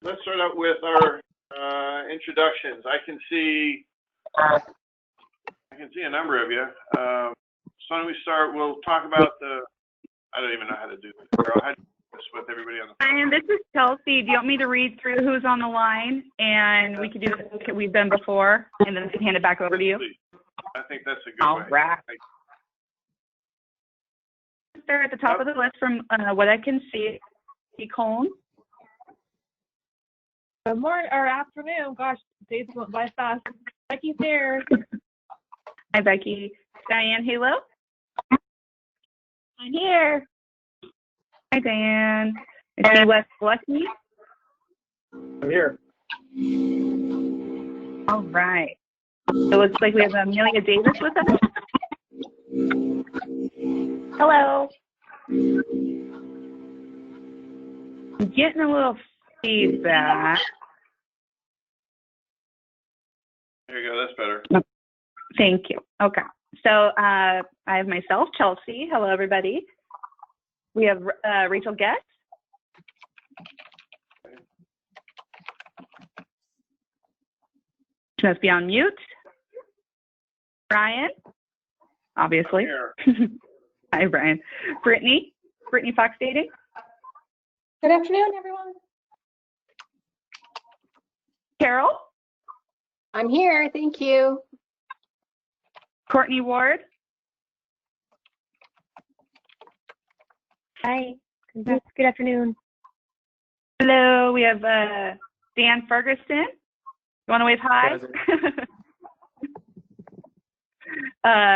let's start out with our introductions. I can see a number of you. So why don't we start? We'll talk about I don't even know how to do this. Girl, how do you do this with everybody on the phone? Ryan, this is Chelsea. Do you want me to read through who's on the line? And we can do this like we've done before, and then hand it back over to you. I think that's a good All way. right. Start at the top of the list from what I can see. Colin. Good morning or afternoon. Gosh, days went by fast. Becky's here. Hi, Becky. Diane Halo. I'm here. Hi, Diane. I see Wes Lucky. I'm here. All right. So it looks like we have Amelia Davis with us. Hello. I'm getting a little feedback. There you go. That's better. Thank you. Okay. So I have myself, Chelsea. Hello, everybody. We have Rachel Guest. She must be on mute. Brian, obviously. Hi, Brian. Brittany Fox Dating. Good afternoon, everyone. Carol. I'm here, thank you. Courtney Ward. Hi, good afternoon. Hello, we have Dan Ferguson. You want to wave hi?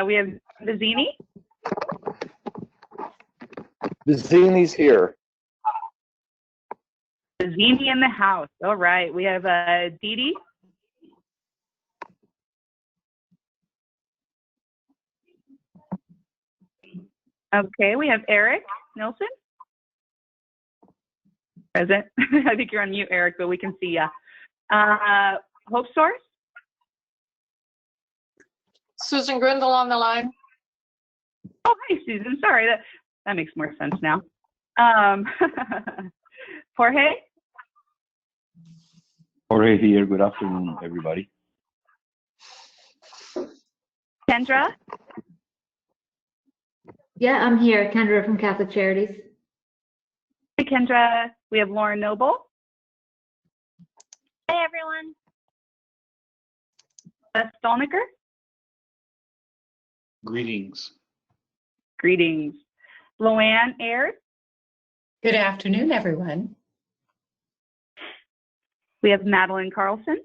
We have Vizzini. Vizzini's here. Vizzini in the house. All right. We have Dee Dee. Okay, we have Eric Nilsson. Present. I think you're on mute, Eric, but we can see you. Hope Source. Susan Grindle on the line. Oh, hi, Susan. Sorry, that makes more sense now. Jorge. Jorge here. Good afternoon, everybody. Kendra. Yeah, I'm here. Kendra from Catholic Charities. Hi, Kendra. We have Lauren Noble. Hi, everyone. Beth Stolniker. Greetings. Greetings. Loanne Ayers. Good afternoon, everyone. We have Madeline Carlson.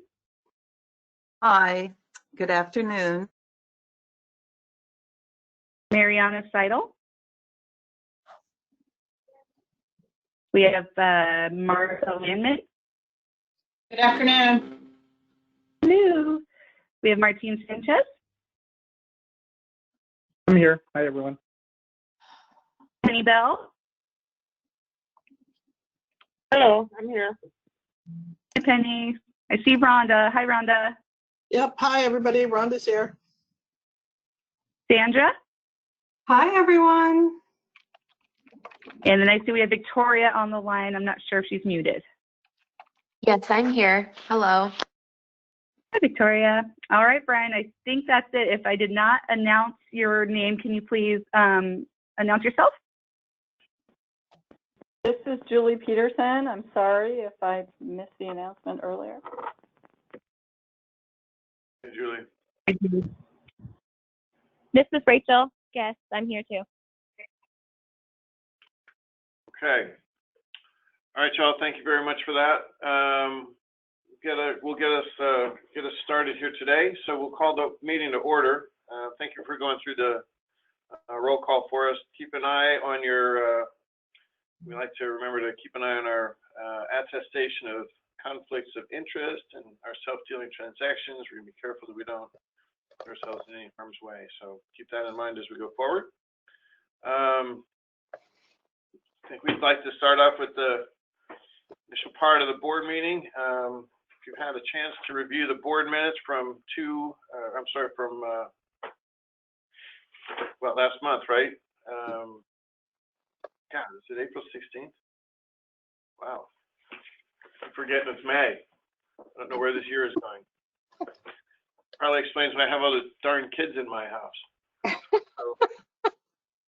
Hi, good afternoon. Mariana Seidel. We have Martha Landman. Good afternoon. Hello. We have Martine Sanchez. I'm here. Hi, everyone. Penny Bell. Hello, I'm here. Hi, Penny. I see Rhonda. Hi, Rhonda. Yep. Hi, everybody. Rhonda's here. Sandra. Hi, everyone. And then I see we have Victoria on the line. I'm not sure if she's muted. Yes, I'm here. Hello. Hi, Victoria. All right, Brian, I think that's it. If I did not announce your name, can you please announce yourself? This is Julie Peterson. I'm sorry if I missed the announcement earlier. Hey, Julie. This is Rachel. Yes, I'm here too. Okay. All right, y'all. Thank you very much for that. We'll get us started here today. So we'll call the meeting to order. Thank you for going through the roll call for us. Keep an eye on your. We like to remember to keep an eye on our attestation of conflicts of interest and our self-dealing transactions. We're gonna be careful that we don't put ourselves in any harm's way. So keep that in mind as we go forward. I think we'd like to start off with the initial part of the board meeting. If you've had a chance to review the board minutes from last month, right? God, is it April 16th? Wow. forgetting it's May. I don't know where this year is going. Probably explains why I have all the darn kids in my house. So,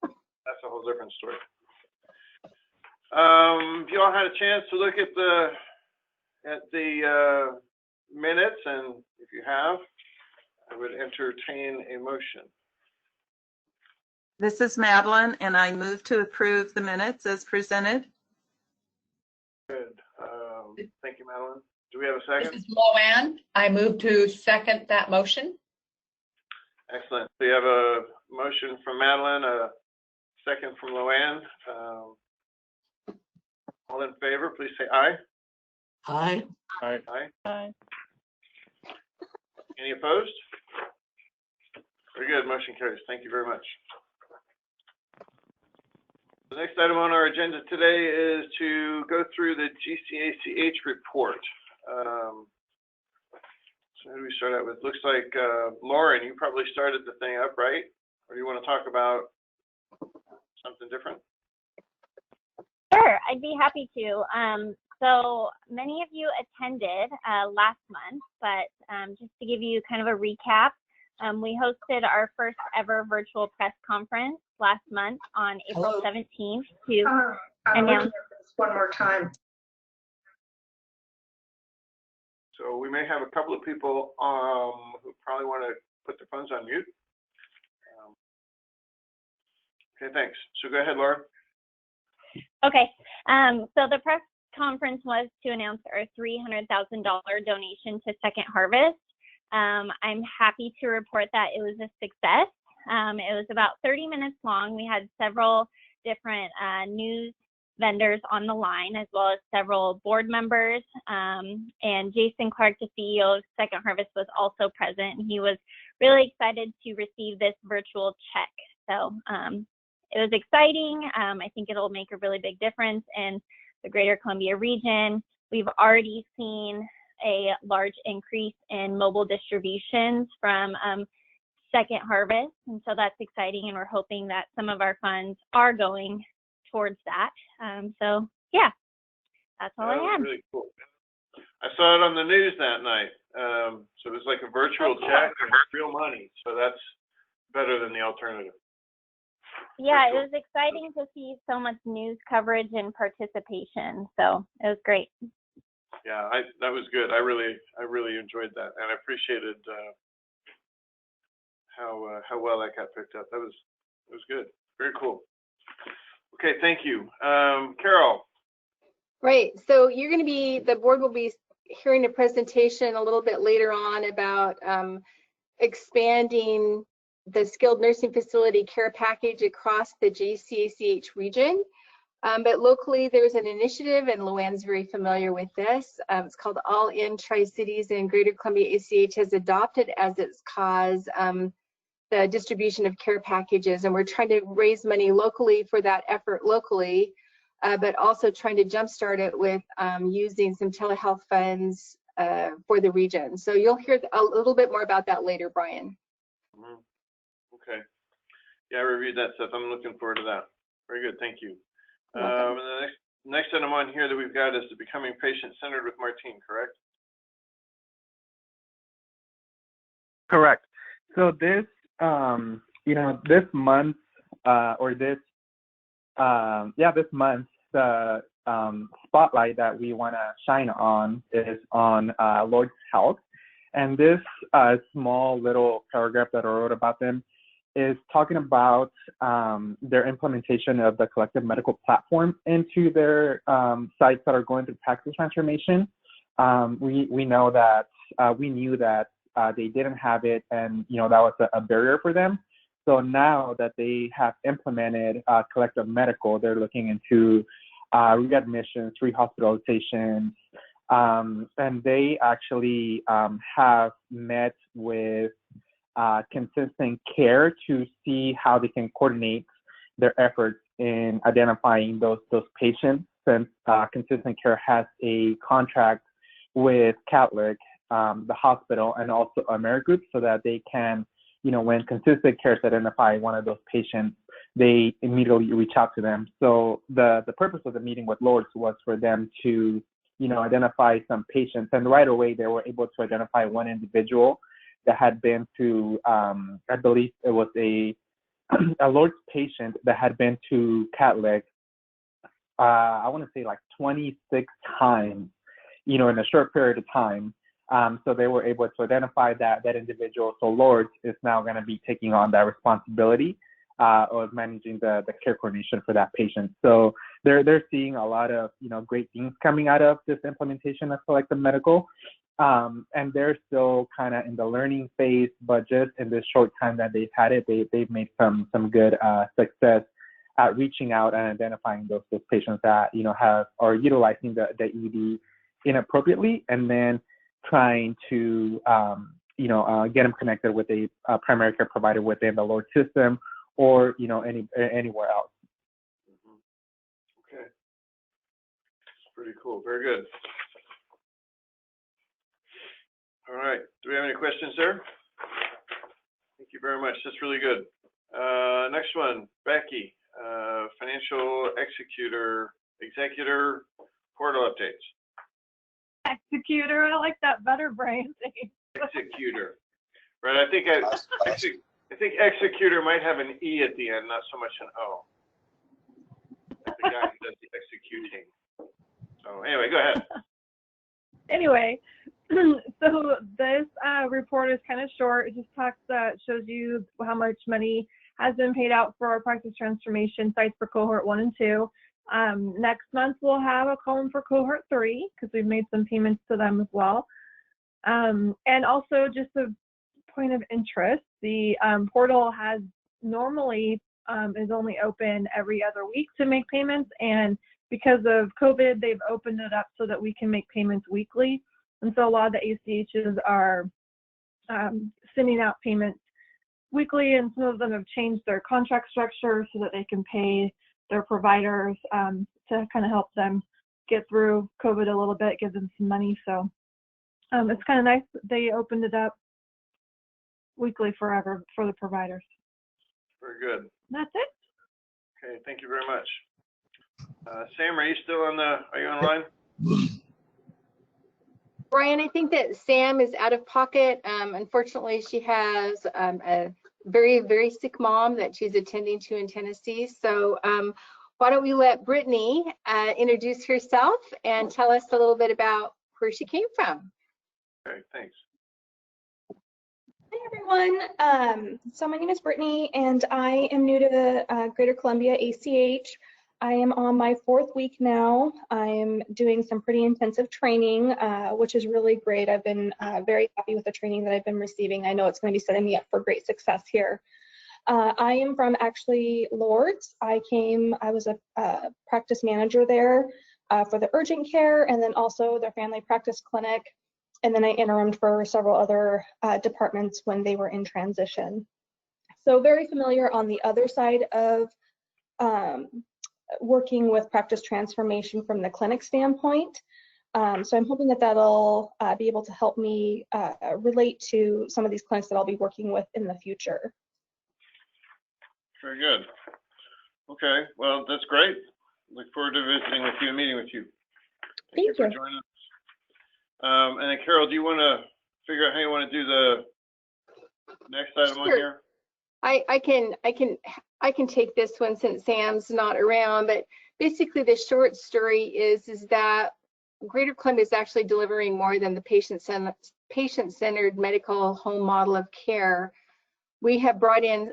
that's a whole different story. If you all had a chance to look at the minutes, and if you have, I would entertain a motion. This is Madeline, and I move to approve the minutes as presented. Good. Thank you, Madeline. Do we have a second? This is Luann. I move to second that motion. Excellent. So you have a motion from Madeline, a second from Luann. All in favor, please say aye. Aye. Aye. Aye. Any opposed? Very good. Motion carries. Thank you very much. The next item on our agenda today is to go through the GCACH report. So who do we start out with? Looks like Lauren, you probably started the thing up, right? Or do you want to talk about something different? Sure, I'd be happy to. So many of you attended last month, but just to give you kind of a recap, we hosted our first ever virtual press conference last month on April 17th to announce. One more time. So we may have a couple of people who probably want to put their phones on mute. Okay, thanks. So go ahead, Laura. Okay, so the press conference was to announce our $300,000 donation to Second Harvest. I'm happy to report that it was a success. It was about 30 minutes long. We had several different news vendors on the line, as well as several board members. And Jason Clark, the CEO of Second Harvest, was also present. And he was really excited to receive this virtual check. So it was exciting. I think it'll make a really big difference in the Greater Columbia region. We've already seen a large increase in mobile distributions from Second Harvest, and so that's exciting, and we're hoping that some of our funds are going towards that. So yeah, that's all I have. Really cool. I saw it on the news that night. So it was like a virtual check and real money. So that's better than the alternative. Yeah, it was exciting to see so much news coverage and participation. So it was great. Yeah, that was good. I really enjoyed that, and I appreciated how well that got picked up. It was good. Very cool. Okay, thank you. Carol. Right. So the board will be hearing a presentation a little bit later on about expanding the skilled nursing facility care package across the GCACH region. But locally, there's an initiative, and Luann's very familiar with this. It's called All In Tri-Cities, and Greater Columbia ACH has adopted as its cause the distribution of care packages. And we're trying to raise money locally for that effort locally, but also trying to jumpstart it with using some telehealth funds for the region. So you'll hear a little bit more about that later, Brian. Mm-hmm. Okay. Yeah, I reviewed that stuff. I'm looking forward to that. Very good. Thank you. And the next item on here that we've got is the Becoming Patient-Centered with Martine, correct? Correct. So this, this month, this month, the spotlight that we want to shine on is on Lord's Health. And this small little paragraph that I wrote about them is talking about their implementation of the collective medical platform into their sites that are going through practice transformation. We know that we knew that they didn't have it, and that was a barrier for them. So now that they have implemented collective medical, they're looking into readmissions, rehospitalizations, and they actually have met with Consistent Care to see how they can coordinate their efforts in identifying those patients, since Consistent Care has a contract with Catholic, the hospital, and also Amerigroup, so that they can, when Consistent Care identify one of those patients, they immediately reach out to them. So the purpose of the meeting with Lords was for them to, identify some patients. And right away, they were able to identify one individual that had been to, I believe it was a Lord's patient that had been to Catholic, I want to say like 26 times, in a short period of time. So they were able to identify that individual. So Lords is now going to be taking on that responsibility of managing the care coordination for that patient. So they're seeing a lot of great things coming out of this implementation of selective medical, and they're still kind of in the learning phase. But just in this short time that they've had it, they've made some good success at reaching out and identifying those patients that are utilizing the ED inappropriately, and then trying to get them connected with a primary care provider within the Lord system or anywhere else. Okay, pretty cool. Very good. All right. Do we have any questions there? Thank you very much. That's really good. Next one, Becky, financial executor portal updates. Executor, I like that better, Brian. Executor, right? I think executor might have an E at the end, not so much an O. Like the guy who does the executing. So anyway, go ahead. Anyway, so this report is kind of short. It just shows you how much money has been paid out for our practice transformation sites for cohort 1 and 2. Next month we'll have a column for cohort 3 because we've made some payments to them as well. And also, just a point of interest, the portal has normally is only open every other week to make payments, and because of COVID, they've opened it up so that we can make payments weekly. And so a lot of the ACHs are sending out payments weekly, and some of them have changed their contract structure so that they can pay their providers to kind of help them get through COVID a little bit, give them some money. So it's kind of nice that they opened it up weekly forever for the providers. Very good. That's it. Okay, thank you very much. Sam, are you still are you online? Brian, I think that Sam is out of pocket. Unfortunately, she has a very, very sick mom that she's attending to in Tennessee. So why don't we let Brittany introduce herself and tell us a little bit about where she came from. Okay, thanks. Hi everyone. So my name is Brittany and I am new to the Greater Columbia ACH. I am on my 4th week now. I'm doing some pretty intensive training, which is really great. I've been very happy with the training that I've been receiving. I know it's going to be setting me up for great success here. I am from actually Lourdes. I was a practice manager there for the urgent care and then also their family practice clinic. And then I interimed for several other departments when they were in transition. So very familiar on the other side of working with practice transformation from the clinic standpoint. So I'm hoping that that'll be able to help me relate to some of these clinics that I'll be working with in the future. Very good. Okay, well, that's great. Look forward to visiting with you and meeting with you. Thank you for joining us. And then Carol, do you want to figure out how you want to do the next item on here? I can take this one since Sam's not around, but basically the short story is that Greater Columbia is actually delivering more than the patient-centered medical home model of care. We have brought in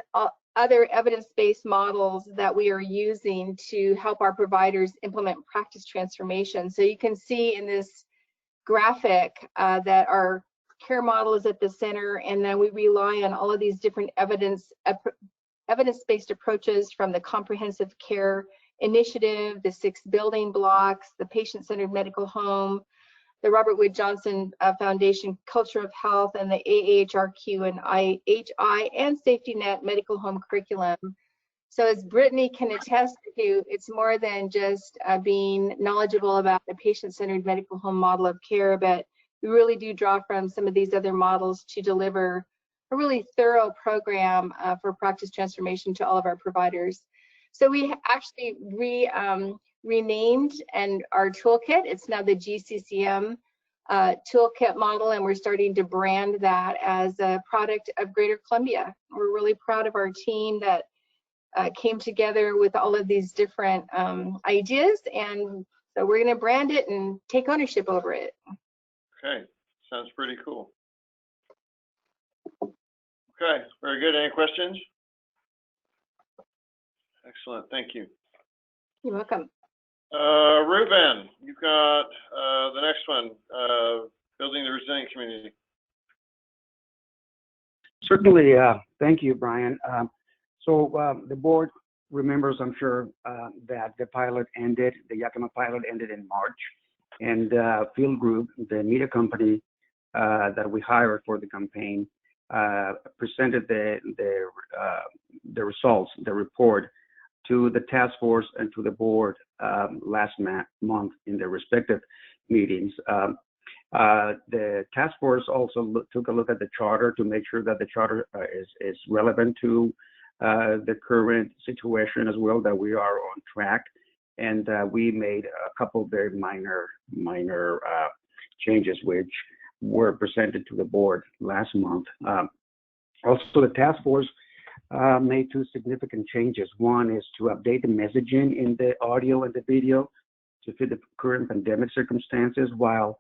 other evidence-based models that we are using to help our providers implement practice transformation. So you can see in this graphic that our care model is at the center, and then we rely on all of these different evidence-based approaches from the comprehensive care initiative, the 6 building blocks, the patient-centered medical home, the Robert Wood Johnson Foundation Culture of Health, and the AAHRQ and IHI and Safety Net medical home curriculum. So as Brittany can attest to, it's more than just being knowledgeable about the patient-centered medical home model of care, but we really do draw from some of these other models to deliver a really thorough program for practice transformation to all of our providers. So we actually renamed and our toolkit. It's now the GCCM toolkit model, and we're starting to brand that as a product of Greater Columbia. We're really proud of our team that came together with all of these different ideas, and so we're going to brand it and take ownership over it. Okay, sounds pretty cool. Okay, very good. Any questions? Excellent, thank you. You're welcome. Ruben, you've got the next one, building the resilient community. Certainly, thank you, Brian. So the board remembers, I'm sure, that the pilot ended, the Yakima pilot ended in March, and Field Group, the media company that we hired for the campaign, presented the results, the report, to the task force and to the board last month in their respective meetings. The task force also took a look at the charter to make sure that the charter is relevant to the current situation as well, that we are on track. And we made a couple very minor changes which were presented to the board last month. Also, the task force made two significant changes. One is to update the messaging in the audio and the video to fit the current pandemic circumstances while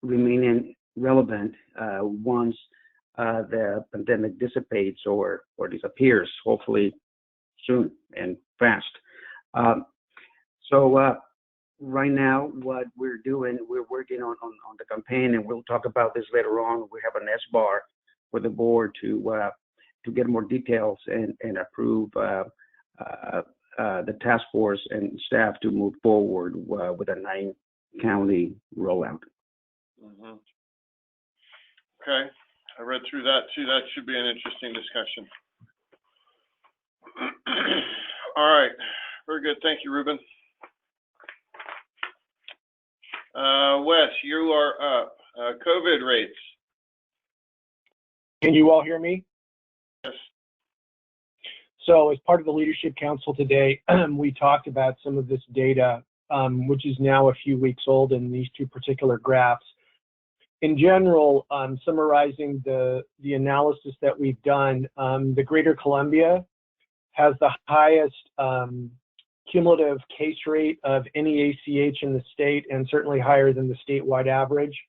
remaining relevant once the pandemic dissipates or disappears, hopefully soon and fast. So right now, what we're doing, we're working on the campaign, and we'll talk about this later on. We have an S-bar for the board to get more details and approve the task force and staff to move forward with a 9-county rollout. Mm-hmm. Okay, I read through that too. That should be an interesting discussion. All right, very good. Thank you, Ruben. Wes, you are up. COVID rates. Can you all hear me? Yes. So as part of the Leadership Council today, we talked about some of this data, which is now a few weeks old in these two particular graphs. In general, summarizing the analysis that we've done, the Greater Columbia has the highest cumulative case rate of any ACH in the state, and certainly higher than the statewide average.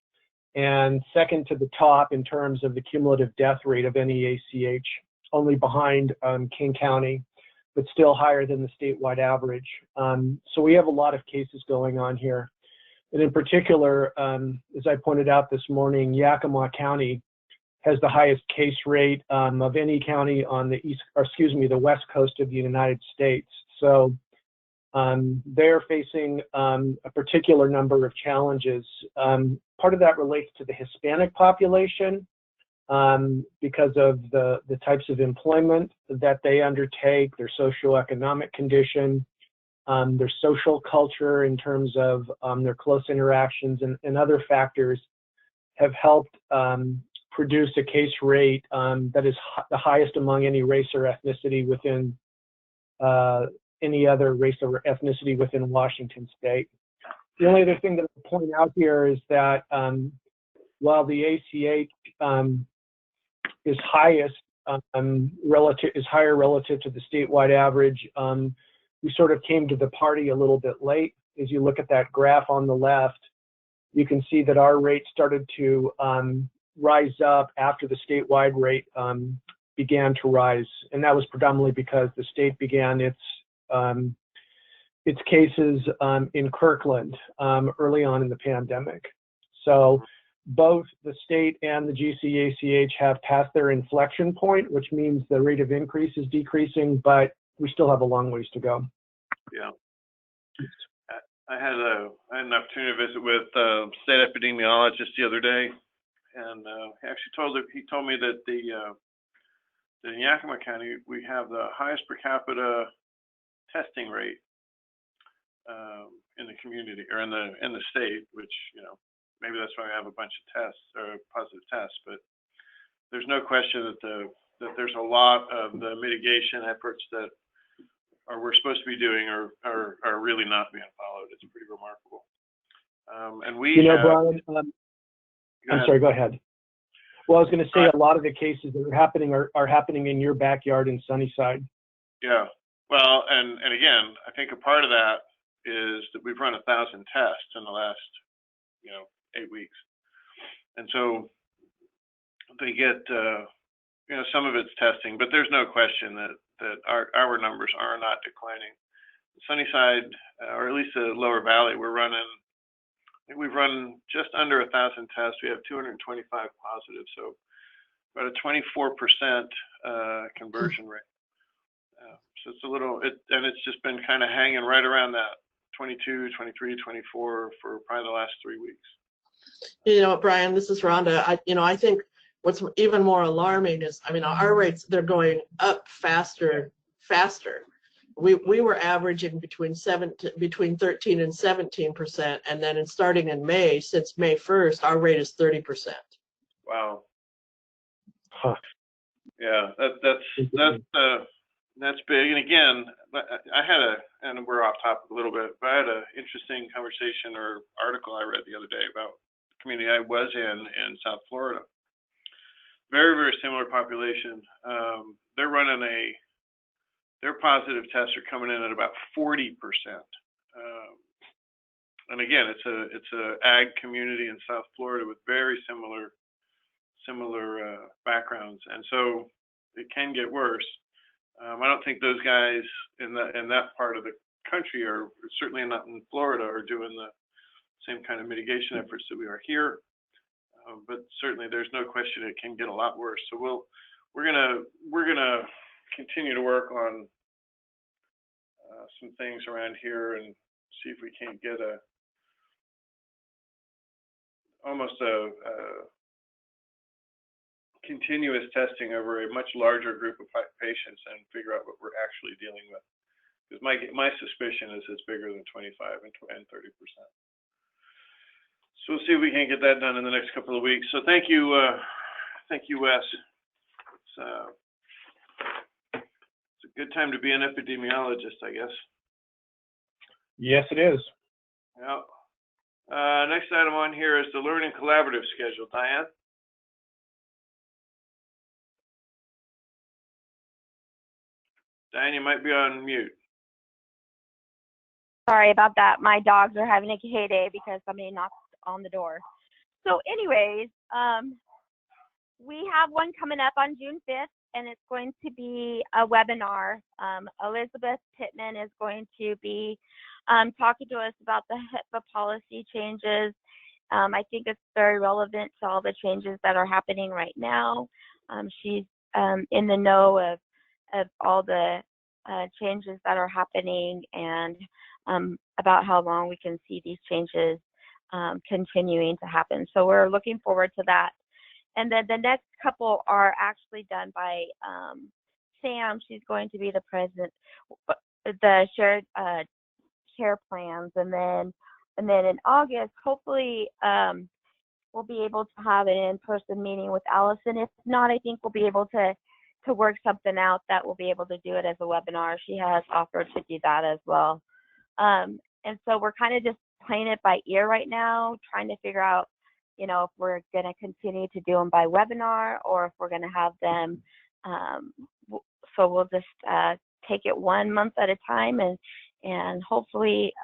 And second to the top in terms of the cumulative death rate of any ACH, only behind King County, but still higher than the statewide average. So we have a lot of cases going on here. And in particular, as I pointed out this morning, Yakima County has the highest case rate of any county on the the west coast of the United States. So they're facing a particular number of challenges. Part of that relates to the Hispanic population because of the types of employment that they undertake, their socioeconomic condition, their social culture in terms of their close interactions, and other factors have helped produce a case rate that is the highest among any race or ethnicity within any other race or ethnicity within Washington state. The only other thing that I'll point out here is that while the ACH is higher relative to the statewide average, we sort of came to the party a little bit late. As you look at that graph on the left, you can see that our rate started to rise up after the statewide rate began to rise, and that was predominantly because the state began its cases in Kirkland early on in the pandemic. So both the state and the GCACH have passed their inflection point, which means the rate of increase is decreasing, but we still have a long ways to go. Yeah. I had an opportunity to visit with state epidemiologist the other day, and he told me that in Yakima County we have the highest per capita testing rate in the community or in the state, which maybe that's why we have a bunch of tests or positive tests. But there's no question that there's a lot of the mitigation efforts that or we're supposed to be doing are really not being followed. It's pretty remarkable. And we have, Brian, I'm sorry, go ahead. Well, I was going to say a lot of the cases that are happening are happening in your backyard in Sunnyside. Yeah. Well, and again, I think a part of that is that we've run 1,000 tests in the last, 8 weeks. And so they get, some of it's testing, but there's no question that our numbers are not declining. Sunnyside, or at least the lower valley, I think we've run just under 1,000 tests. We have 225 positive, so about a 24% conversion rate. So it's a little, and it's just been kind of hanging right around that 22, 23, 24 for probably the last 3 weeks. Brian, this is Rhonda. I think what's even more alarming is, our rates, they're going up faster. We were averaging between 13 and 17%, and then starting in May, since May 1st, our rate is 30%. Wow. Huh. Yeah, that's big. And again, and we're off topic a little bit, but I had an interesting conversation or article I read the other day about the community I was in South Florida. Very, very similar population. Their positive tests are coming in at about 40%. And again, it's a ag community in South Florida with very similar backgrounds, and so it can get worse. I don't think those guys in that part of the country, are certainly not in Florida, are doing the same kind of mitigation efforts that we are here. But certainly, there's no question it can get a lot worse. So we're gonna continue to work on some things around here and see if we can't get almost a continuous testing over a much larger group of patients and figure out what we're actually dealing with. Because my suspicion is it's bigger than 25 and 30%. So we'll see if we can get that done in the next couple of weeks. So thank you, Wes. It's a good time to be an epidemiologist, I guess. Yes, it is. Yeah. Next item on here is the Learning Collaborative schedule. Diane? Diane, you might be on mute. Sorry about that. My dogs are having a heyday because somebody knocked on the door. So anyways, we have one coming up on June 5th, and it's going to be a webinar. Elizabeth Pittman is going to be talking to us about the HIPAA policy changes. I think it's very relevant to all the changes that are happening right now. She's in the know of all the changes that are happening, and about how long we can see these changes continuing to happen. So we're looking forward to that. And then the next couple are actually done by Sam. She's going to be the president, the shared care plans, and then in August, hopefully we'll be able to have an in-person meeting with Allison. If not, I think we'll be able to work something out that we'll be able to do it as a webinar. She has offered to do that as well. And so we're kind of just playing it by ear right now, trying to figure out, if we're going to continue to do them by webinar or if we're going to have them. So we'll just take it 1 month at a time, and hopefully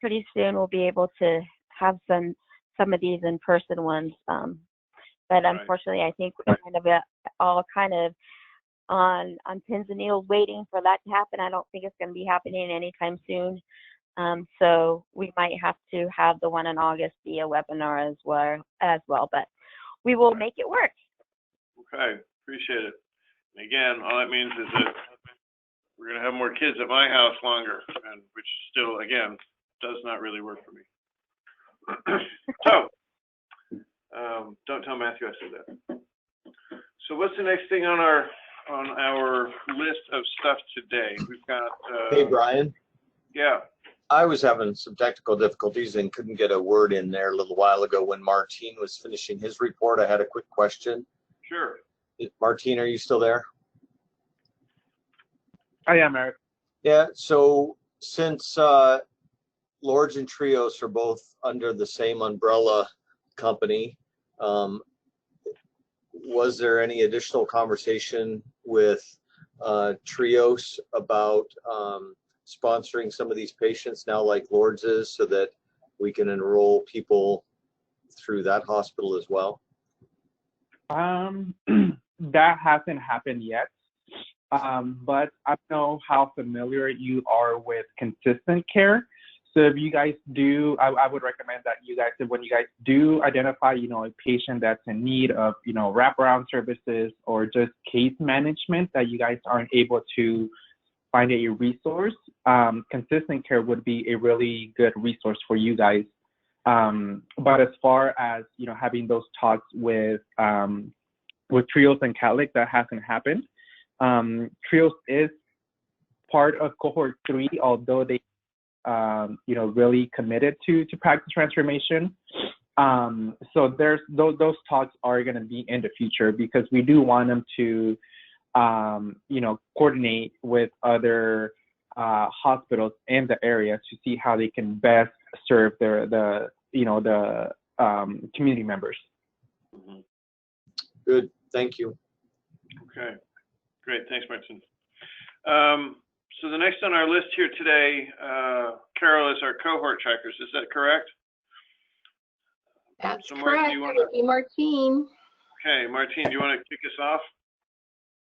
pretty soon we'll be able to have some of these in-person ones. But unfortunately, I think we're all kind of on pins and needles waiting for that to happen. I don't think it's going to be happening anytime soon. So we might have to have the one in August be a webinar as well, but we will make it work. Okay, appreciate it. And again, all that means is that we're going to have more kids at my house longer, and which still, again, does not really work for me. So, don't tell Matthew I said that. So what's the next thing on our list of stuff today? We've got. Hey, Brian. Yeah. I was having some technical difficulties and couldn't get a word in there a little while ago when Martine was finishing his report. I had a quick question. Sure. Martine, are you still there? I am, Eric. Yeah, so since Lords and Trios are both under the same umbrella company, was there any additional conversation with Trios about sponsoring some of these patients now like Lords is, so that we can enroll people through that hospital as well? That hasn't happened yet. But I don't know how familiar you are with consistent care. So if you guys do, I would recommend that you guys, when you guys do identify, a patient that's in need of, wraparound services or just case management that you guys aren't able to find a resource, consistent care would be a really good resource for you guys. But as far as, having those talks with Trios and Catholic, that hasn't happened. Trios is part of cohort 3, although they, really committed to practice transformation. So there's those talks are going to be in the future, because we do want them to, coordinate with other hospitals in the area to see how they can best serve the community members. Mm-hmm. Good, thank you. Okay, great, thanks, Martin. So the next on our list here today, Carol, is our cohort trackers. Is that correct? That's so Martin, correct. do you want It would be Martine. Okay, Martine, do you want to kick us off?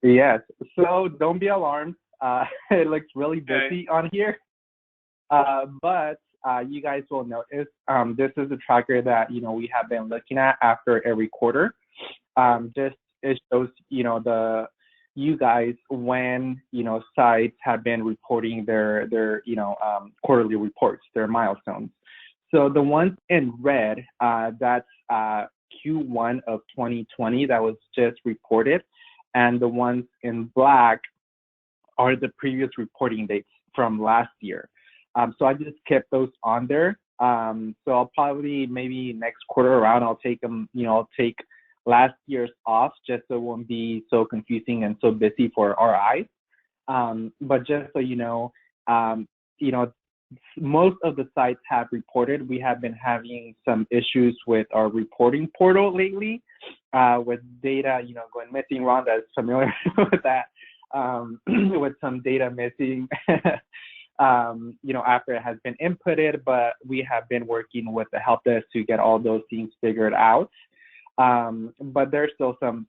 Yes. So don't be alarmed. It looks really busy on here, but you guys will notice this is a tracker that we have been looking at after every quarter. Just it shows you guys when sites have been reporting their quarterly reports, their milestones. So the ones in red, that's Q1 of 2020 that was just reported, and the ones in black are the previous reporting dates from last year. So I just kept those on there. So I'll probably maybe next quarter around I'll take them, I'll take last year's off, just so it won't be so confusing and so busy for our eyes. But just so most of the sites have reported. We have been having some issues with our reporting portal lately, with data, going missing. Rhonda is familiar with that, with some data missing, after it has been inputted, but we have been working with the help desk to get all those things figured out. But there's still some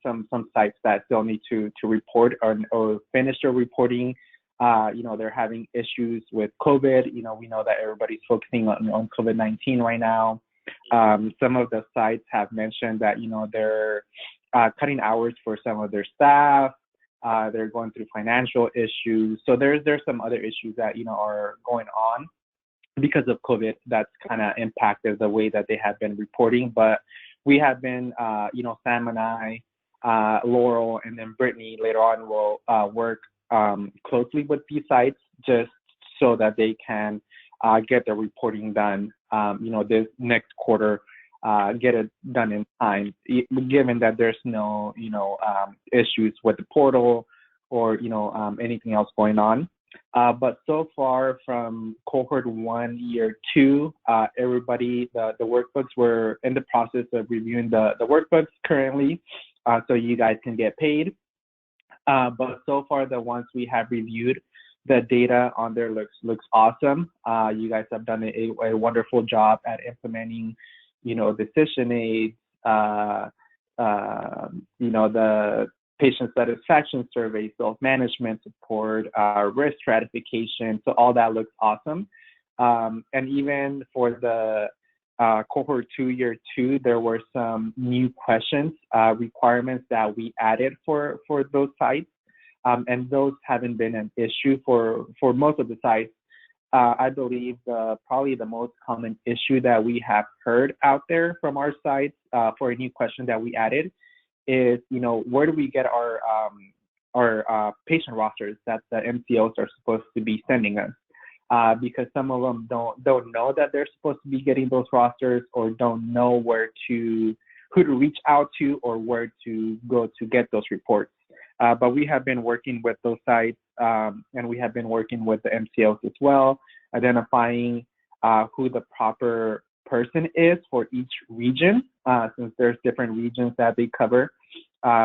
sites that still need to report or finish their reporting. They're having issues with COVID. We know that everybody's focusing on COVID-19 right now. Some of the sites have mentioned that, they're cutting hours for some of their staff. They're going through financial issues. So there's some other issues that, are going on because of COVID that's kind of impacted the way that they have been reporting. But we have been, Sam and I, Laurel, and then Brittany later on will work closely with these sites just so that they can get the reporting done, this next quarter, get it done in time, given that there's no, issues with the portal or, anything else going on. But so far from cohort 1, year 2, everybody, the workbooks, we're in the process of reviewing the workbooks currently, so you guys can get paid. But so far, the ones we have reviewed, the data on there looks awesome. You guys have done a wonderful job at implementing, decision aids, the patient satisfaction survey, self-management support, risk stratification. So all that looks awesome. And even for the cohort 2, year 2, there were some new questions, requirements that we added for those sites. And those haven't been an issue for most of the sites. I believe probably the most common issue that we have heard out there from our sites for a new question that we added is, where do we get our patient rosters that the MCOs are supposed to be sending us? Because some of them don't know that they're supposed to be getting those rosters, or don't know who to reach out to or where to go to get those reports. But we have been working with those sites, and we have been working with the MCOs as well, identifying who the proper person is for each region, since there's different regions that they cover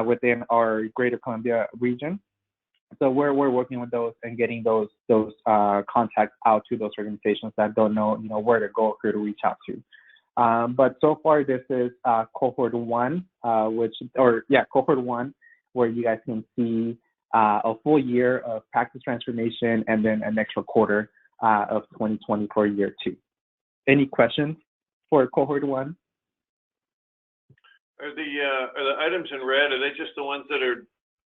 within our Greater Columbia region. So we're working with those and getting those contacts out to those organizations that don't know, where to go, who to reach out to. But so far, this is cohort 1, cohort 1, where you guys can see a full year of practice transformation and then an extra quarter of 2020 for year 2. Any questions for cohort 1? Are the items in red, are they just the ones that are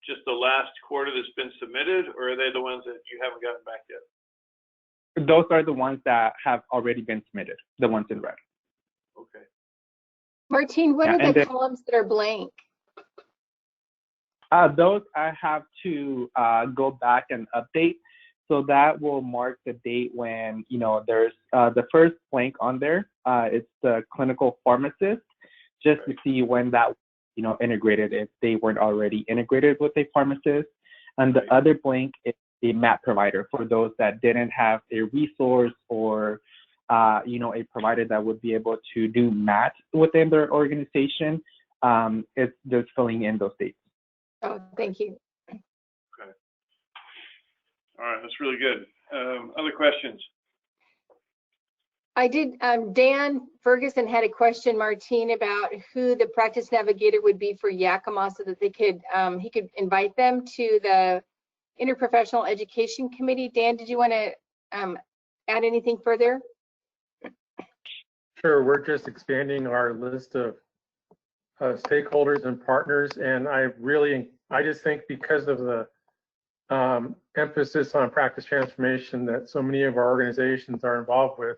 just the last quarter that's been submitted, or are they the ones that you haven't gotten back yet? Those are the ones that have already been submitted, the ones in red. Okay. Martine, what are the columns that are blank? Those I have to go back and update. So that will mark the date when, there's the first blank on there. It's the clinical pharmacist, just to see when that, integrated, if they weren't already integrated with a pharmacist. And the other blank is a MAT provider for those that didn't have a resource or, a provider that would be able to do MAT within their organization. It's just filling in those dates. Oh, thank you. Okay. All right, that's really good. Other questions? I did, Dan Ferguson had a question, Martine, about who the practice navigator would be for Yakima so that they could, he could invite them to the Interprofessional Education Committee. Dan, did you want to add anything further? Sure, we're just expanding our list of stakeholders and partners, and I just think because of the emphasis on practice transformation that so many of our organizations are involved with,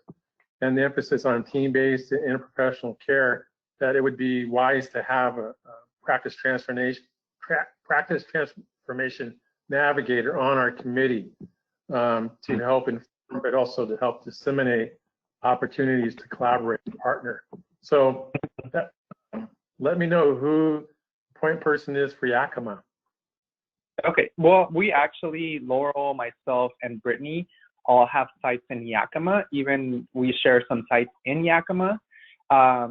and the emphasis on team-based and interprofessional care, that it would be wise to have a practice transformation navigator on our committee to help inform, but also to help disseminate opportunities to collaborate and partner. So let me know who the point person is for Yakima. Okay, well, we actually, Laurel, myself, and Brittany all have sites in Yakima. Even we share some sites in Yakima. I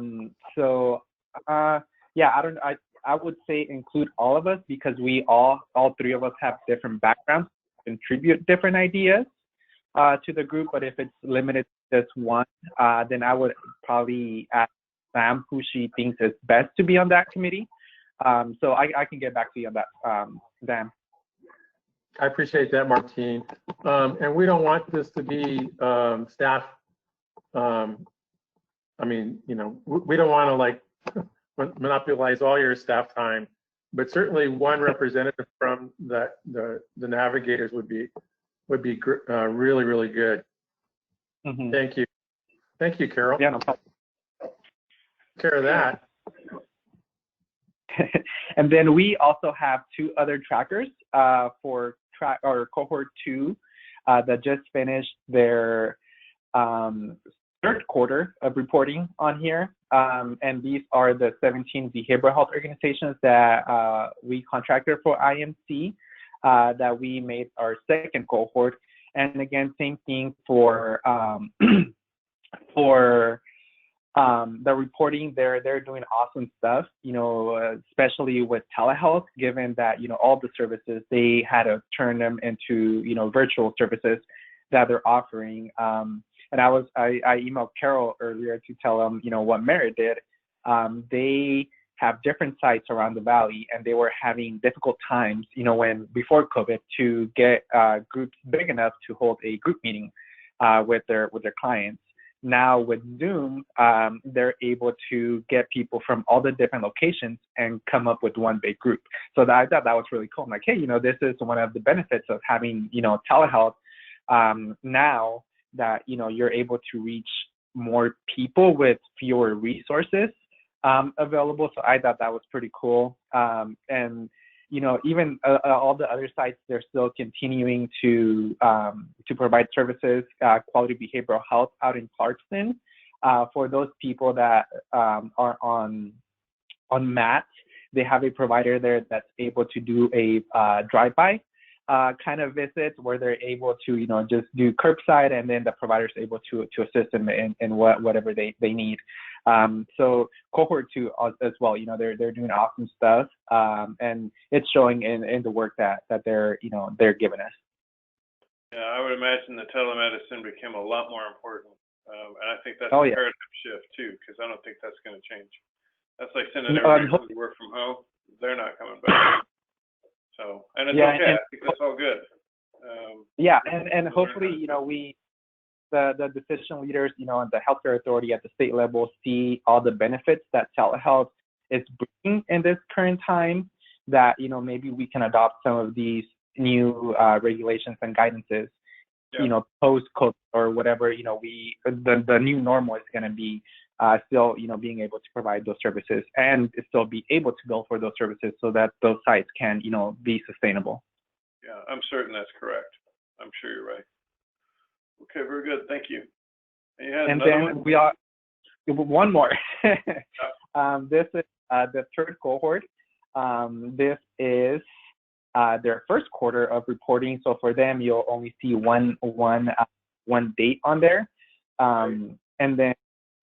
would say include all of us, because we all 3 of us have different backgrounds, contribute different ideas to the group. But if it's limited to just one, then I would probably ask Sam who she thinks is best to be on that committee. So I can get back to you on that, Dan. I appreciate that, Martine. And we don't want this to be staff. We don't want to monopolize all your staff time, but certainly one representative from the navigators would be really, really good. Mm-hmm. Thank you, Carol. Yeah, no problem. Take care of that. And then we also have 2 other trackers for cohort 2 that just finished their 3rd quarter of reporting on here. And these are the 17 behavioral health organizations that we contracted for IMC that we made our 2nd cohort. And again, same thing for the reporting. They're doing awesome stuff, especially with telehealth, given that, all the services, they had to turn them into, virtual services that they're offering. And I emailed Carol earlier to tell them, what Merit did. They have different sites around the valley, and they were having difficult times, before COVID, to get groups big enough to hold a group meeting with their clients. Now with Zoom, they're able to get people from all the different locations and come up with one big group. So I thought that was really cool. I'm like, hey, this is one of the benefits of having, telehealth now that, you're able to reach more people with fewer resources available. So I thought that was pretty cool. And even all the other sites, they're still continuing to provide services, quality behavioral health out in Clarkston for those people that are on MAT. they have a provider there that's able to do a drive-by kind of visits where they're able to, just do curbside, and then the provider's able to assist them in whatever they need. So cohort 2 as well, they're doing awesome stuff, and it's showing in the work that they're giving us. Yeah, I would imagine the telemedicine became a lot more important, and I think that's Oh, a yeah. paradigm shift too, because I don't think that's going to change. That's like sending everybody to work from home. They're not coming back. So, and it's okay. I think that's all good. And hopefully, the decision leaders, and the healthcare authority at the state level see all the benefits that telehealth is bringing in this current time, that, maybe we can adopt some of these new regulations and guidances, post-COVID or whatever, the new normal is going to be still, being able to provide those services and still be able to bill for those services so that those sites can, be sustainable. Yeah, I'm certain that's correct. I'm sure you're right. Okay, very good. Thank you. And then we are one more. This is the third cohort. This is their first quarter of reporting. So for them, you'll only see one date on there. And then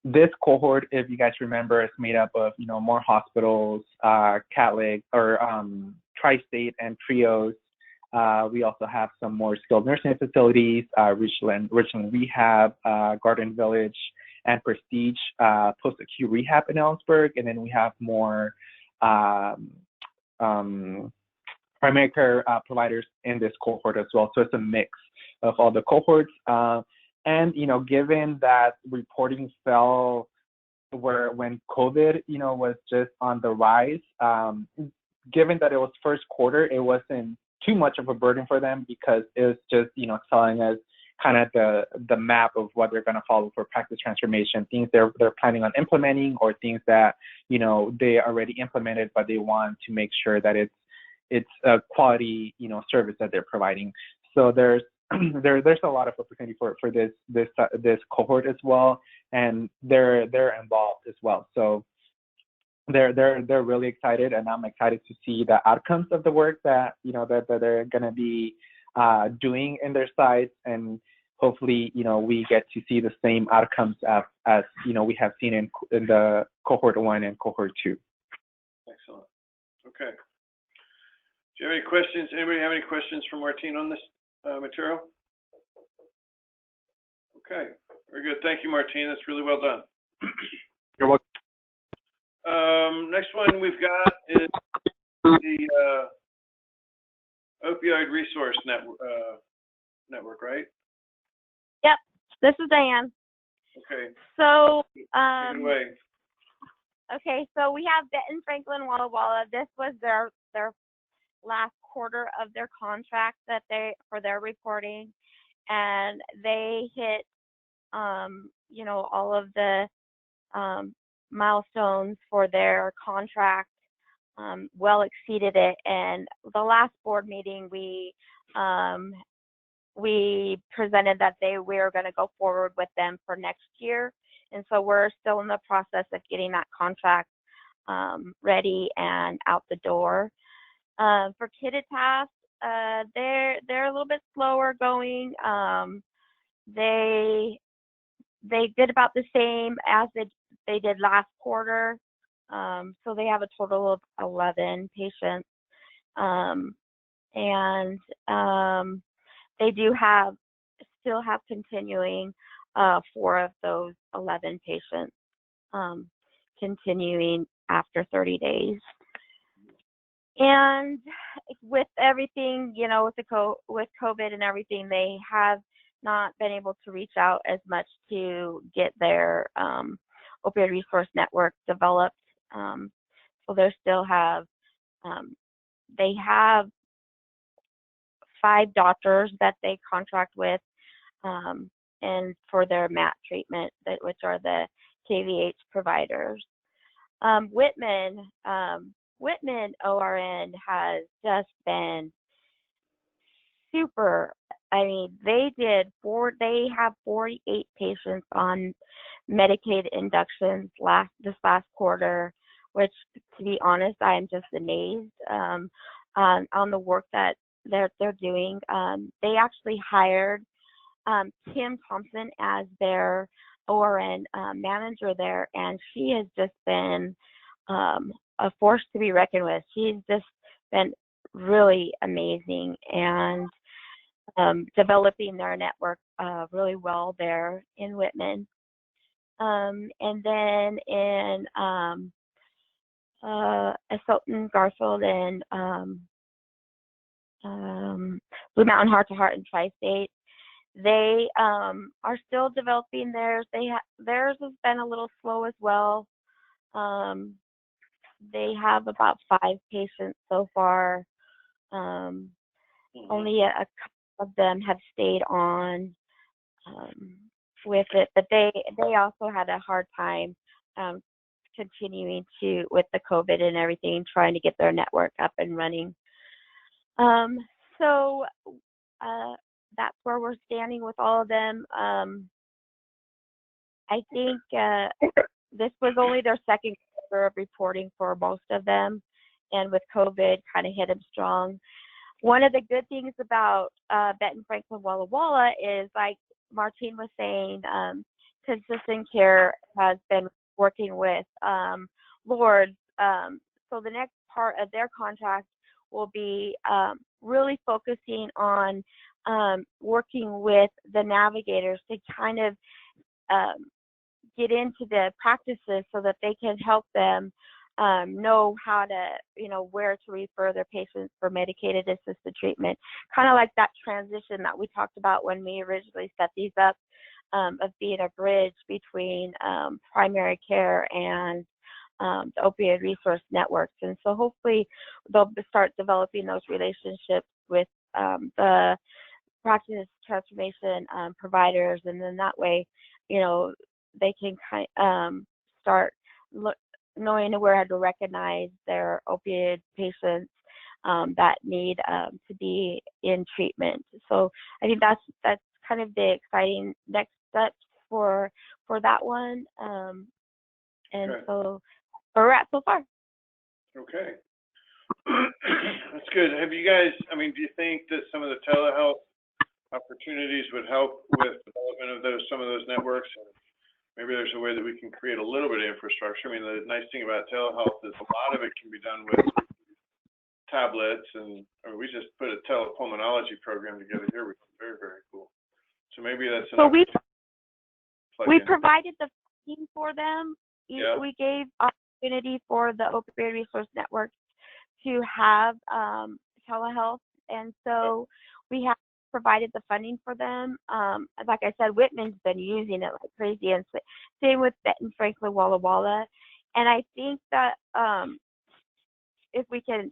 this cohort, if you guys remember, is made up of, more hospitals, Catholic or tri-state and trios. We also have some more skilled nursing facilities, Richland Rehab, Garden Village, and Prestige post-acute rehab in Ellensburg. And then we have more primary care providers in this cohort as well. So it's a mix of all the cohorts. And, given that reporting fell when COVID, was just on the rise, given that it was first quarter, it wasn't too much of a burden for them because it was just, telling us kind of the map of what they're going to follow for practice transformation, things they're planning on implementing, or things that, they already implemented, but they want to make sure that it's a quality, service that they're providing. So there's a lot of opportunity for this cohort as well, and they're involved as well. So they're really excited, and I'm excited to see the outcomes of the work that that they're going to be doing in their sites, and hopefully we get to see the same outcomes as we have seen in the cohort 1 and cohort 2. Excellent. Okay. Do you have any questions? Anybody have any questions for Martine on this material? Okay, very good. Thank you, Martine. That's really well done. You're welcome. Next one we've got is the opioid resource network, right? Yep, this is Diane. Okay. So, Take it away. Okay, so we have Benton Franklin Walla Walla. This was their last quarter of their contract for their reporting, and they hit all of the milestones for their contract, well exceeded it. And the last board meeting we presented that we were going to go forward with them for next year, and so we're still in the process of getting that contract ready and out the door. For Kittitas, they're a little bit slower going. They did about the same as they did last quarter. So they have a total of 11 patients. And they still have continuing 4 of those 11 patients continuing after 30 days. And with everything, with COVID and everything, they have not been able to reach out as much to get their opioid resource network developed. So they still have, they have 5 doctors that they contract with, and for their MAT treatment, which are the KVH providers. Whitman ORN has just been super. I mean, they have 48 patients on Medicaid inductions this last quarter, which, to be honest, I am just amazed on the work that they're doing. They actually hired Kim Thompson as their ORN manager there, and she has just been a force to be reckoned with. She's just been really amazing and developing their network really well there in Whitman. And then in Asotin, Garfield, and Blue Mountain Heart to Heart and Tri-State, they are still developing theirs. Theirs has been a little slow as well. They have about 5 patients so far. Only a couple of them have stayed on with it, but they also had a hard time continuing with the COVID and everything, trying to get their network up and running. So that's where we're standing with all of them. I think this was only their second quarter of reporting for most of them, and with COVID kind of hit them strong. One of the good things about Benton Franklin Walla Walla is, like Martine was saying, Consistent Care has been working with Lourdes. So the next part of their contract will be really focusing on working with the navigators to kind of get into the practices so that they can help them know how to, where to refer their patients for medicated assisted treatment. Kind of like that transition that we talked about when we originally set these up, of being a bridge between primary care and the opioid resource networks. And so hopefully they'll start developing those relationships with the practice transformation providers, and then that way, they can start knowing where to recognize their opioid patients that need to be in treatment. So I think that's kind of the exciting next steps for that one. And Okay. so we're at so far. Okay. That's good. Have you guys, do you think that some of the telehealth opportunities would help with development of some of those networks? And maybe there's a way that we can create a little bit of infrastructure. The nice thing about telehealth is a lot of it can be done with tablets, and we just put a telepulmonology program together here, which is very, very cool. So maybe that's So we in. provided the funding for them. Yeah. We gave opportunity for the opioid resource network to have telehealth, and so we have provided the funding for them. Like I said, Whitman's been using it like crazy, and same with Benton Franklin Walla Walla. And I think that if we can,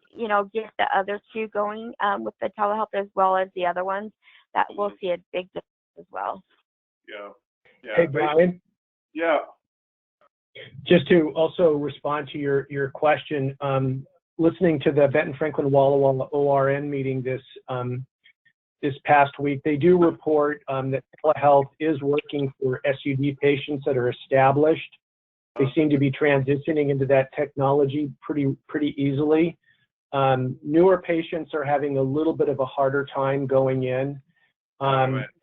get the other two going with the telehealth as well as the other ones, that we'll see a big difference as well. Yeah. Hey, Brian. Yeah. Just to also respond to your question, listening to the Benton Franklin Walla Walla ORN meeting this past week, they do report that telehealth is working for SUD patients that are established. They seem to be transitioning into that technology pretty easily. Newer patients are having a little bit of a harder time going in.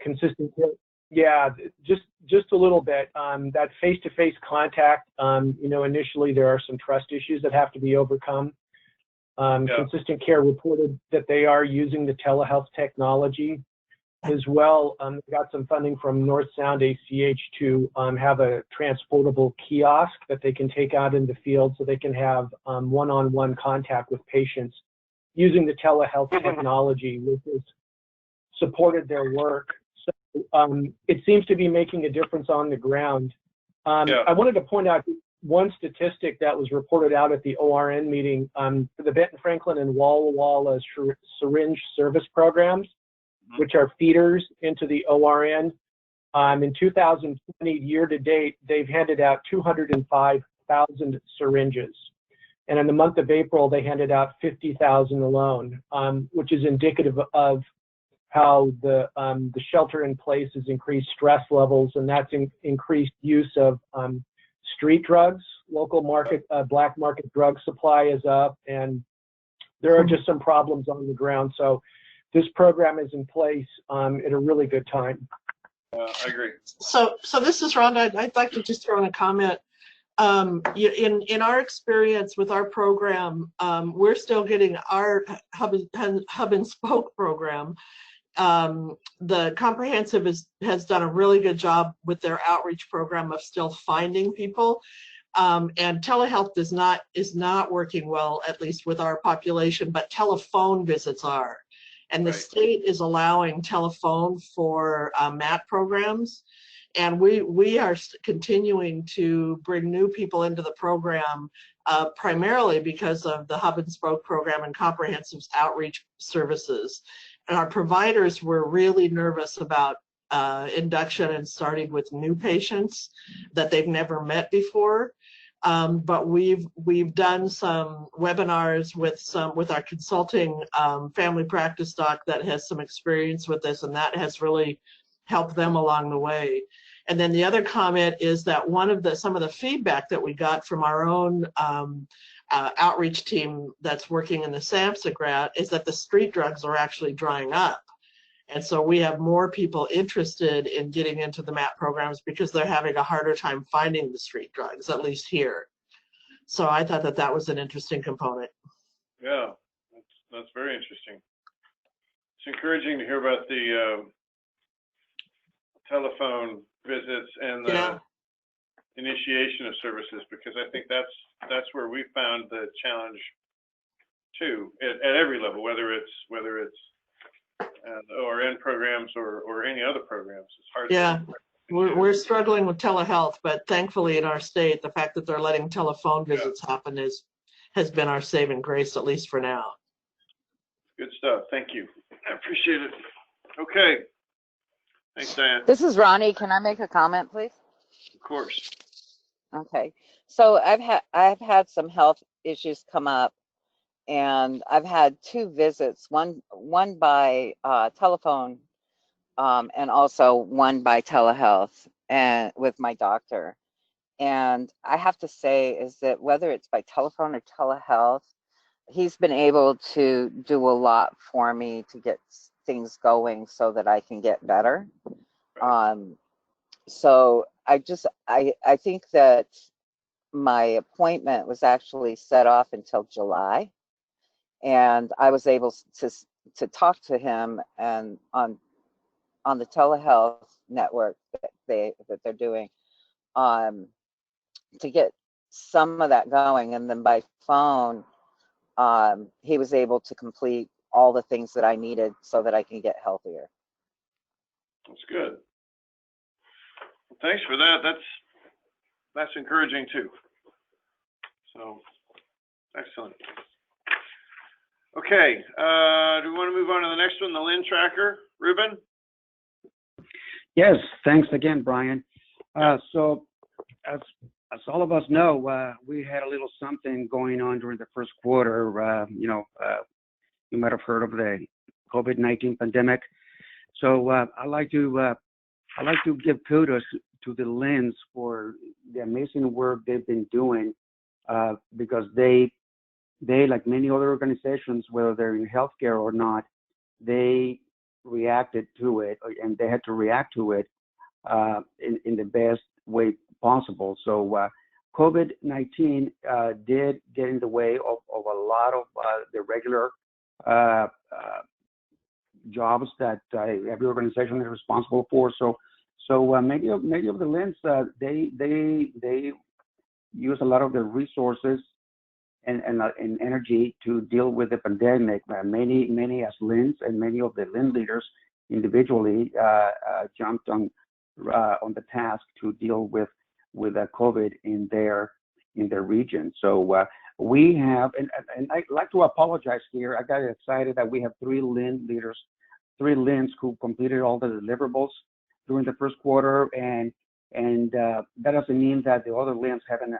Consistent care, yeah, just a little bit. That face-to-face contact, initially there are some trust issues that have to be overcome. Consistent Care reported that they are using the telehealth technology as well. Got some funding from North Sound ACH to have a transportable kiosk that they can take out in the field so they can have one-on-one contact with patients using the telehealth technology, which has supported their work. So it seems to be making a difference on the ground. I wanted to point out one statistic that was reported out at the ORN meeting for the Benton Franklin and Walla Walla syringe service programs, which are feeders into the ORN. In 2020, year to date, they've handed out 205,000 syringes. And in the month of April, they handed out 50,000 alone, which is indicative of how the shelter in place has increased stress levels, and that's increased use of street drugs local market, black market drug supply is up, and there are just some problems on the ground. So this program is in place at a really good time. I agree. So this is Rhonda. I'd like to just throw in a comment. In our experience with our program, we're still getting our hub and spoke program. The comprehensive has done a really good job with their outreach program of still finding people. And telehealth is not working well, at least with our population, but telephone visits are. And the state is allowing telephone for MAT programs. And we are continuing to bring new people into the program primarily because of the hub and spoke program and comprehensive outreach services. And our providers were really nervous about induction and starting with new patients that they've never met before. But we've done some webinars with our consulting family practice doc that has some experience with this, and that has really helped them along the way. And then the other comment is that some of the feedback that we got from our own outreach team that's working in the SAMHSA grant is that the street drugs are actually drying up. And so we have more people interested in getting into the MAT programs because they're having a harder time finding the street drugs, at least here. So I thought that was an interesting component. Yeah, that's very interesting. It's encouraging to hear about the telephone visits and the initiation of services, because I think that's where we found the challenge too, at every level, whether it's ORN programs or any other programs. It's hard. Yeah, we're struggling with telehealth, but thankfully in our state, the fact that they're letting telephone visits happen has been our saving grace, at least for now. Good stuff. Thank you. I appreciate it. Okay. Thanks, Diane. This is Ronnie. Can I make a comment, please? Of course. Okay. So I've had some health issues come up, and I've had 2 visits, one by telephone, and also one by telehealth and with my doctor. And I have to say is that whether it's by telephone or telehealth, he's been able to do a lot for me to get things going so that I can get better. So I think that my appointment was actually set off until July, and I was able to talk to him and on the telehealth network that they're doing to get some of that going, and then by phone he was able to complete all the things that I needed so that I can get healthier. That's good. Well, thanks for that. That's encouraging too. So excellent. Okay, do we want to move on to the next one, the Lynn tracker? Ruben? Yes, thanks again, Brian. So as all of us know, we had a little something going on during the first quarter. You might have heard of the COVID-19 pandemic. So I like to give kudos to the Lynn's for the amazing work they've been doing, because they, like many other organizations, whether they're in healthcare or not, they reacted to it, and they had to react to it in the best way possible. So COVID-19 did get in the way of a lot of the regular jobs that every organization is responsible for. So many of the Lynn's, they use a lot of their resources and energy to deal with the pandemic. Many as Lynn's and many of the Lynn leaders individually jumped on the task to deal with COVID in their region. So we have, and I'd like to apologize here. I got excited that we have 3 Lynn leaders, 3 Lynn's who completed all the deliverables during the first quarter, and that doesn't mean that the other Lynn's haven't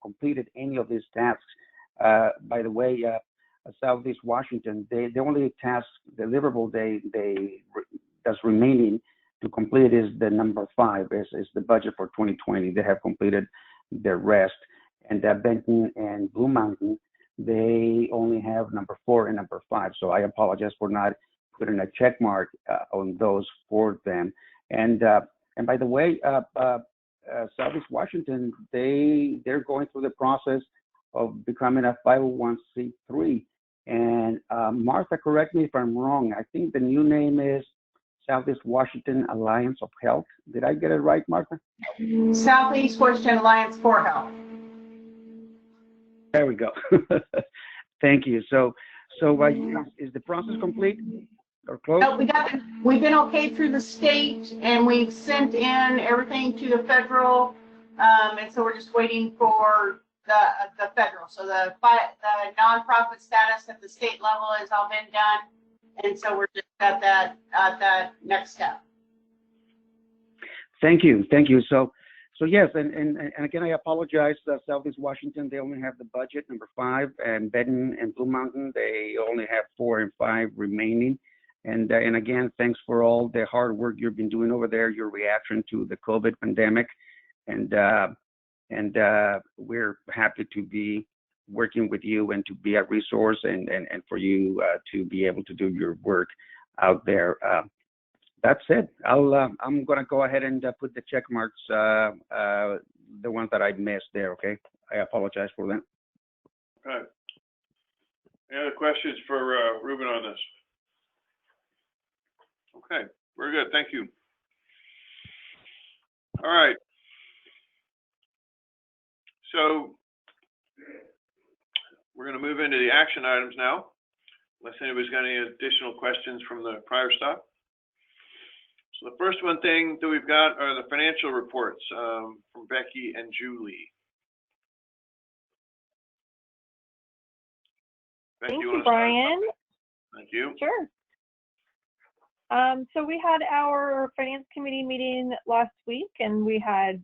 completed any of these tasks. By the way, Southeast Washington, the only task deliverable that's remaining to complete is the number 5, is the budget for 2020. They have completed the rest. And Benton and Blue Mountain, they only have number 4 and number 5. So I apologize for not putting a check mark on those for them. And by the way, Southeast Washington, they're going through the process of becoming a 501c3. And Martha, correct me if I'm wrong. I think the new name is Southeast Washington Alliance of Health. Did I get it right, Martha? Southeast Washington Alliance for Health. There we go. Thank you. So is the process complete or close? No, we've been okay through the state, and we've sent in everything to the federal, and so we're just waiting for the federal. So the nonprofit status at the state level has all been done, and so we're just at that next step. Thank you. So yes, and again, I apologize. Southeast Washington, they only have the budget number 5, and Benton and Blue Mountain, they only have 4 and 5 remaining. And again, thanks for all the hard work you've been doing over there, your reaction to the COVID pandemic, and we're happy to be working with you and to be a resource and for you to be able to do your work out there. That's it. I'm gonna go ahead and put the check marks, the ones that I missed there. Okay, I apologize for that. Okay. Any other questions for Ruben on this? Okay, very good. Thank you. All right. So we're going to move into the action items now, unless anybody's got any additional questions from the prior stop. So the first thing that we've got are the financial reports from Becky and Julie. Becky, Thank you, Brian. Thank you. Sure. So we had our finance committee meeting last week, and we had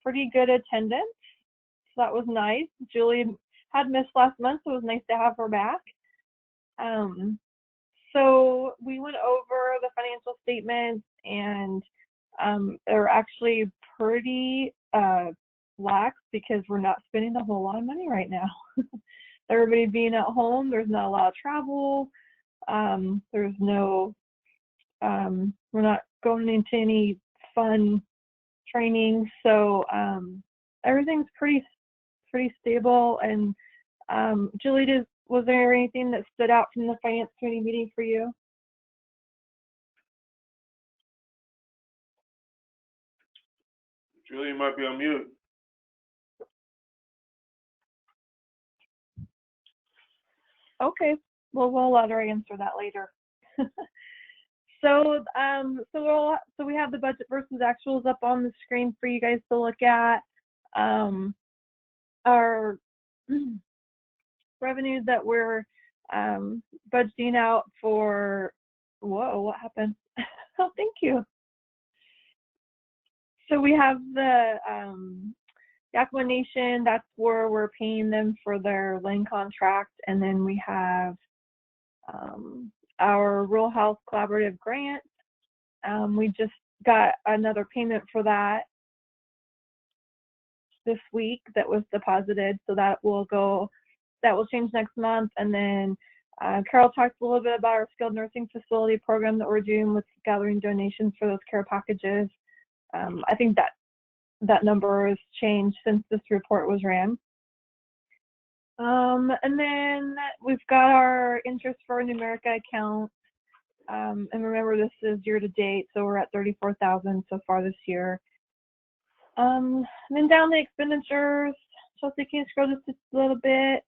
pretty good attendance. So that was nice. Julie had missed last month, so it was nice to have her back. So we went over the financial statements, and they're actually pretty lax because we're not spending a whole lot of money right now. Everybody being at home, there's not a lot of travel. There's no, we're not going into any fun training. So everything's pretty stable. And Julie, was there anything that stood out from the finance committee meeting for you? Julie, you might be on mute. Okay, well, we'll let her answer that later. So we have the budget versus actuals up on the screen for you guys to look at. Our revenues that we're budgeting out for. Whoa, what happened? Oh, thank you. So we have the Yakima Nation, that's where we're paying them for their land contract. And then we have our Rural Health Collaborative grant. We just got another payment for that this week that was deposited. So that will change next month. And then Carol talked a little bit about our skilled nursing facility program that we're doing with gathering donations for those care packages. I think that number has changed since this report was ran. And then we've got our interest for a Numerica account. And remember, this is year to date, so we're at 34,000 so far this year. And then down the expenditures, Chelsea, can you scroll just a little bit?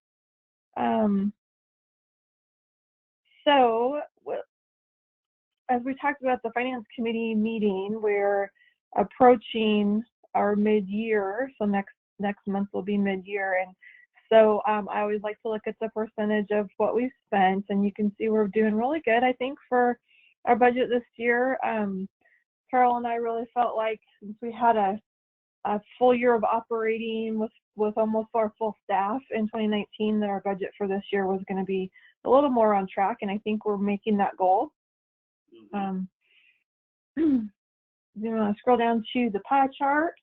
So as we talked about the finance committee meeting, we're approaching our mid-year. So next month will be mid-year. And so I always like to look at the percentage of what we've spent, and you can see we're doing really good, I think, for our budget this year. Carol and I really felt like since we had a full year of operating with almost our full staff in 2019, that our budget for this year was going to be a little more on track, and I think we're making that goal. You want to scroll down to the pie chart.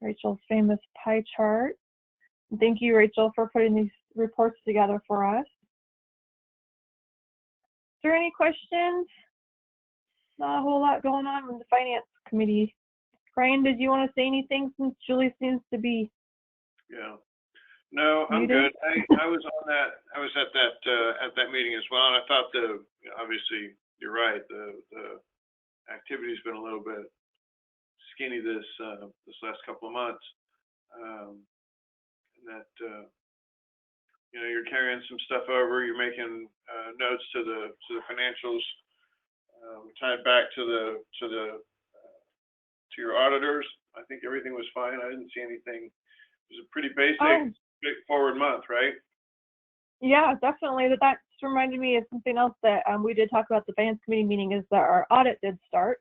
Rachel's famous pie chart. Thank you, Rachel, for putting these reports together for us. Is there any questions? Not a whole lot going on in the finance committee. Brian, did you want to say anything since Julie seems to be? Yeah. No, I'm good. I was on that. I was at that meeting as well, and I thought obviously you're right. The activity's been a little bit skinny this last couple of months. And that you're carrying some stuff over. You're making notes to the financials. Tied back to your auditors. I think everything was fine. I didn't see anything. It was a pretty basic, straightforward month, right? Yeah, definitely. That reminded me of something else that we did talk about at the finance committee meeting, is that our audit did start.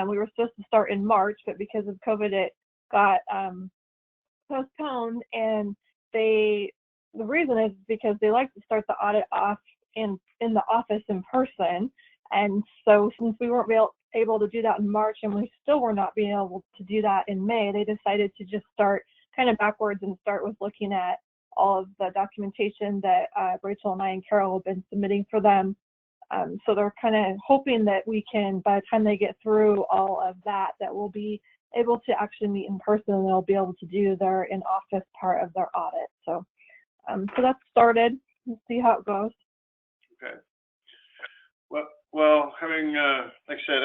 We were supposed to start in March, but because of COVID, it got postponed. And the reason is because they like to start the audit off in the office in person. And so since we weren't able to do that in March, and we still were not being able to do that in May, they decided to just start kind of backwards and start with looking at all of the documentation that Rachel and I and Carol have been submitting for them. So they're kind of hoping that we can, by the time they get through all of that, that we'll be able to actually meet in person, and they'll be able to do their in-office part of their audit. So that's started. We'll see how it goes. Okay. Well, having, like I said,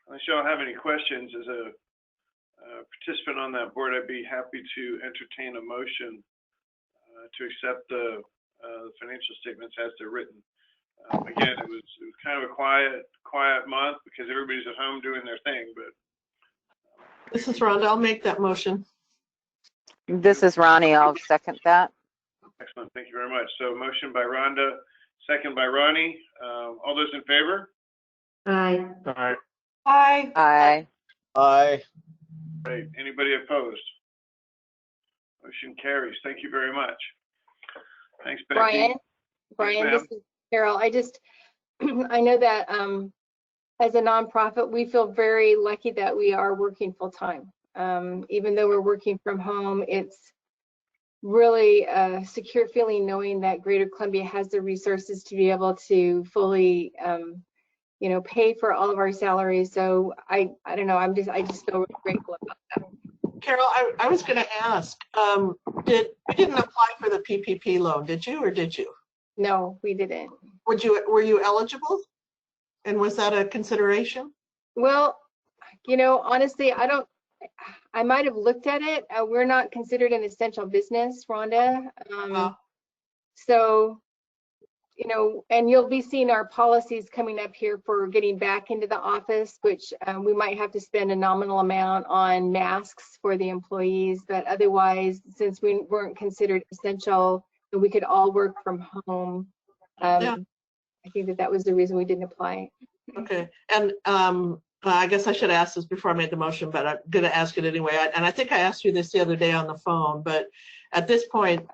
unless y'all have any questions, as a participant on that board, I'd be happy to entertain a motion to accept the financial statements as they're written. Again, it was kind of a quiet month because everybody's at home doing their thing. But This is Rhonda. I'll make that motion. This is Ronnie. I'll second that. Excellent. Thank you very much. So motion by Rhonda, second by Ronnie. All those in favor? Aye. Aye. Aye. Aye. Aye. Great. Anybody opposed? Motion carries. Thank you very much. Thanks, Becky. Brian, this is Carol. I know that as a nonprofit, we feel very lucky that we are working full time. Even though we're working from home, it's really a secure feeling knowing that Greater Columbia has the resources to be able to fully, pay for all of our salaries. So I don't know. I just feel really grateful about that. Carol, I was going to ask, you didn't apply for the PPP loan, did you, or did you? No, we didn't. Were you eligible? And was that a consideration? Well, honestly, I might have looked at it. We're not considered an essential business, Rhonda. So, and you'll be seeing our policies coming up here for getting back into the office, which we might have to spend a nominal amount on masks for the employees. But otherwise, since we weren't considered essential, and we could all work from home, I think that was the reason we didn't apply. Okay. And I guess I should ask this before I made the motion, but I'm going to ask it anyway. And I think I asked you this the other day on the phone, but at this point,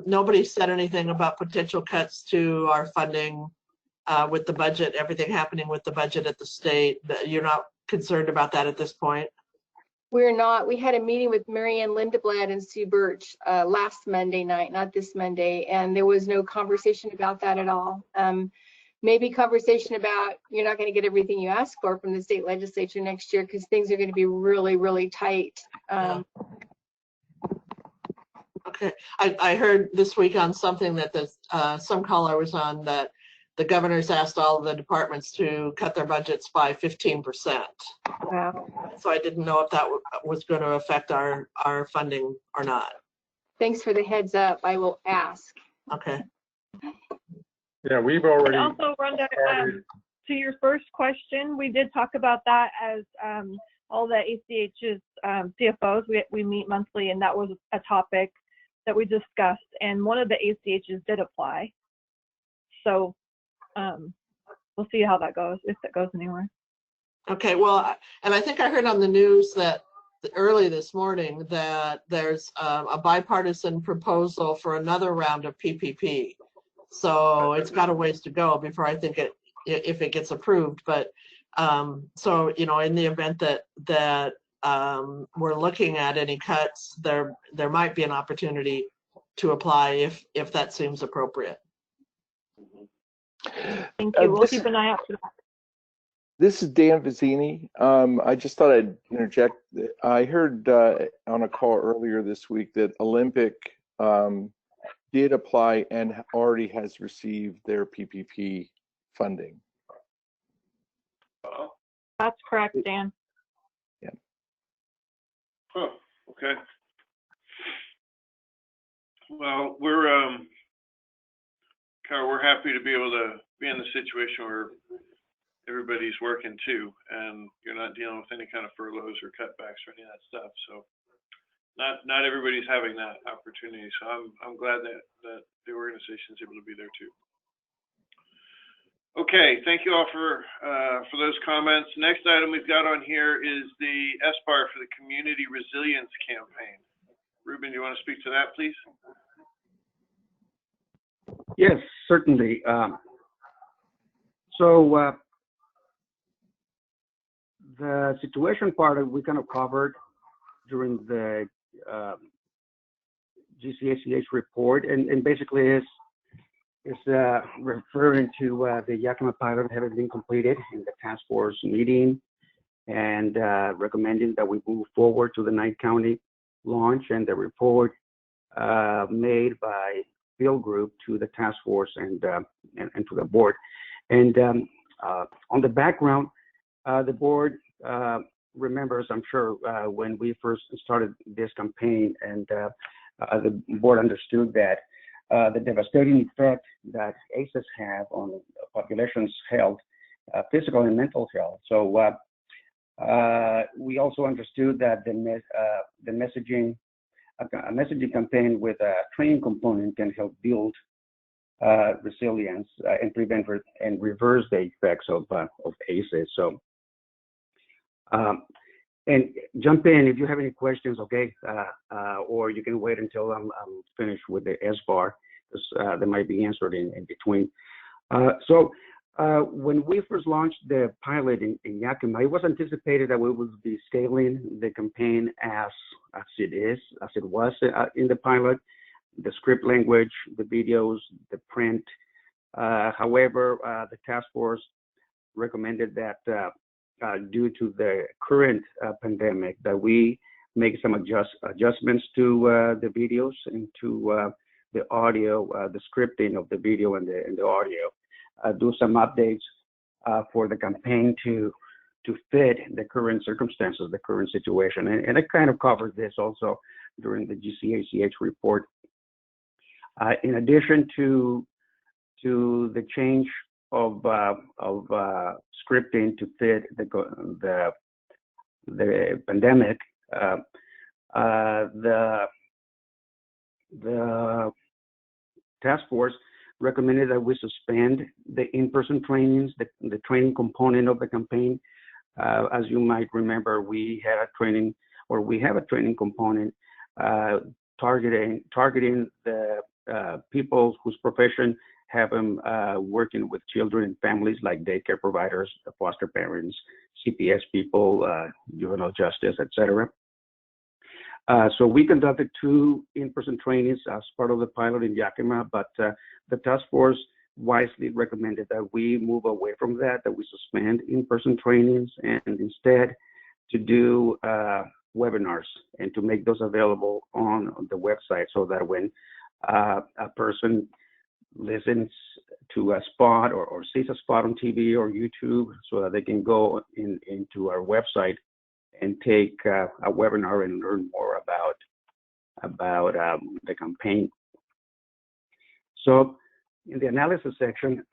nobody said anything about potential cuts to our funding with the budget, everything happening with the budget at the state. You're not concerned about that at this point? We're not. We had a meeting with Marianne Lindeblad and Sue Birch last Monday night, not this Monday, and there was no conversation about that at all. Maybe conversation about you're not going to get everything you ask for from the state legislature next year because things are going to be really, really tight. Okay. I heard this week on something that some caller was on that the governor's asked all of the departments to cut their budgets by 15%. Wow. So I didn't know if that was going to affect our funding or not. Thanks for the heads up. I will ask. Okay. Yeah, we've already. And also, Rhonda, to your first question, we did talk about that as all the ACH's CFOs. We meet monthly, and that was a topic that we discussed. And one of the ACHs did apply. So we'll see how that goes, if that goes anywhere. Okay. Well, and I think I heard on the news that early this morning that there's a bipartisan proposal for another round of PPP. So it's got a ways to go before I think if it gets approved. But so in the event that we're looking at any cuts, there might be an opportunity to apply if that seems appropriate. Thank you. We'll keep an eye out for that. This is Dan Vizzini. I just thought I'd interject. I heard on a call earlier this week that Olympic did apply and already has received their PPP funding. That's correct, Dan. Yeah. Oh, okay. Well, we're happy to be able to be in the situation where everybody's working too, and you're not dealing with any kind of furloughs or cutbacks or any of that stuff. So not everybody's having that opportunity. So I'm glad that the organization's able to be there too. Okay, thank you all for those comments. Next item we've got on here is the SBAR for the Community Resilience Campaign. Ruben, do you want to speak to that, please? Yes, certainly. So the situation part we kind of covered during the GCACH report, and basically is referring to the Yakima pilot having been completed in the task force meeting, and recommending that we move forward to the 9-county launch, and the report made by field group to the task force and to the board. And on the background, the board remembers, I'm sure, when we first started this campaign, and the board understood that the devastating effect that ACEs have on the population's health, physical and mental health. So we also understood that the messaging campaign with a training component can help build resilience and prevent and reverse the effects of ACEs. So, and jump in if you have any questions, okay? Or you can wait until I'm finished with the SBAR, because they might be answered in between. So when we first launched the pilot in Yakima, it was anticipated that we would be scaling the campaign as it was in the pilot, the script language, the videos, the print. However, the task force recommended that due to the current pandemic, that we make some adjustments to the videos and to the audio, the scripting of the video and the audio. Do some updates for the campaign to fit the current circumstances, the current situation. And I kind of covered this also during the GCACH report. In addition to the change of scripting to fit the pandemic, the task force recommended that we suspend the in-person trainings, the training component of the campaign. As you might remember, we have a training component targeting the people whose profession have them working with children and families, like daycare providers, foster parents, CPS people, juvenile justice, etc. So we conducted 2 in-person trainings as part of the pilot in Yakima, but the task force wisely recommended that we move away from that we suspend in-person trainings, and instead to do webinars and to make those available on the website, so that when a person listens to a spot or sees a spot on TV or YouTube, so that they can go into our website and take a webinar and learn more about the campaign. So in the analysis section,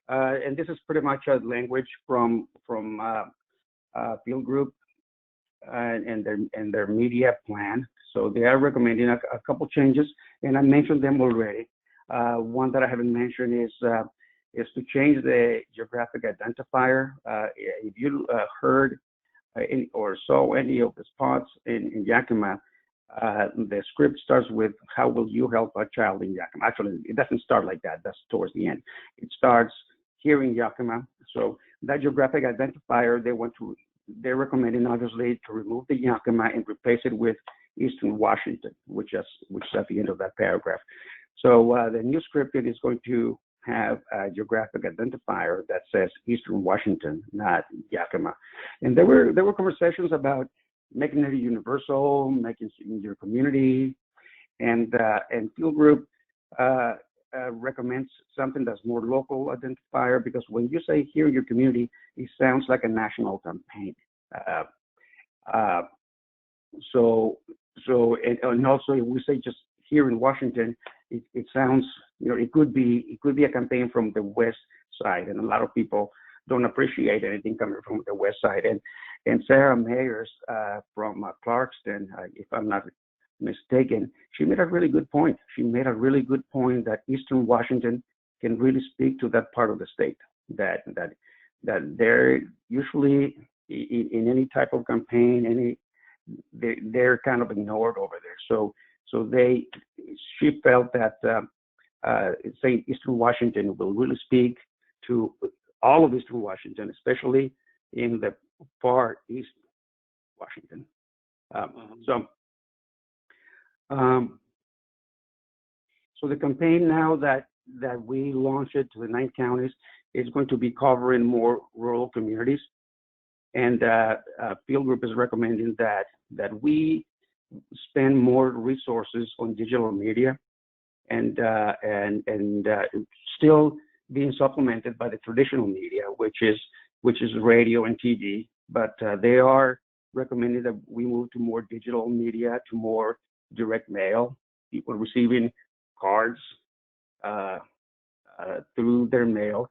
and this is pretty much a language from field group and their media plan. So they are recommending a couple changes, and I mentioned them already. One that I haven't mentioned is to change the geographic identifier. If you heard or saw any of the spots in Yakima, the script starts with, "How will you help a child in Yakima?" Actually, it doesn't start like that. That's towards the end. It starts here in Yakima. So that geographic identifier, they want to they're recommending obviously to remove the Yakima and replace it with Eastern Washington, which is at the end of that paragraph. So the new script is going to have a geographic identifier that says Eastern Washington, not Yakima. And there were conversations about making it universal, making it in your community, and Field Group recommends something that's more local identifier, because when you say here in your community, it sounds like a national campaign. And also if we say just here in Washington, it sounds, it could be a campaign from the west side, and a lot of people don't appreciate anything coming from the west side. And Sarah Mayers from Clarkston, if I'm not mistaken, she made a really good point. She made a really good point that Eastern Washington can really speak to that part of the state, that they're usually in any type of campaign, they're kind of ignored over there. So she felt that saying Eastern Washington will really speak to all of Eastern Washington, especially in the far east Washington. So the campaign now that we launched it to the 9 counties is going to be covering more rural communities, and Field Group is recommending that we spend more resources on digital media, and still being supplemented by the traditional media, which is radio and TV. But they are recommending that we move to more digital media, to more direct mail, people receiving cards through their mail,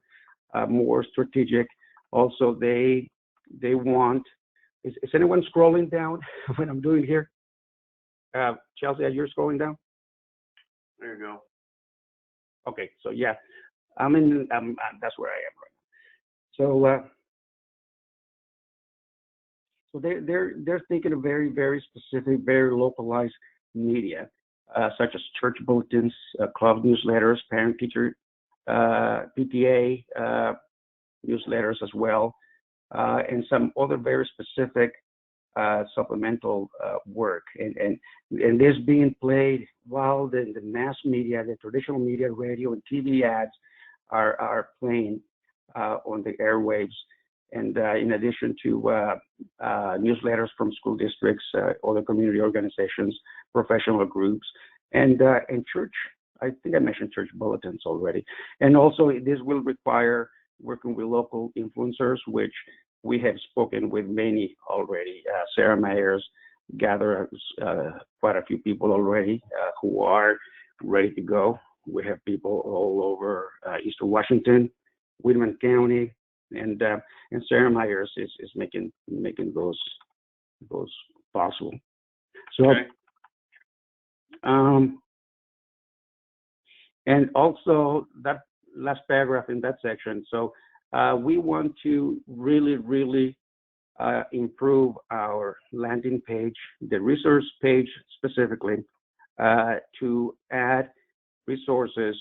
more strategic. Also, they want. Is anyone scrolling down what I'm doing here? Chelsea, you're scrolling down? There you go. Okay, so yeah, that's where I am right now. So they're thinking of very, very specific, very localized media, such as church bulletins, club newsletters, parent-teacher, PTA newsletters as well, and some other very specific supplemental work, and this being played while the mass media, the traditional media, radio and TV ads are playing on the airwaves, and in addition to newsletters from school districts, other community organizations, professional groups, and church. I think I mentioned church bulletins already, and also this will require working with local influencers, which we have spoken with many already. Sarah Myers gathered quite a few people already who are ready to go. We have people all over Eastern Washington, Whitman County, and Sarah Myers is making those possible. So, okay. And also that last paragraph in that section. So we want to really improve our landing page, the resource page specifically, to add resources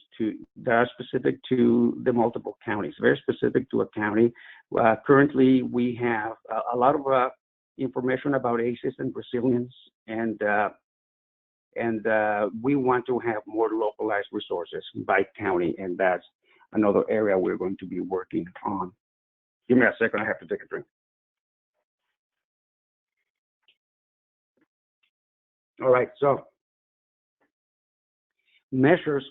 that are specific to the multiple counties, very specific to a county. Currently, we have a lot of information about ACEs and resilience, and we want to have more localized resources by county, and that's another area we're going to be working on. Give me a second, I have to take a drink. All right, so measures.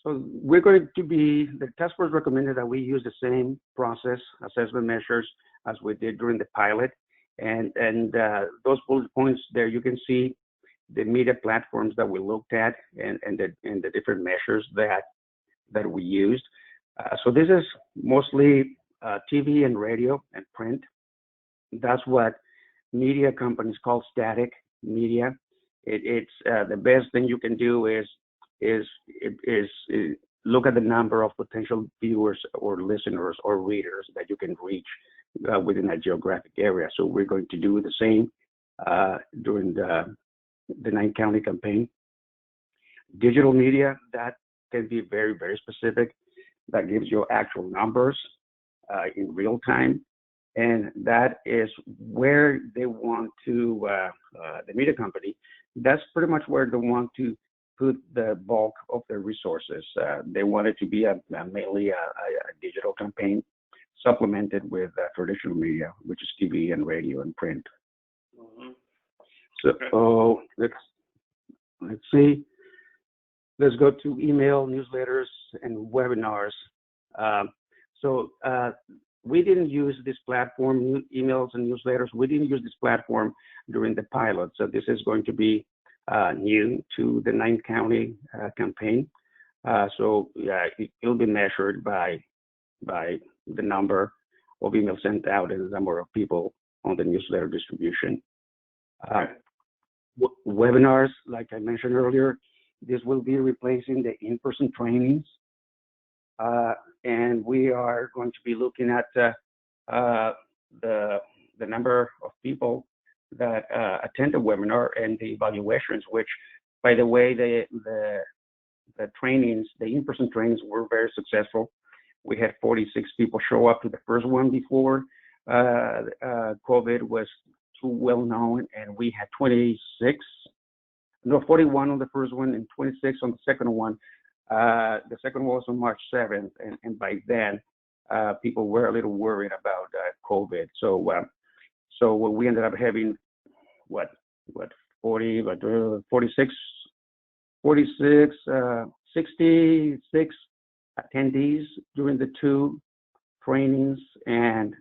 So we're going to be, the task force recommended that we use the same process, assessment measures, as we did during the pilot. And those bullet points there, you can see the media platforms that we looked at and the different measures that we used. So this is mostly TV and radio and print. That's what media companies call static media. It's the best thing you can do is look at the number of potential viewers or listeners or readers that you can reach within that geographic area. So we're going to do the same during the 9-county campaign. Digital media, that can be very, very specific. That gives you actual numbers in real time. and that is where they want to, the media company, that's pretty much where they want to put the bulk of their resources. They want it to be mainly a digital campaign supplemented with traditional media, which is TV and radio and print. Mhm. So let's see. Let's go to email, newsletters, and webinars. We didn't use this platform, emails and newsletters. We didn't use this platform during the pilot. So this is going to be new to the 9-county campaign. It'll be measured by the number of emails sent out and the number of people on the newsletter distribution. Webinars, like I mentioned earlier, this will be replacing the in-person trainings. And we are going to be looking at the number of people that attend the webinar and the evaluations, which, by the way, the trainings, the in-person trainings were very successful. We had 46 people show up to the first one before COVID was too well known, and we had 41 on the first one and 26 on the second one. The second one was on March 7th, and by then, people were a little worried about COVID. So we ended up having 66 attendees during the 2 trainings, and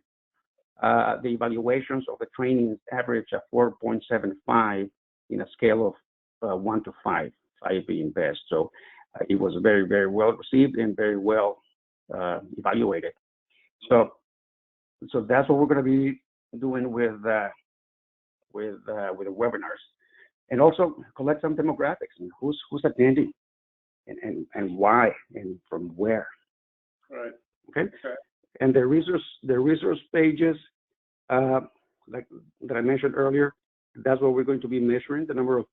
the evaluations of the trainings averaged a 4.75 in a scale of 1 to 5, 5 being best. So it was very, very well received and very well evaluated. So that's what we're going to be doing with the webinars, and also collect some demographics and who's attending, and why and from where. Right. Okay. And the resource pages, like that I mentioned earlier, that's what we're going to be measuring, the number of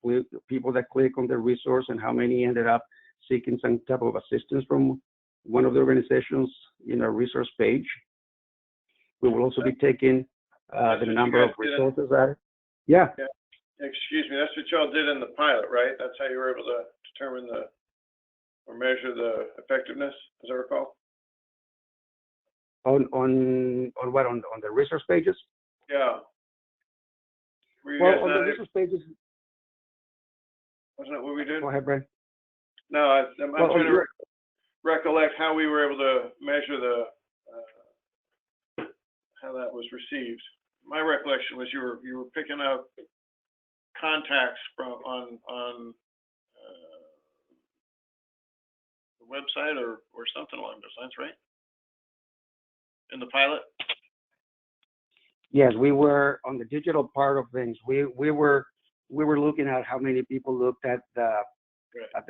people that click on the resource and how many ended up seeking some type of assistance from one of the organizations in our resource page. We will also be taking the number of resources added. Yeah. Excuse me, that's what y'all did in the pilot, right? That's how you were able to determine or measure the effectiveness, as I recall? On what? On the resource pages? Yeah. Well, on the resource pages. Wasn't that what we did? Go ahead, Brian. No, I'm trying to recollect how we were able to measure how that was received. My recollection was you were picking up contacts on the website or something along those lines, right? In the pilot? Yes, we were on the digital part of things. We were looking at how many people looked at the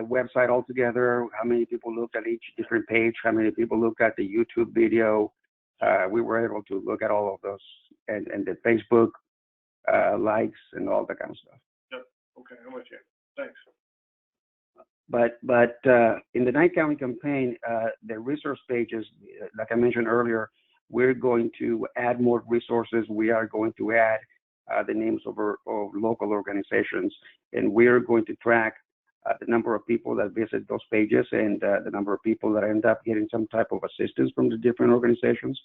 website altogether, how many people looked at each different page, how many people looked at the YouTube video. We were able to look at all of those, and the Facebook likes and all that kind of stuff. Yep. Okay, I'm with you. Thanks. But in the 9-county campaign, the resource pages, like I mentioned earlier, we're going to add more resources. We are going to add the names of local organizations, and we're going to track the number of people that visit those pages and the number of people that end up getting some type of assistance from the different organizations.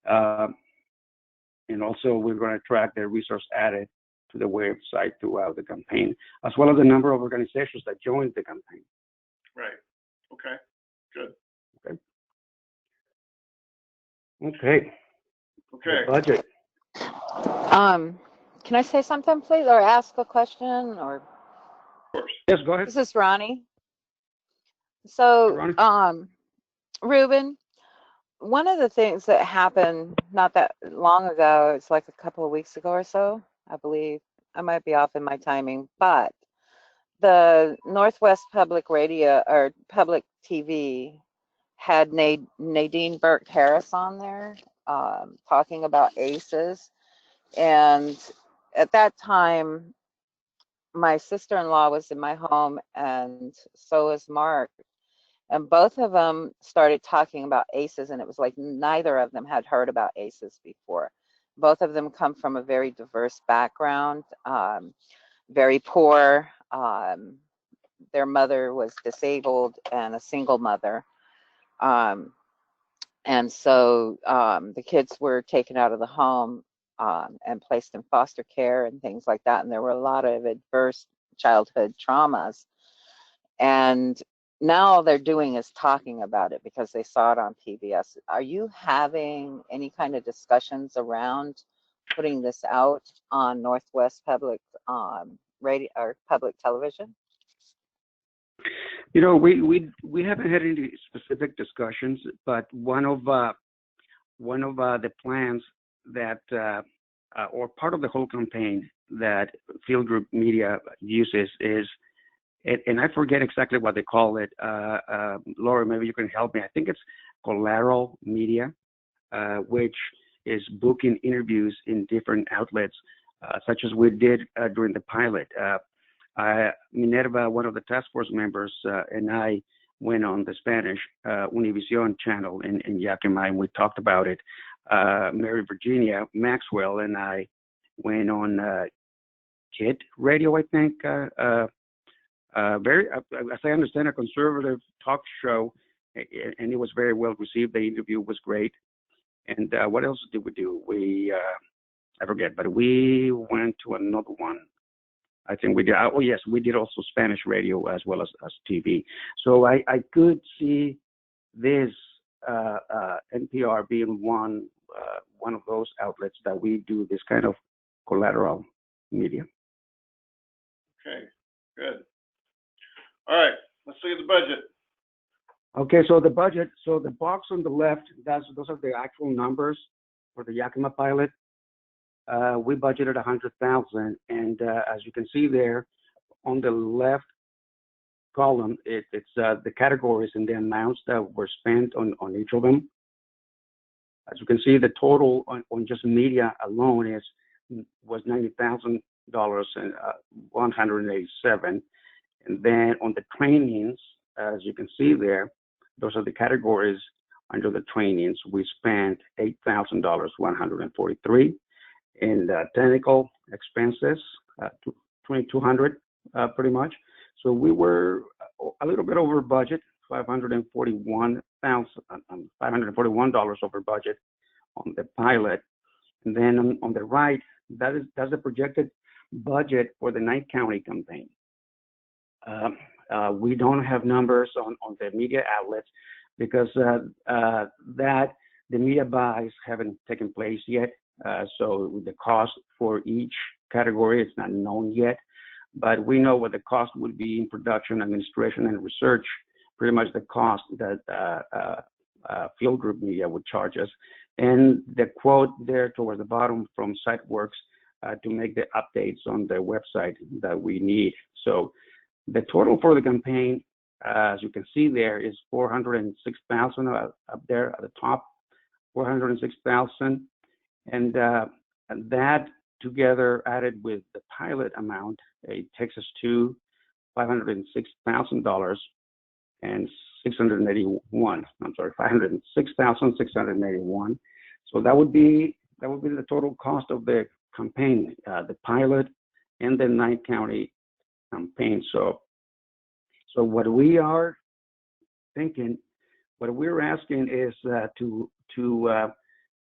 And also, we're going to track the resource added to the website throughout the campaign, as well as the number of organizations that joined the campaign. Right. Okay. Good. Okay. Okay. The budget. Can I say something, please, or ask a question, or? Of course. Yes, go ahead. This is Ronnie. So, Ruben, one of the things that happened not that long ago, it's like a couple of weeks ago or so, I believe. I might be off in my timing, but the Northwest Public Radio or Public TV had Nadine Burke Harris on there talking about ACEs. And at that time, my sister-in-law was in my home, and so was Mark. And both of them started talking about ACEs, and it was like neither of them had heard about ACEs before. both of them come from a very diverse background, very poor. Their mother was disabled and a single mother. And so the kids were taken out of the home and placed in foster care and things like that. And there were a lot of adverse childhood traumas. And now all they're doing is talking about it because they saw it on PBS. Are you having any kind of discussions around putting this out on Northwest Public radio or public television? You know, we haven't had any specific discussions, but one of the plans that or part of the whole campaign that Field Group Media uses is, and I forget exactly what they call it. Laura, maybe you can help me. I think it's collateral media, which is booking interviews in different outlets, such as we did during the pilot. Minerva, one of the task force members, and I went on the Spanish Univision channel in Yakima, and we talked about it. Mary Virginia Maxwell and I went on KIT Radio, I think, very, as I understand, a conservative talk show, and it was very well received. The interview was great. And what else did we do? I forget, but we went to another one. I think we did. Oh yes, we did also Spanish radio as well as TV. So I could see this NPR being one of those outlets that we do this kind of collateral media. Okay, good. All right, let's look at the budget. Okay, so the budget. So the box on the left, those are the actual numbers for the Yakima pilot. We budgeted $100,000, and as you can see there, on the left column, it's the categories and the amounts that were spent on each of them. As you can see, the total on just media alone was $90,000 and 187. And then on the trainings, as you can see there, those are the categories under the trainings. We spent $8,000, 143. In technical expenses, 2,200 pretty much. So we were a little bit over budget, $541 over budget on the pilot. And then on the right, that's the projected budget for the Knight County campaign. We don't have numbers on the media outlets because the media buys haven't taken place yet. So the cost for each category is not known yet, but we know what the cost would be in production, administration, and research, pretty much the cost that Field Group Media would charge us. And the quote there towards the bottom from SiteWorks to make the updates on the website that we need. So the total for the campaign, as you can see there, is $406,000 up there at the top, $406,000. And that together added with the pilot amount, it takes us to $506,000 and 681. I'm sorry, 506,681. So that would be the total cost of the campaign, the pilot and the Knight County campaign. So what we are thinking, what we're asking is to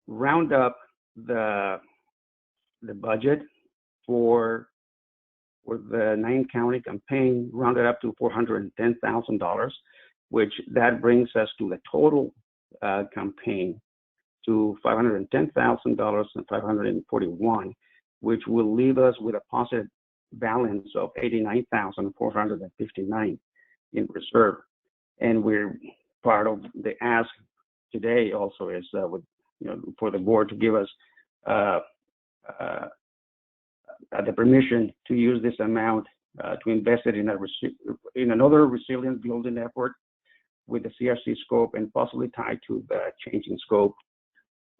round up the budget for the Knight County campaign, rounded up to $410,000, which that brings us to the total campaign to $510,000 and 541, which will leave us with a positive balance of $89,459 in reserve. And we're part of the ask today also is for the board to give us the permission to use this amount to invest it in another resilient building effort with the CRC scope and possibly tied to the changing scope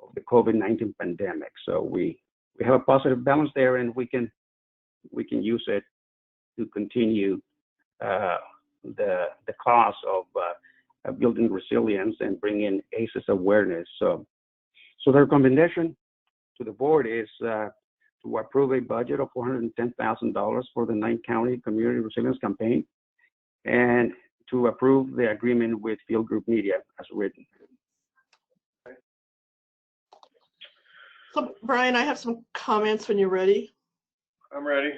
of the COVID-19 pandemic. So we have a positive balance there, and we can use it to continue the cause of building resilience and bring in ACEs awareness. So their combination to the board is to approve a budget of $410,000 for the 9-county community resilience campaign, and to approve the agreement with Field Group Media as written. So Brian, I have some comments when you're ready. I'm ready.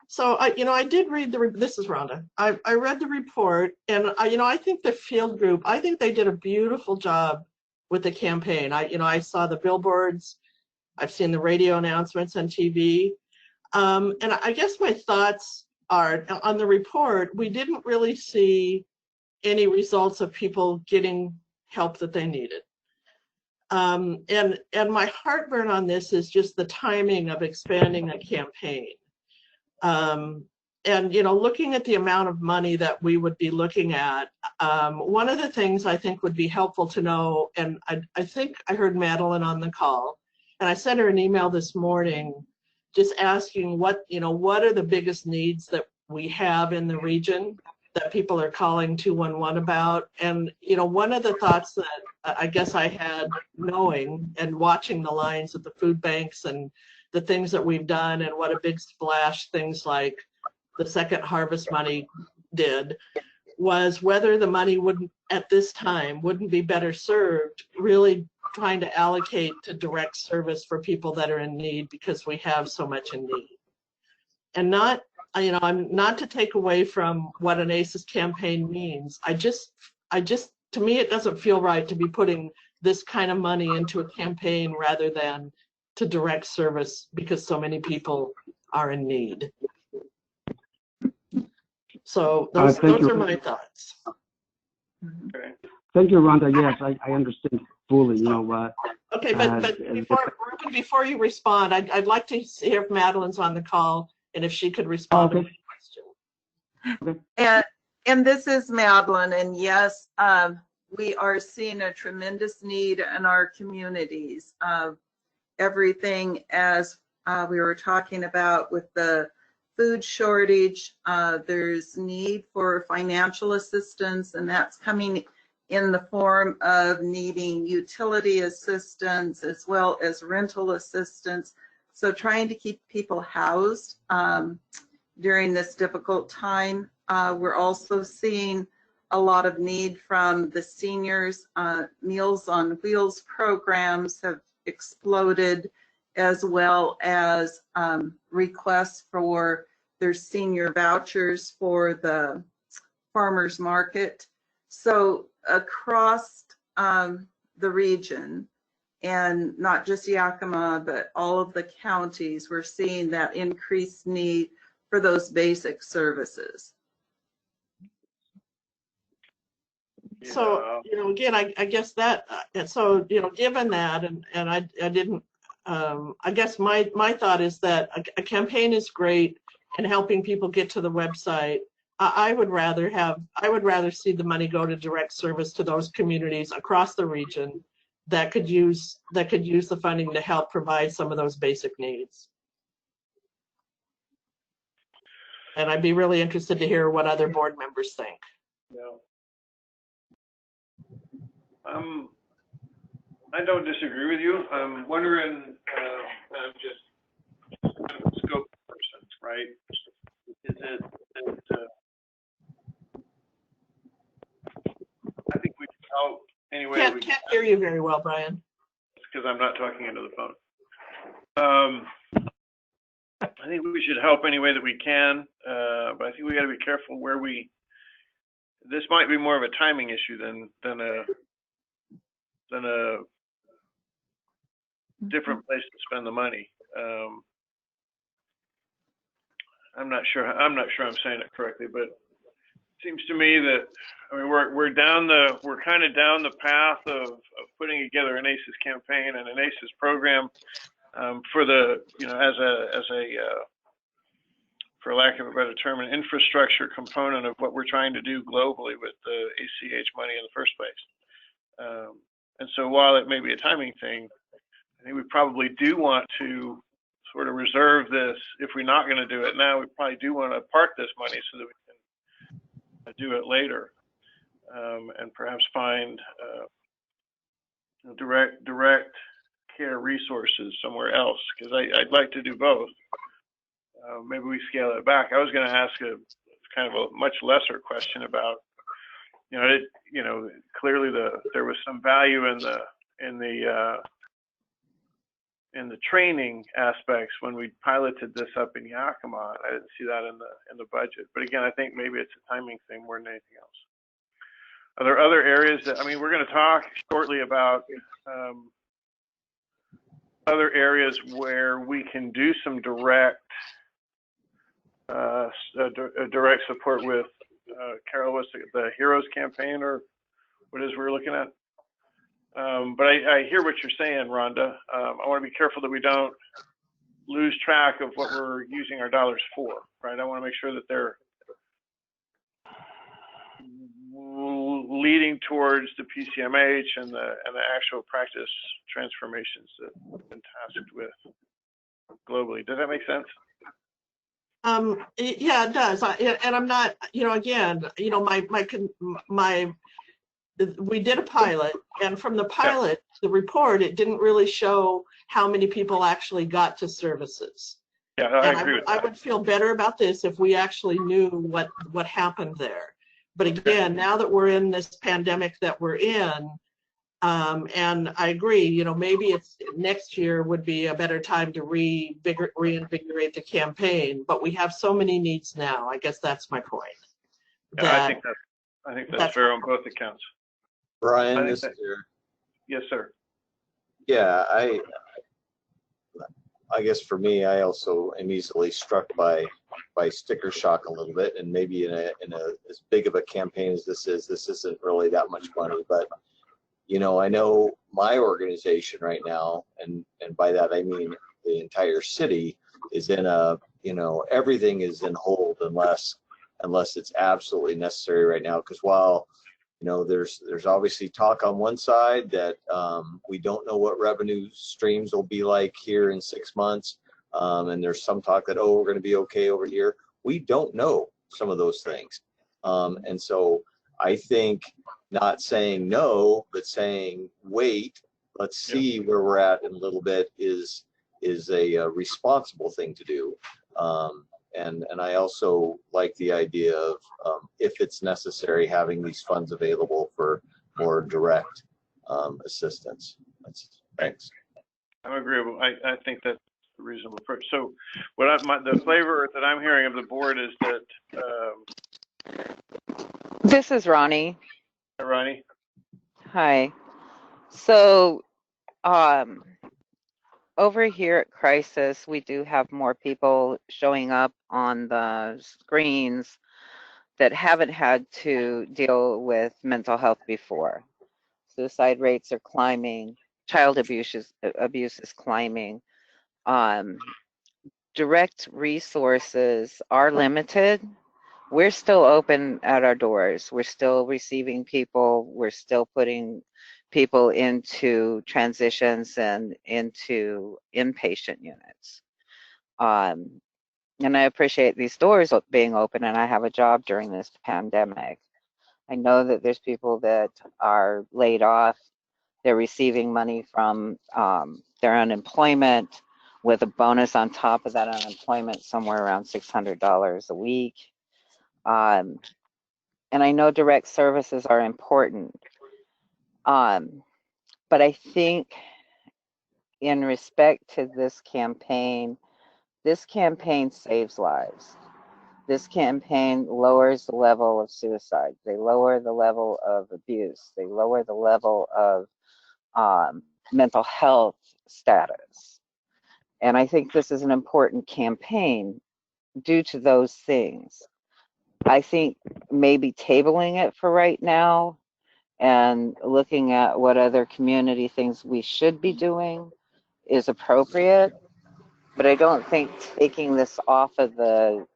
So I did read this is Rhonda. I read the report, and I think the Field Group, I think they did a beautiful job with the campaign. I saw the billboards, I've seen the radio announcements on TV, and I guess my thoughts are on the report. We didn't really see any results of people getting help that they needed. And my heartburn on this is just the timing of expanding a campaign. And looking at the amount of money that we would be looking at, one of the things I think would be helpful to know, and I think I heard Madeline on the call, and I sent her an email this morning just asking what are the biggest needs that we have in the region that people are calling 211 about. And one of the thoughts that I guess I had knowing and watching the lines at the food banks and the things that we've done and what a big splash things like the second harvest money did, was whether the money wouldn't be better served really trying to allocate to direct service for people that are in need, because we have so much in need. And I'm not to take away from what an ACES campaign means. I just to me it doesn't feel right to be putting this kind of money into a campaign rather than to direct service, because so many people are in need. So those are my thoughts. Okay. Thank you, Rhonda. Yes, I understand fully. Okay, but before you respond, I'd like to hear if Madeline's on the call and if she could respond to my question. Okay. And this is Madeline, and yes, we are seeing a tremendous need in our communities. Everything as we were talking about with the food shortage, there's need for financial assistance, and that's coming in the form of needing utility assistance as well as rental assistance. So trying to keep people housed during this difficult time. We're also seeing a lot of need from the seniors. Meals on Wheels programs have exploded, as well as requests for their senior vouchers for the farmers market. So across the region, and not just Yakima, but all of the counties, we're seeing that increased need for those basic services. So, again, I guess that, so, given that, and I didn't, I guess my thought is that a campaign is great in helping people get to the website. I would rather see the money go to direct service to those communities across the region that could use the funding to help provide some of those basic needs. And I'd be really interested to hear what other board members think. Yeah. I don't disagree with you. I'm wondering, I'm just kind of a scope person, right? Is it I think we can help any way we can. Can't hear you very well, Brian. It's because I'm not talking into the phone. I think we should help any way that we can, but I think we got to be careful where this might be more of a timing issue than a different place to spend the money. I'm not sure I'm saying it correctly, but it seems to me that we're kind of down the path of putting together an ACES campaign and an ACES program for the for lack of a better term, an infrastructure component of what we're trying to do globally with the ACH money in the first place. And so while it may be a timing thing, I think we probably do want to sort of reserve this. If we're not going to do it now, we probably do want to park this money so that we can do it later, and perhaps find direct care resources somewhere else? Because I'd like to do both. Maybe we scale it back. I was going to ask a kind of a much lesser question about, clearly there was some value in the training aspects when we piloted this up in Yakima. I didn't see that in the budget. But again, I think maybe it's a timing thing more than anything else. Are there other areas that, we're going to talk shortly about other areas where we can do some direct support with, Carol, what's the Heroes campaign or what is we're looking at? But I hear what you're saying, Rhonda. I want to be careful that we don't lose track of what we're using our dollars for, right? I want to make sure that they're leading towards the PCMH and the actual practice transformations that we've been tasked with globally. Does that make sense? Yeah, it does. And I'm not, again, we did a pilot, and from the pilot, the report, it didn't really show how many people actually got to services. Yeah, I agree with that. I would feel better about this if we actually knew what happened there. But again, now that we're in this pandemic that we're in, and I agree, maybe it's next year would be a better time to reinvigorate the campaign, but we have so many needs now. I guess that's my point. Yeah, I think that's fair on both accounts. Brian, this is Eric. Yes, sir. Yeah, I guess for me, I also am easily struck by sticker shock a little bit, and maybe in a as big of a campaign as this isn't really that much money. But I know my organization right now, and by that I mean the entire city, is in a everything is in hold unless it's absolutely necessary right now. Because while there's obviously talk on one side that we don't know what revenue streams will be like here in 6 months. And there's some talk that, we're going to be okay over here. We don't know some of those things. And so I think not saying no, but saying wait, let's see where we're at in a little bit is a responsible thing to do. And I also like the idea of, if it's necessary, having these funds available for more direct assistance. Thanks. I'm agreeable. I think that's a reasonable approach. So the flavor that I'm hearing of the board is that. This is Ronnie. Ronnie. Hi. So over here at Crisis, we do have more people showing up on the screens that haven't had to deal with mental health before. Suicide rates are climbing. Child abuse is climbing. Direct resources are limited. We're still open at our doors. We're still receiving people. We're still putting people into transitions and into inpatient units. And I appreciate these doors being open, and I have a job during this pandemic. I know that there's people that are laid off. They're receiving money from their unemployment with a bonus on top of that unemployment, somewhere around $600 a week. And I know direct services are important. But I think in respect to this campaign saves lives. This campaign lowers the level of suicide. They lower the level of abuse. They lower the level of mental health status. And I think this is an important campaign due to those things. I think maybe tabling it for right now and looking at what other community things we should be doing is appropriate, but I don't think taking this off of the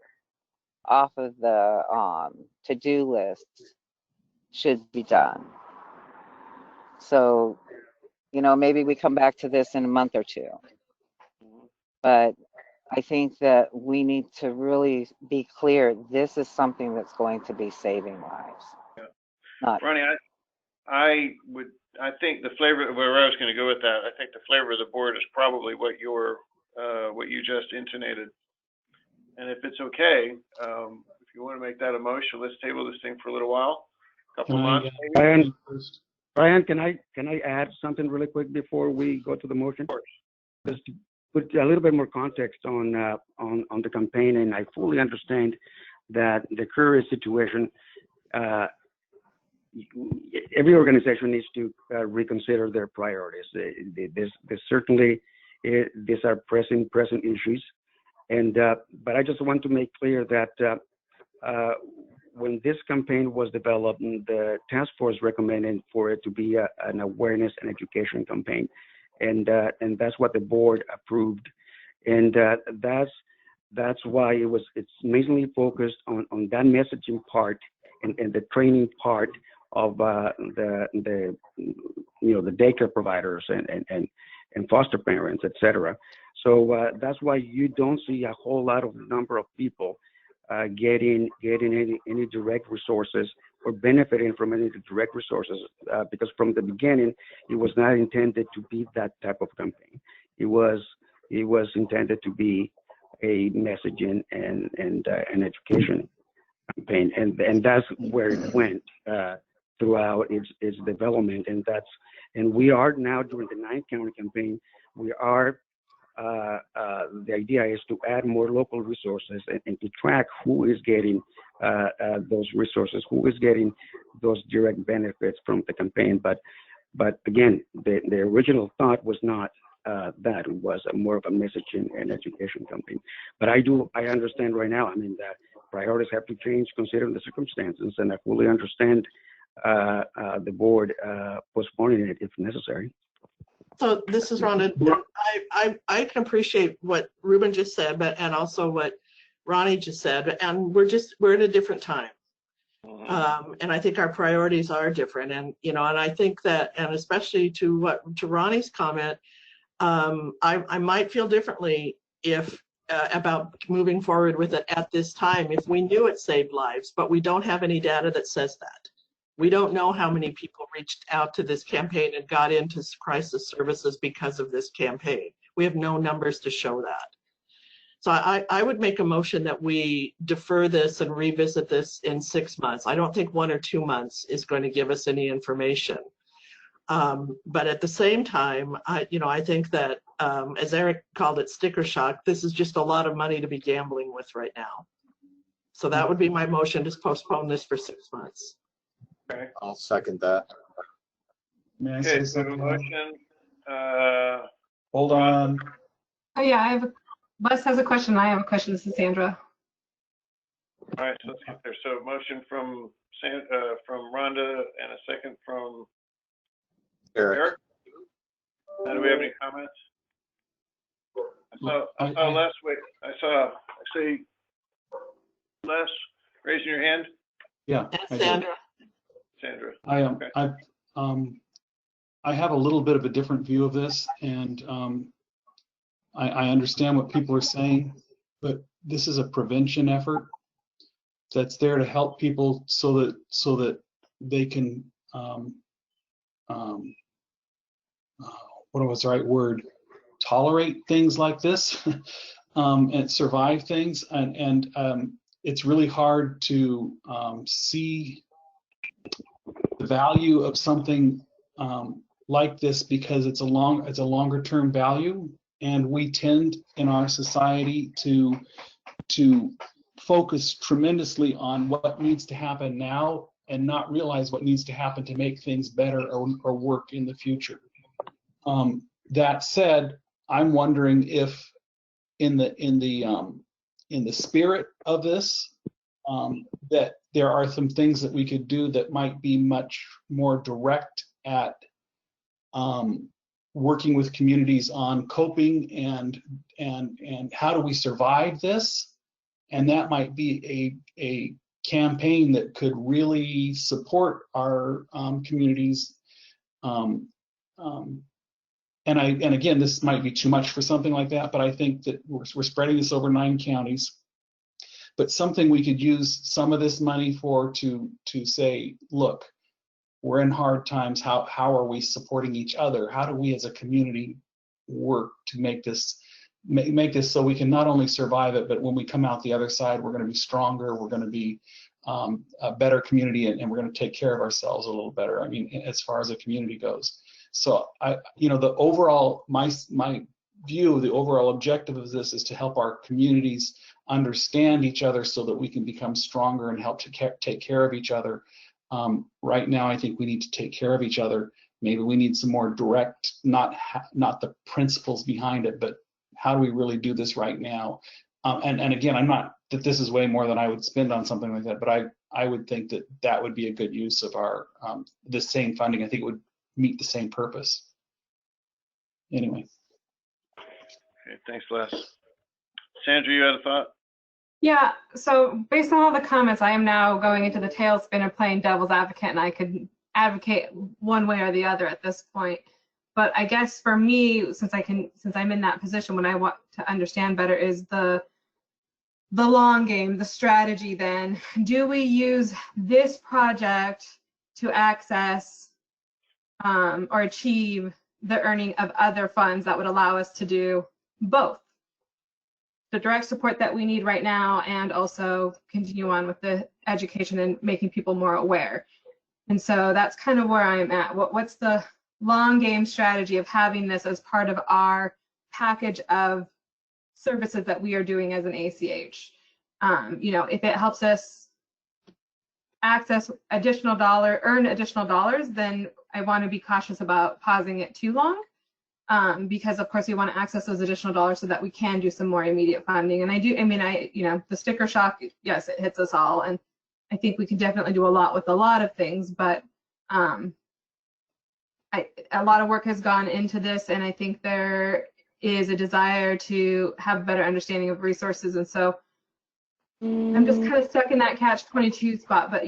to-do list should be done. So, maybe we come back to this in a month or two. But I think that we need to really be clear, this is something that's going to be saving lives. Yeah. Ronnie, I would I think the flavor, where I was going to go with that, I think the flavor of the board is probably what you just intonated. And if it's okay, if you want to make that a motion, let's table this thing for a little while, a couple months. Maybe. Brian, can I add something really quick before we go to the motion? Of course. Just to put a little bit more context on the campaign, and I fully understand that the current situation, every organization needs to reconsider their priorities. There's certainly these are present issues, and but I just want to make clear that when this campaign was developed, the task force recommended for it to be an awareness and education campaign, and that's what the board approved, and that's why it's mainly focused on that messaging part and the training part of the daycare providers and foster parents, etc. So that's why you don't see a whole lot of number of people getting any direct resources or benefiting from any direct resources, because from the beginning it was not intended to be that type of campaign. It was intended to be a messaging and an education campaign, and that's where it went throughout its development, and we are now during the 9-county campaign. We are the idea is to add more local resources and to track who is getting those resources, who is getting those direct benefits from the campaign. But again, the original thought was not that. It was more of a messaging and education campaign. But I understand right now, I mean, that priorities have to change considering the circumstances, and I fully understand the board postponing it if necessary. So this is Rhonda. I can appreciate what Ruben just said, and also what Ronnie just said, and we're in a different time. And I think our priorities are different, and I think that, and especially to Ronnie's comment, I might feel differently if about moving forward with it at this time if we knew it saved lives, but we don't have any data that says that. We don't know how many people reached out to this campaign and got into crisis services because of this campaign. We have no numbers to show that. So I would make a motion that we defer this and revisit this in 6 months. I don't think 1 or 2 months is going to give us any information. But at the same time, I think that, as Eric called it, sticker shock, this is just a lot of money to be gambling with right now. So that would be my motion, to postpone this for 6 months. Okay. I'll second that. May I Okay, say so a something? motion. Hold on. Oh yeah, Les has a question. I have a question. This is Sandra. All right, so let's get there. So motion from Rhonda and a second from Eric. Do we have any comments? I saw Les. Wait, I see Les raising your hand. Yeah. Sandra. Sandra. I have a little bit of a different view of this, and I understand what people are saying, but this is a prevention effort that's there to help people so that they can what was the right word? Tolerate things like this and survive things, and it's really hard to see the value of something like this because it's a longer term value, and we tend in our society to focus tremendously on what needs to happen now and not realize what needs to happen to make things better or work in the future. That said, I'm wondering if in the spirit of this, that there are some things that we could do that might be much more direct at working with communities on coping and how do we survive this, and that might be a campaign that could really support our communities. And again, this might be too much for something like that, but I think that we're spreading this over 9 counties. But something we could use some of this money for to say, look, we're in hard times. How are we supporting each other? How do we as a community work to make this so we can not only survive it, but when we come out the other side, we're going to be stronger. We're going to be a better community, and we're going to take care of ourselves a little better. I mean, as far as a community goes. So the overall, my view, the overall objective of this is to help our communities understand each other so that we can become stronger and help to take care of each other. Right now, I think we need to take care of each other. Maybe we need some more direct, not the principles behind it, but how do we really do this right now? And again, I'm not that this is way more than I would spend on something like that, but I would think that would be a good use of our the same funding. I think it would meet the same purpose. Anyway. Okay, thanks, Les. Sandra, you had a thought? Yeah, so based on all the comments, I am now going into the tailspin of playing devil's advocate, and I could advocate one way or the other at this point. But I guess for me, since I'm in that position, what I want to understand better is the long game, the strategy then. Do we use this project to access or achieve the earning of other funds that would allow us to do both? The direct support that we need right now, and also continue on with the education and making people more aware. And so that's kind of where I'm at. What's the long game strategy of having this as part of our package of services that we are doing as an ACH? If it helps us access additional earn additional dollars, then I want to be cautious about pausing it too long. Because of course we want to access those additional dollars so that we can do some more immediate funding. And the sticker shock, yes, it hits us all, and I think we can definitely do a lot with a lot of things, but a lot of work has gone into this, and I think there is a desire to have a better understanding of resources. And so I'm just kind of stuck in that catch-22 spot. But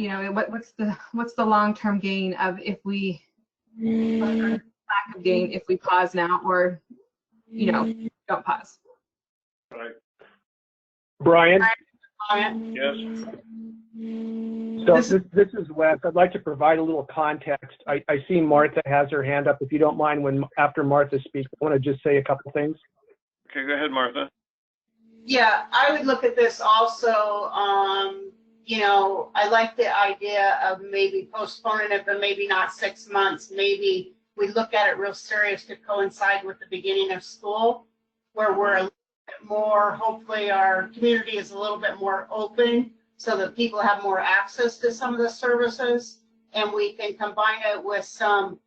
what's the long-term gain of if we lack of gain if we pause now, or don't pause? Right. Brian? Yes. So this is Wes. I'd like to provide a little context. I see Martha has her hand up. If you don't mind, after Martha speaks, I want to just say a couple things. Okay, go ahead, Martha. Yeah, I would look at this also, I like the idea of maybe postponing it, but maybe not 6 months. Maybe we look at it real serious to coincide with the beginning of school, where we're a little bit more, hopefully our community is a little bit more open so that people have more access to some of the services, and we can combine it with some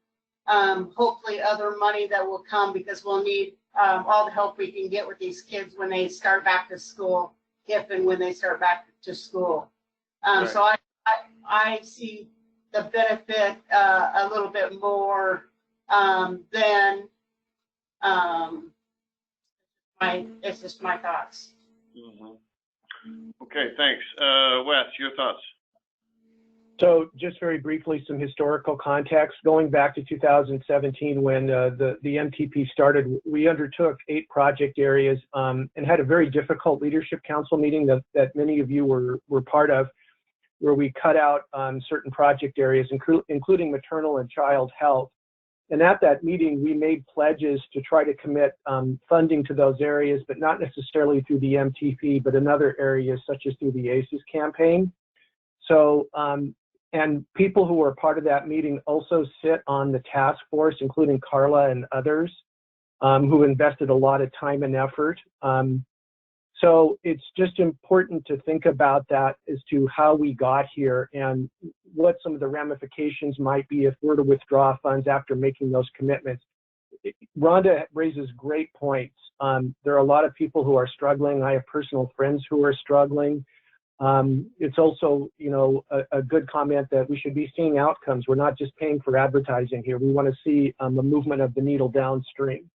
hopefully other money that will come, because we'll need all the help we can get with these kids when they start back to school, if and when they start back to school. Right. So I see the benefit a little bit more than it's just my thoughts. Mm-hmm. Okay, thanks. Wes, your thoughts? So just very briefly, some historical context. Going back to 2017, when the MTP started, we undertook 8 project areas and had a very difficult leadership council meeting that many of you were part of, where we cut out certain project areas, including maternal and child health. And at that meeting, we made pledges to try to commit funding to those areas, but not necessarily through the MTP, but in other areas, such as through the ACES campaign. So, and people who were part of that meeting also sit on the task force, including Carla and others, who invested a lot of time and effort. So it's just important to think about that as to how we got here and what some of the ramifications might be if we're to withdraw funds after making those commitments. Rhonda raises great points. There are a lot of people who are struggling. I have personal friends who are struggling. It's also, a good comment that we should be seeing outcomes. We're not just paying for advertising here. We want to see a movement of the needle downstream.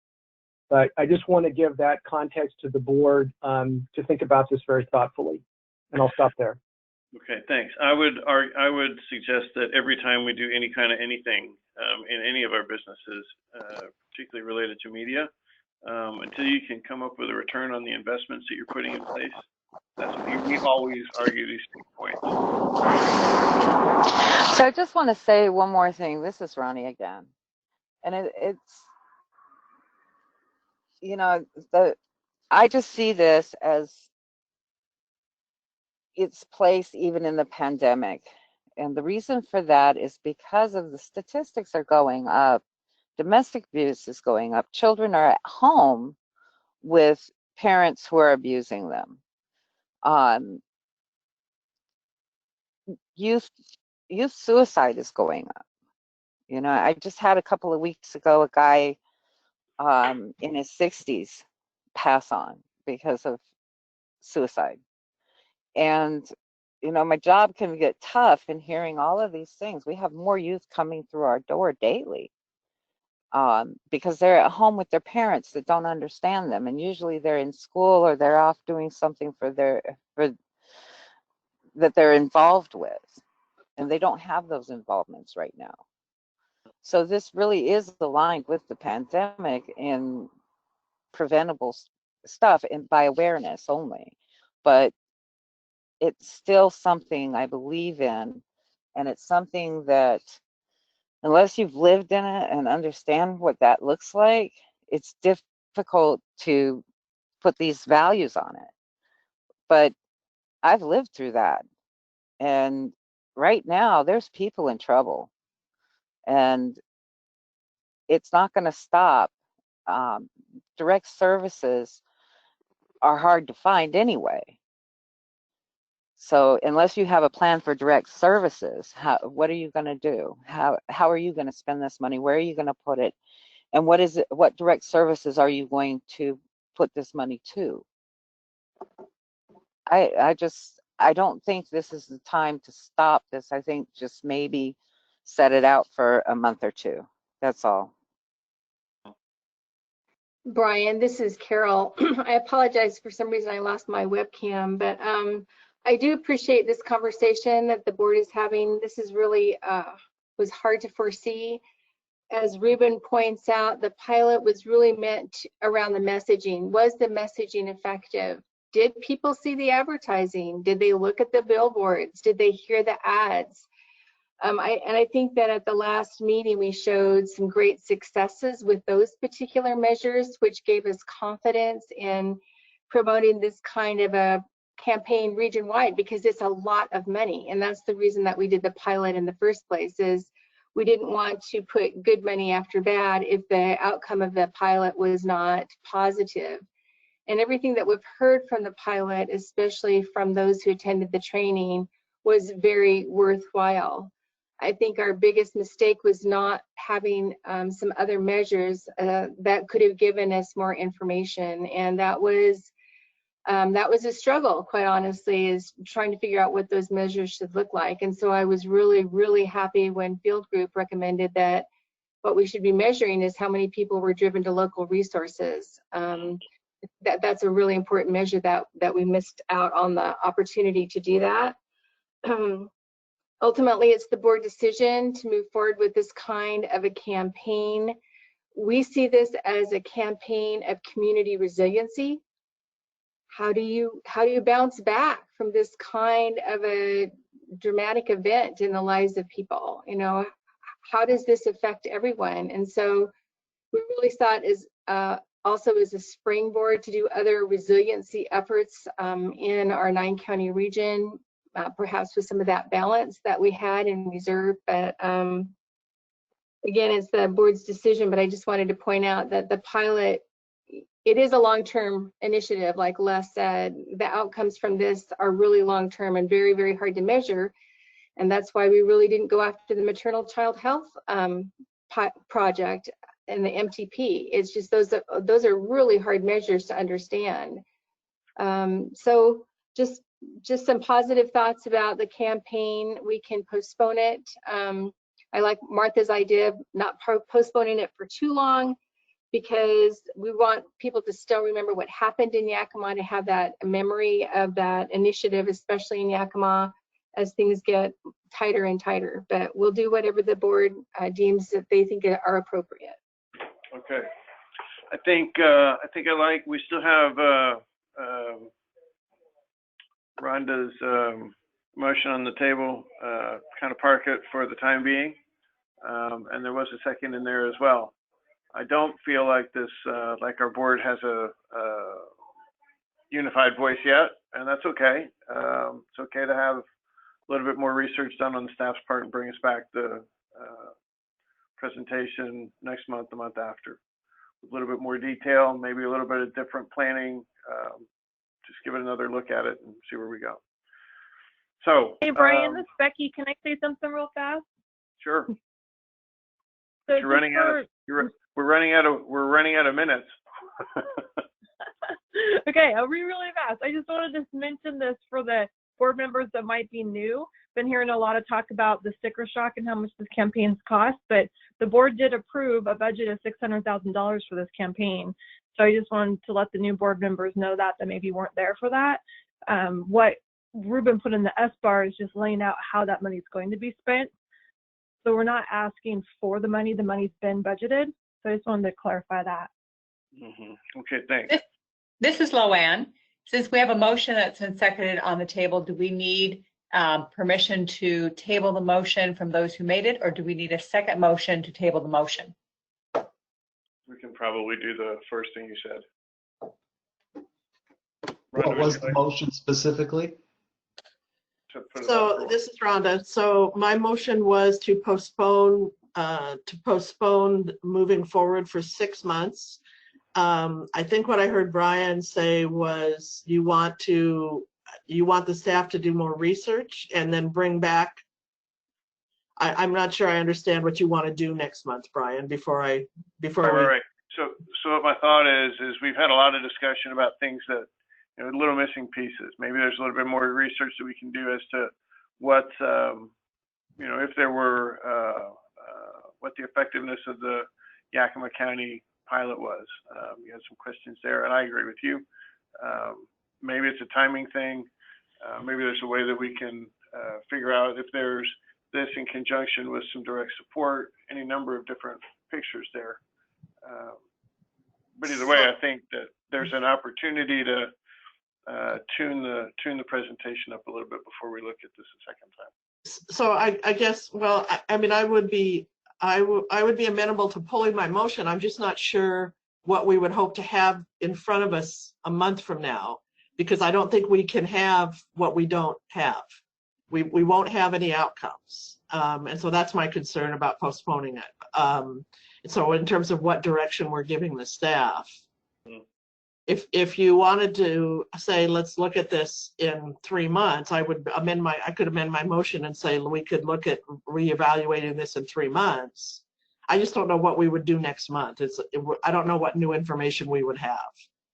But I just want to give that context to the board to think about this very thoughtfully, and I'll stop there. Okay, thanks. I would suggest that every time we do any kind of anything in any of our businesses, particularly related to media, until you can come up with a return on the investments that you're putting in place, we always argue these same points. So I just want to say one more thing. This is Ronnie again. And it's, you know, I just see this as its place even in the pandemic. And the reason for that is because of the statistics are going up. Domestic abuse is going up. Children are at home with parents who are abusing them. Youth suicide is going up. You know, I just had a couple of weeks ago a guy in his 60s pass on because of suicide. And, you know, my job can get tough in hearing all of these things. We have more youth coming through our door daily because they're at home with their parents that don't understand them. And usually they're in school or they're off doing something that they're involved with. And they don't have those involvements right now. So this really is aligned with the pandemic in preventable stuff and by awareness only. But it's still something I believe in, and it's something that unless you've lived in it and understand what that looks like, it's difficult to put these values on it. But I've lived through that, and right now there's people in trouble, and it's not going to stop. Direct services are hard to find anyway. So unless you have a plan for direct services, what are you going to do? How are you going to spend this money? Where are you going to put it? And what direct services are you going to put this money to? I don't think this is the time to stop this. I think just maybe set it out for a month or two. That's all. Brian, this is Carol. I apologize, for some reason I lost my webcam, but I do appreciate this conversation that the board is having. This is really was hard to foresee. As Ruben points out, the pilot was really meant around the messaging. Was the messaging effective? Did people see the advertising? Did they look at the billboards? Did they hear the ads? I think that at the last meeting, we showed some great successes with those particular measures, which gave us confidence in promoting this kind of a campaign region-wide, because it's a lot of money. And that's the reason that we did the pilot in the first place, is we didn't want to put good money after bad if the outcome of the pilot was not positive. And everything that we've heard from the pilot, especially from those who attended the training, was very worthwhile. I think our biggest mistake was not having some other measures that could have given us more information, and that was a struggle, quite honestly, is trying to figure out what those measures should look like. And so I was really, really happy when Field Group recommended that what we should be measuring is how many people were driven to local resources. That's a really important measure that we missed out on the opportunity to do that. Ultimately, it's the board decision to move forward with this kind of a campaign. We see this as a campaign of community resiliency. How do you bounce back from this kind of a dramatic event in the lives of people? You know, how does this affect everyone? And so we really saw it as also as a springboard to do other resiliency efforts in our 9-county region. Perhaps with some of that balance that we had in reserve, but again, it's the board's decision. But I just wanted to point out that the pilot, it is a long-term initiative, like Les said. The outcomes from this are really long-term and very, very hard to measure, and that's why we really didn't go after the maternal child health project and the MTP. It's just those are really hard measures to understand. So just some positive thoughts about the campaign. We can postpone it. I like Martha's idea of not postponing it for too long, because we want people to still remember what happened in Yakima, to have that memory of that initiative, especially in Yakima, as things get tighter and tighter. But we'll do whatever the board deems that they think are appropriate. Okay. I think we still have Rhonda's motion on the table, kind of park it for the time being. And there was a second in there as well. I don't feel like this, like our board has a unified voice yet, and that's okay. It's okay to have a little bit more research done on the staff's part and bring us back the presentation next month, the month after. A little bit more detail, maybe a little bit of different planning. Just give it another look at it and see where we go. So, hey Brian, this is Becky. Can I say something real fast? Sure. So We're running out of minutes. Okay, I'll be really fast. I just wanted to mention this for the board members that might be new. Been hearing a lot of talk about the sticker shock and how much this campaign's cost, but the board did approve a budget of $600,000 for this campaign. So I just wanted to let the new board members know that maybe weren't there for that. What Ruben put in the S bar is just laying out how that money is going to be spent. So we're not asking for the money's been budgeted. So I just wanted to clarify that. Okay, thanks. This is Loanne. Since we have a motion that's been seconded on the table, do we need permission to table the motion from those who made it, or do we need a second motion to table the motion? We can probably do the first thing you said. What was the motion specifically? So this is Rhonda. So my motion was to postpone moving forward for 6 months. I think what I heard Brian say was you want the staff to do more research and then bring back. I'm not sure I understand what you want to do next month, Brian, before we. Right. So what my thought is we've had a lot of discussion about things that, little missing pieces. Maybe there's a little bit more research that we can do as to what, if there were, what the effectiveness of the Yakima County pilot was. You had some questions there, and I agree with you. Maybe it's a timing thing. Maybe there's a way that we can figure out if there's this in conjunction with some direct support, any number of different pictures there. But either way, I think that there's an opportunity to tune the presentation up a little bit before we look at this a second time. So I guess, well, I mean, I would be amenable to pulling my motion. I'm just not sure what we would hope to have in front of us a month from now, because I don't think we can have what we don't have. We won't have any outcomes. And so that's my concern about postponing it. So in terms of what direction we're giving the staff, if you wanted to say, let's look at this in 3 months, I could amend my motion and say we could look at reevaluating this in 3 months. I just don't know what we would do next month. I don't know what new information we would have.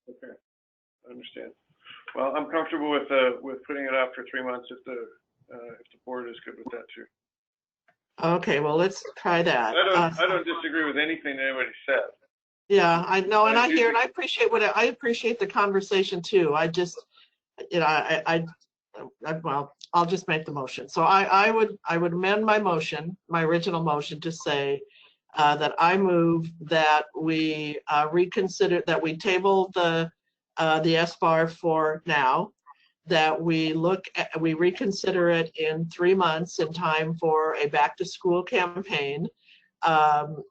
Okay, I understand. Well, I'm comfortable with putting it out for 3 months if the board is good with that too. Okay, well, let's try that. I don't disagree with anything anybody said. Yeah, I know, and I hear, and I appreciate the conversation too. I just, well, I'll just make the motion. So I would amend my motion, my original motion, to say that I move that we reconsider, that we table the SBAR for now, that we reconsider it in 3 months in time for a back to school campaign, and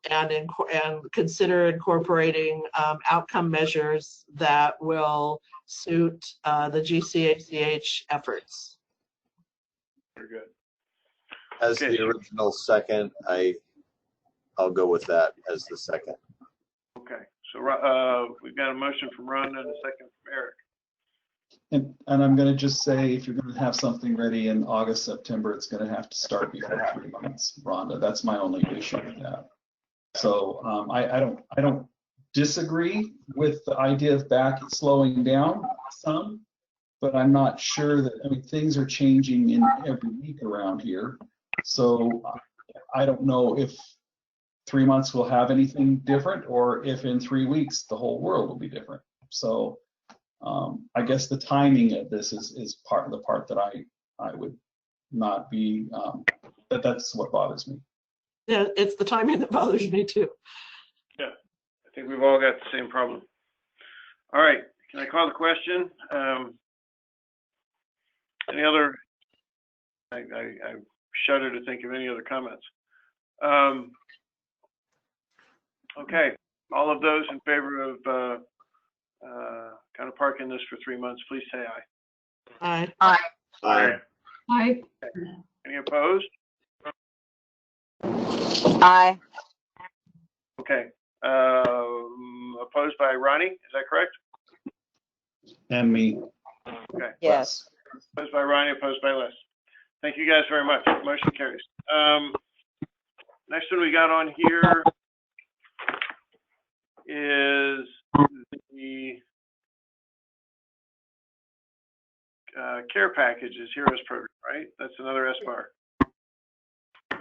consider incorporating outcome measures that will suit the GCACH efforts. Very good. As the original second, I'll go with that as the second. Okay, so we've got a motion from Rhonda and a second from Eric. And I'm going to just say, if you're going to have something ready in August, September, it's going to have to start before 3 months, Rhonda. That's my only issue with that. So I don't disagree with the idea of slowing down some, but I'm not sure that, I mean, things are changing in every week around here. So I don't know if 3 months will have anything different, or if in 3 weeks the whole world will be different. So I guess the timing of this is part of the part that I would not be, that's what bothers me. Yeah, it's the timing that bothers me too. Yeah, I think we've all got the same problem. All right, can I call the question? Any other? I shudder to think of any other comments. Okay, all of those in favor of kind of parking this for 3 months, please say aye. Aye. Aye. Aye. Any opposed? Aye. Okay. Opposed by Ronnie, is that correct? And me. Okay. Yes. Opposed by Ronnie, opposed by Les. Thank you guys very much. Motion carries. Next one we got on here is the care packages, Heroes program, right? That's another SBAR.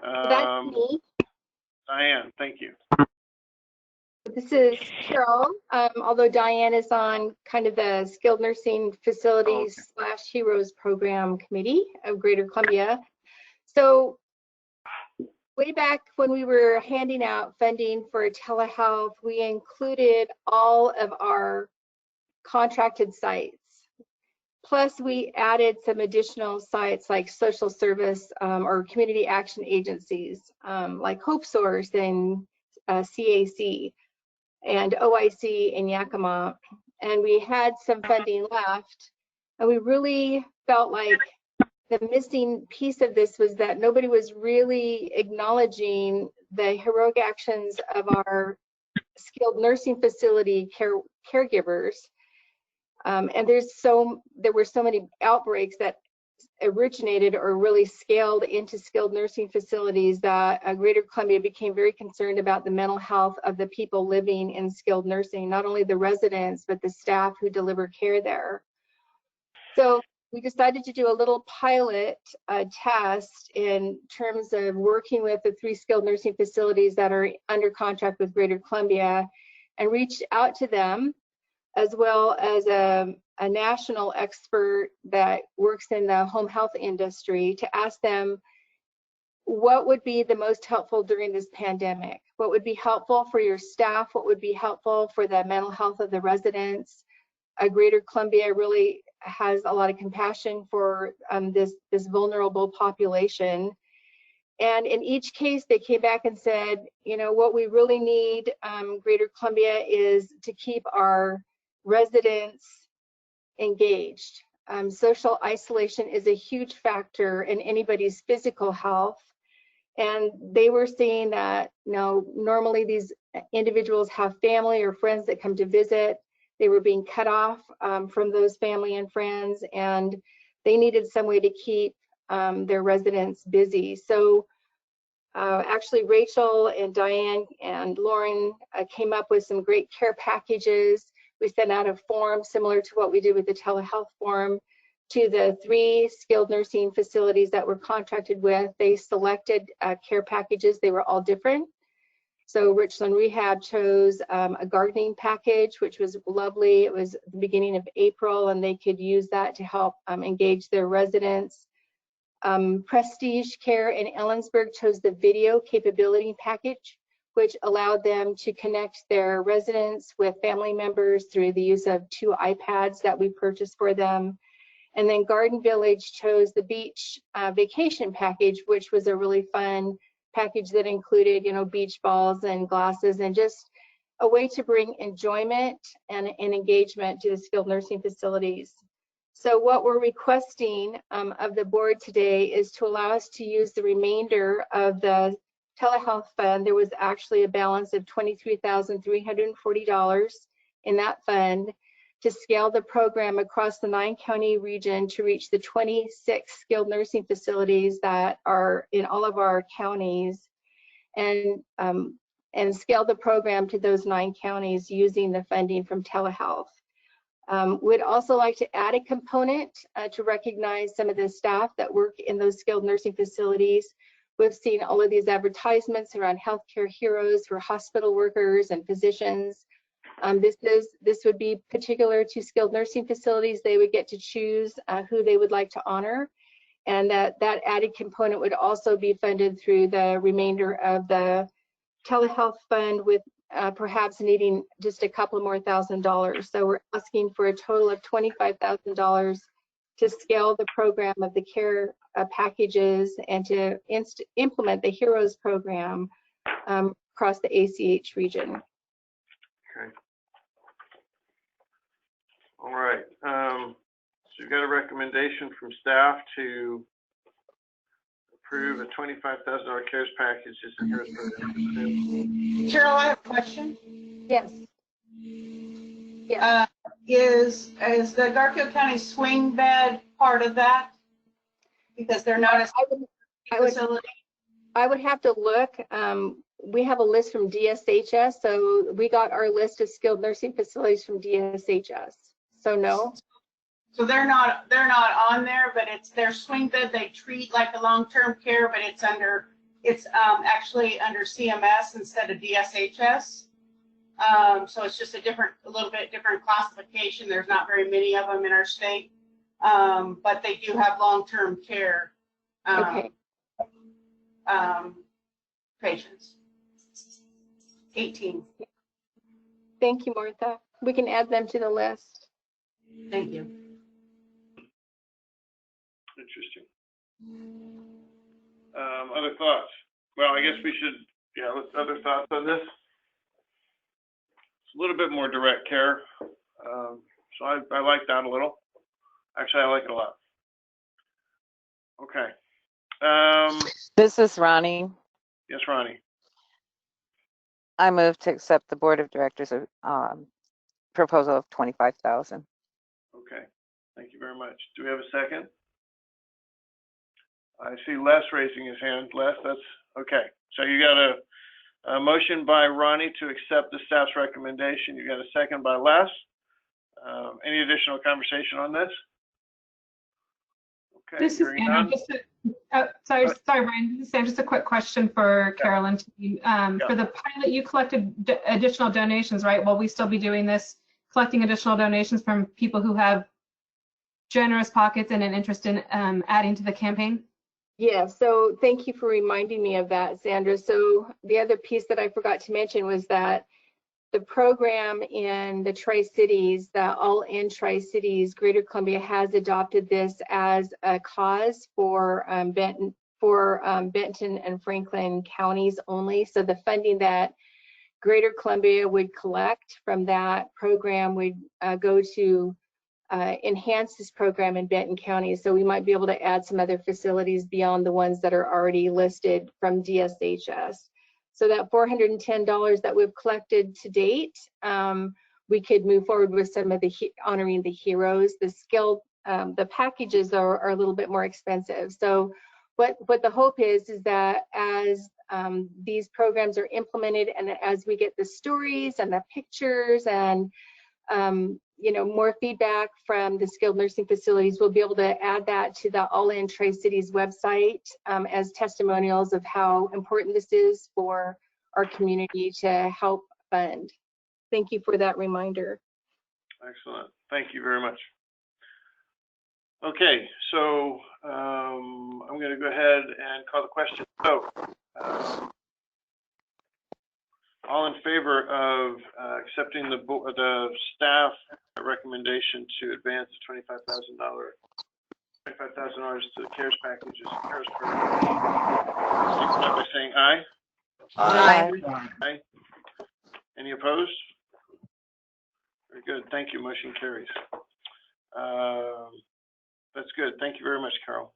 That's me. Diane, thank you. This is Carol, although Diane is on kind of the skilled nursing facilities / Heroes program committee of Greater Columbia. So way back when we were handing out funding for telehealth, we included all of our contracted sites. Plus, we added some additional sites like social service or community action agencies like Hope Source and CAC and OIC in Yakima. And we had some funding left. And we really felt like the missing piece of this was that nobody was really acknowledging the heroic actions of our skilled nursing facility caregivers. And there were so many outbreaks that originated or really scaled into skilled nursing facilities that Greater Columbia became very concerned about the mental health of the people living in skilled nursing, not only the residents, but the staff who deliver care there. So we decided to do a little pilot test in terms of working with the 3 skilled nursing facilities that are under contract with Greater Columbia and reached out to them, as well as a national expert that works in the home health industry, to ask them what would be the most helpful during this pandemic, what would be helpful for your staff, what would be helpful for the mental health of the residents. Greater Columbia really has a lot of compassion for this vulnerable population. And in each case, they came back and said, you know, what we really need, Greater Columbia, is to keep our residents engaged. Social isolation is a huge factor in anybody's physical health. And they were seeing that, you know, normally these individuals have family or friends that come to visit. They were being cut off from those family and friends, and they needed some way to keep their residents busy. So actually, Rachel and Diane and Lauren came up with some great care packages. We sent out a form similar to what we did with the telehealth form to the 3 skilled nursing facilities that we're contracted with. They selected care packages. They were all different. So Richland Rehab chose a gardening package, which was lovely. It was the beginning of April, and they could use that to help engage their residents. Prestige Care in Ellensburg chose the video capability package, which allowed them to connect their residents with family members through the use of 2 iPads that we purchased for them. And then Garden Village chose the beach vacation package, which was a really fun package that included, you know, beach balls and glasses and just a way to bring enjoyment and engagement to the skilled nursing facilities. So what we're requesting of the board today is to allow us to use the remainder of the telehealth fund. There was actually a balance of $23,340 in that fund to scale the program across the 9-county region to reach the 26 skilled nursing facilities that are in all of our counties, and scale the program to those 9 counties using the funding from telehealth. We'd also like to add a component to recognize some of the staff that work in those skilled nursing facilities. We've seen all of these advertisements around healthcare heroes for hospital workers and physicians. This would be particular to skilled nursing facilities. They would get to choose who they would like to honor, and that added component would also be funded through the remainder of the telehealth fund, with perhaps needing just a couple more $1,000s. So we're asking for a total of $25,000 to scale the program of the care packages and to implement the HEROES program across the ACH region. Okay. All right. So you've got a recommendation from staff to approve a $25,000 CARES package as a HEROES program. Carol, I have a question. Yes. Is the Garfield County swing bed part of that? Because they're not a facility. I would have to look. We have a list from DSHS, so we got our list of skilled nursing facilities from DSHS. So no. So they're not on there, but it's their swing bed. They treat like a long-term care, but it's actually under CMS instead of DSHS. So it's just a little bit different classification. There's not very many of them in our state, but they do have long-term care patients. 18. Thank you, Martha. We can add them to the list. Thank you. Interesting. Other thoughts? Well, I guess we should, other thoughts on this? It's a little bit more direct care. So I like that a little. Actually, I like it a lot. Okay. This is Ronnie. Yes, Ronnie. I move to accept the Board of Directors' proposal of $25,000. Okay. Thank you very much. Do we have a second? I see Les raising his hand. Les, that's okay. So you got a motion by Ronnie to accept the staff's recommendation. You got a second by Les. Any additional conversation on this? Okay. This is Anna. Sorry, Brian. This is Anna. Just a quick question for Carolyn. For the pilot, you collected additional donations, right? Will we still be doing this, collecting additional donations from people who have generous pockets and an interest in adding to the campaign? Yeah, so thank you for reminding me of that, Sandra. So the other piece that I forgot to mention was that the program in the Tri-Cities, the All In Tri-Cities, Greater Columbia has adopted this as a cause for Benton and Franklin counties only. So the funding that Greater Columbia would collect from that program would go to enhance this program in Benton County. So we might be able to add some other facilities beyond the ones that are already listed from DSHS. So that $410 that we've collected to date, we could move forward with some of the honoring the heroes. The skilled, the packages are a little bit more expensive. So what the hope is that as these programs are implemented and as we get the stories and the pictures and more feedback from the skilled nursing facilities, we'll be able to add that to the All In Tri-Cities website as testimonials of how important this is for our community to help fund. Thank you for that reminder. Excellent. Thank you very much. Okay, so I'm going to go ahead and call the question. So, all in favor of accepting the staff recommendation to advance the $25,000 to the CARES package as a CARES program, signify by saying aye. Aye. Aye. Any opposed? Very good. Thank you. Motion carries. That's good. Thank you very much, Carol.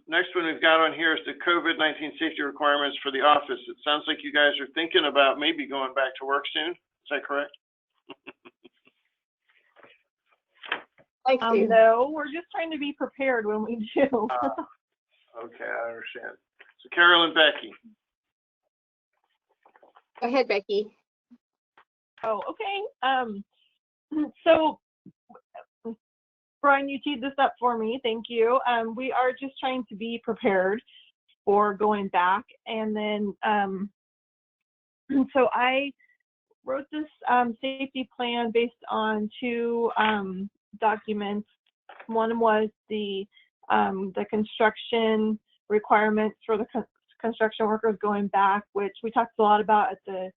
Next one we've got on here is the COVID-19 safety requirements for the office. It sounds like you guys are thinking about maybe going back to work soon. Is that correct? No, we're just trying to be prepared when we do. Okay, I understand. So Carol and Becky. Go ahead, Becky. Oh, okay. So Brian, you teed this up for me. Thank you. We are just trying to be prepared for going back. And then, so I wrote this safety plan based on two documents. One was the construction requirements for the construction workers going back, which we talked a lot about at the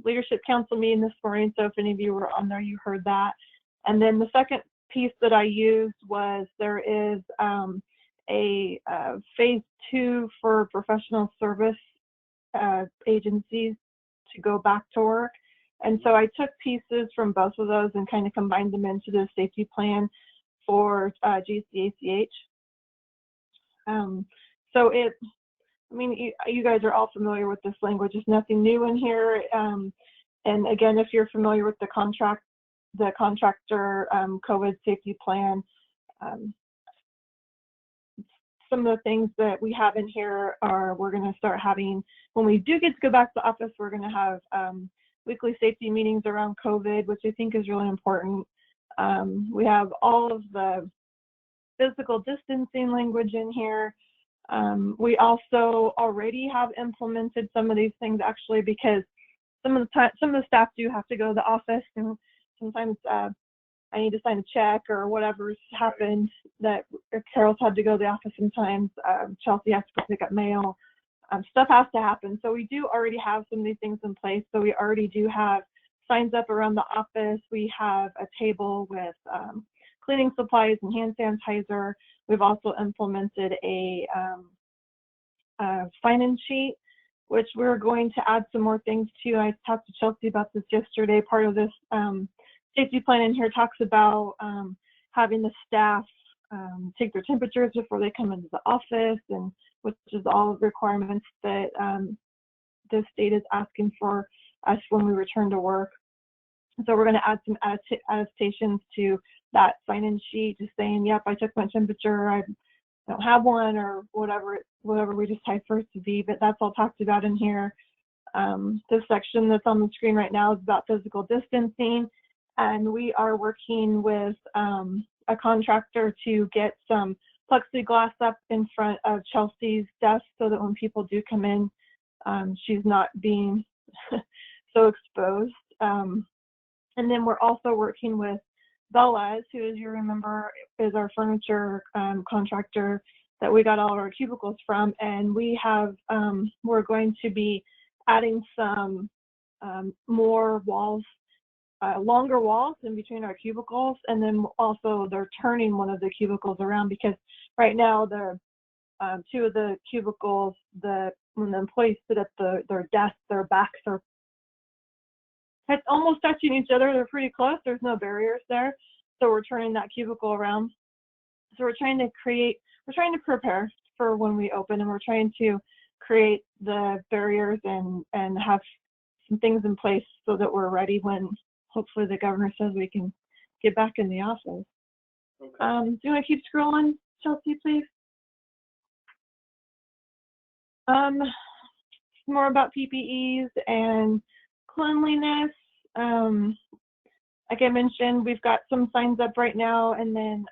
Leadership Council meeting this morning. So if any of you were on there, you heard that. And then the second piece that I used was there is a phase 2 for professional service agencies to go back to work. And so I took pieces from both of those and kind of combined them into the safety plan for GCACH. So I mean, you guys are all familiar with this language. There's nothing new in here. And again, if you're familiar with the contractor COVID safety plan, some of the things that we have in here are we're going to start having, when we do get to go back to the office, we're going to have weekly safety meetings around COVID, which I think is really important. We have all of the physical distancing language in here. We also already have implemented some of these things actually, because some of the staff do have to go to the office, and sometimes I need to sign a check or whatever's happened, that Carol's had to go to the office sometimes, Chelsea has to go pick up mail, stuff has to happen. So we do already have some of these things in place. So we already do have signs up around the office. We have a table with cleaning supplies and hand sanitizer. We've also implemented a sign-in sheet, which we're going to add some more things to. I talked to Chelsea about this yesterday. Part of this safety plan in here talks about having the staff take their temperatures before they come into the office, and which is all requirements that the state is asking for us when we return to work. So we're going to add some attestations to that sign-in sheet, just saying, yep, I took my temperature, I don't have one, or whatever we just type for it to be, but that's all talked about in here. This section that's on the screen right now is about physical distancing, and we are working with a contractor to get some plexiglass up in front of Chelsea's desk so that when people do come in, she's not being so exposed. And then we're also working with Bella's, who, as you remember, is our furniture contractor that we got all of our cubicles from, and we have we're going to be adding some more walls, longer walls in between our cubicles, and then also they're turning one of the cubicles around, because right now the two of the cubicles, when the employees sit at their desk, their backs are almost touching each other. They're pretty close. There's no barriers there. So we're turning that cubicle around. So we're trying to prepare for when we open, and we're trying to create the barriers and have some things in place so that we're ready when hopefully the governor says we can get back in the office. Okay. Do you want to keep scrolling, Chelsea, please? More about PPEs and cleanliness. Like I mentioned, we've got some signs up right now, and then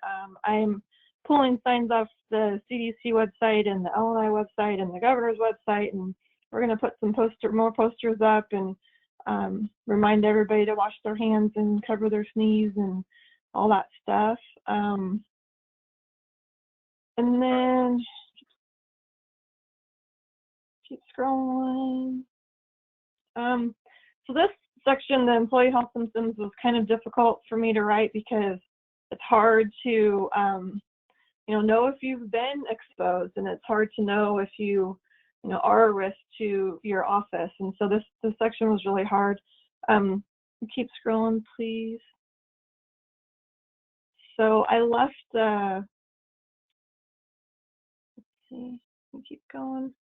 I'm pulling signs off the CDC website and the LNI website and the governor's website, and we're going to put some more posters up and remind everybody to wash their hands and cover their sneeze and all that stuff. And then keep scrolling. So this section, the employee health symptoms, was kind of difficult for me to write because it's hard to know if you've been exposed, and it's hard to know if you are a risk to your office. And so this section was really hard. Keep scrolling, please. So I left, let's see, keep going.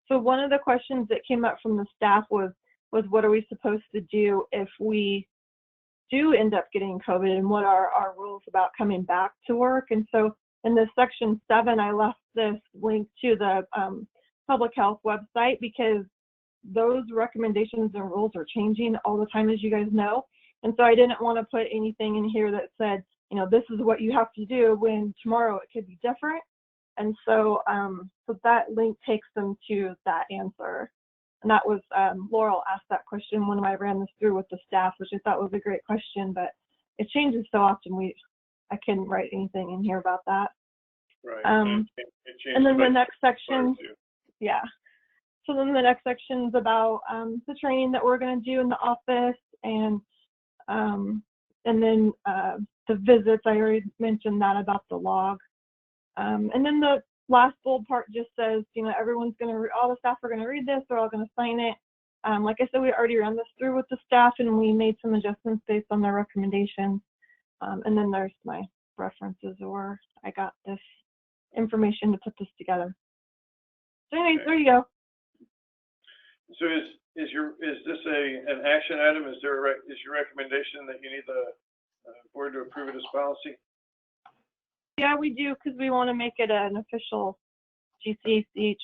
So one of the questions that came up from the staff was what are we supposed to do if we do end up getting COVID, and what are our rules about coming back to work? And so in this section 7, I left this link to the public health website, because those recommendations and rules are changing all the time, as you guys know. And so I didn't want to put anything in here that said, this is what you have to do, when tomorrow it could be different. And so, so that link takes them to that answer. And that was, Laurel asked that question when I ran this through with the staff, which I thought was a great question, but it changes so often, I couldn't write anything in here about that. Right. And then the next section, yeah. So then the next section is about the training that we're going to do in the office, and And then the visits, I already mentioned that about the log. And then the last bold part just says, everyone's all the staff are gonna read this, they're all gonna sign it. Like I said, we already ran this through with the staff and we made some adjustments based on their recommendations. And then there's my references, or I got this information to put this together. So anyways, there you go. So is this an action item? Is your recommendation that you need the board to approve it as policy? Yeah, we do, because we want to make it an official GCACH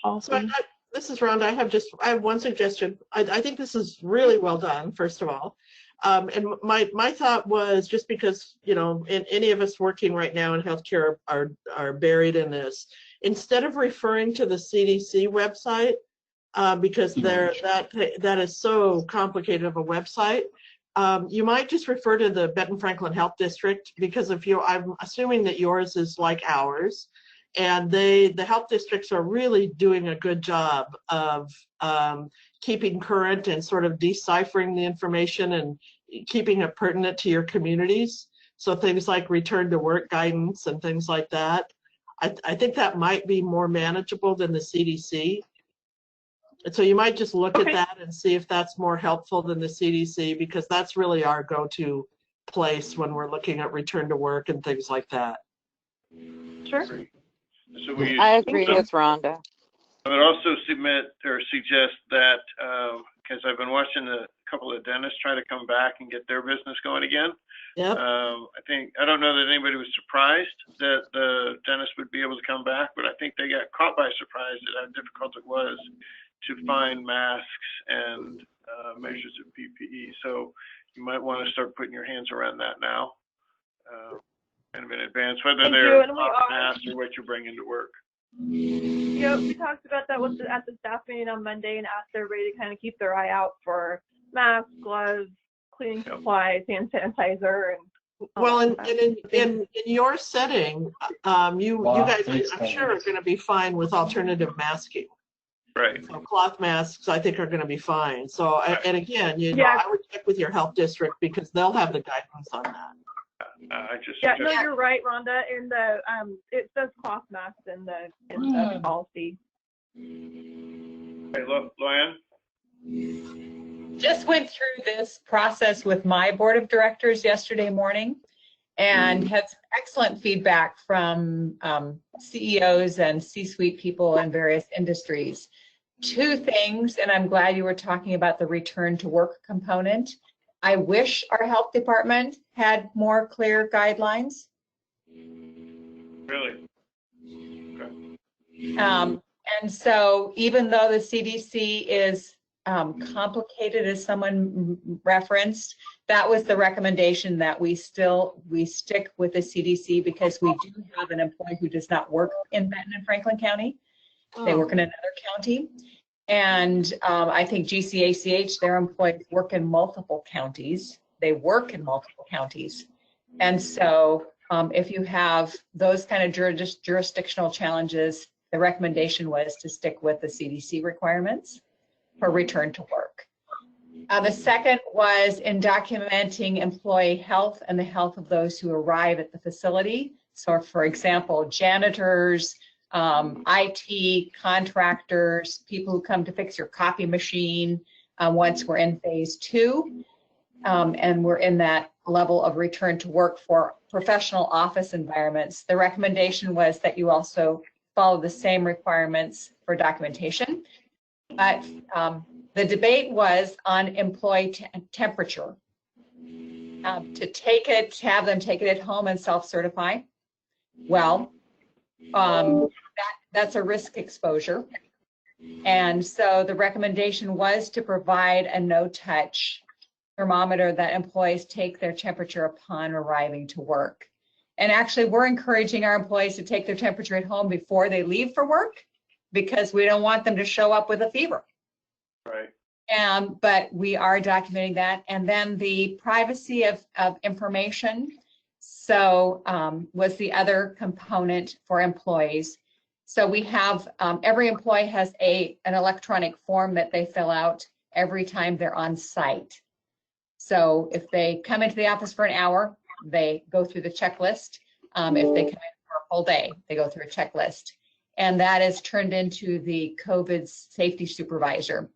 policy. So this is Rhonda. I have one suggestion. I think this is really well done, first of all. And my thought was, just because, any of us working right now in healthcare are buried in this, instead of referring to the CDC website, because that is so complicated of a website, you might just refer to the Benton Franklin Health District, because I'm assuming that yours is like ours, and the health districts are really doing a good job of keeping current and sort of deciphering the information and keeping it pertinent to your communities. So things like return to work guidance and things like that. I think that might be more manageable than the CDC. And so you might just look at that and see if that's more helpful than the CDC, because that's really our go-to place when we're looking at return to work and things like that. Sure. So I agree with Rhonda. I would also submit or suggest that, because I've been watching a couple of dentists try to come back and get their business going again. Yep. I don't know that anybody was surprised that the dentist would be able to come back, but I think they got caught by surprise at how difficult it was to find masks and measures of PPE. So you might want to start putting your hands around that now, kind of in advance, whether they're masks or what you're bringing to work. Yep, we talked about that at the staff meeting on Monday and asked everybody to kind of keep their eye out for masks, gloves, cleaning supplies, hand sanitizer, and well, and in your setting, you guys, I'm sure, are going to be fine with alternative masking. Right. So cloth masks, I think, are going to be fine. So, and again, I would check with your health district, because they'll have the guidance on that. No, you're right, Rhonda. In the it says cloth masks in the policy. Hey, look, Luann. Just went through this process with my board of directors yesterday morning, and had some excellent feedback from CEOs and C-suite people in various industries. Two things, and I'm glad you were talking about the return to work component. I wish our health department had more clear guidelines. Really? Okay. And so even though the CDC is complicated, as someone referenced, that was the recommendation, that we stick with the CDC, because we do have an employee who does not work in Benton and Franklin County. They work in another county. And I think GCACH, their employees work in multiple counties. They work in multiple counties. And so if you have those kind of jurisdictional challenges, the recommendation was to stick with the CDC requirements for return to work. The second was in documenting employee health and the health of those who arrive at the facility. So for example, janitors, IT contractors, people who come to fix your copy machine once we're in phase 2, and we're in that level of return to work for professional office environments. The recommendation was that you also follow the same requirements for documentation. But the debate was on employee temperature. To have them take it at home and self-certify. Well, that's a risk exposure. And so the recommendation was to provide a no-touch thermometer that employees take their temperature upon arriving to work. And actually, we're encouraging our employees to take their temperature at home before they leave for work, because we don't want them to show up with a fever. Right. But we are documenting that. And then the privacy of information. So was the other component for employees. So we have, every employee has an electronic form that they fill out every time they're on site. So if they come into the office for an hour, they go through the checklist. If they come in for a full day, they go through a checklist. And that is turned into the COVID safety supervisor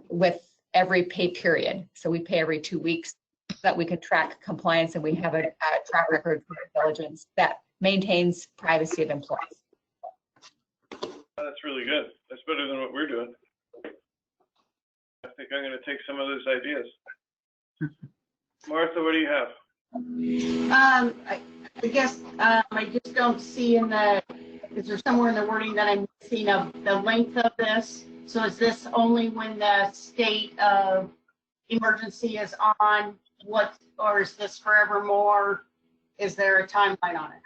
with every pay period. So we pay every 2 weeks so that we can track compliance, and we have a track record for diligence that maintains privacy of employees. That's really good. That's better than what we're doing. I think I'm going to take some of those ideas. Martha, what do you have? I guess I just don't see is there somewhere in the wording that I'm seeing of the length of this? So is this only when the state of emergency is on, or is this forevermore? Is there a timeline on it?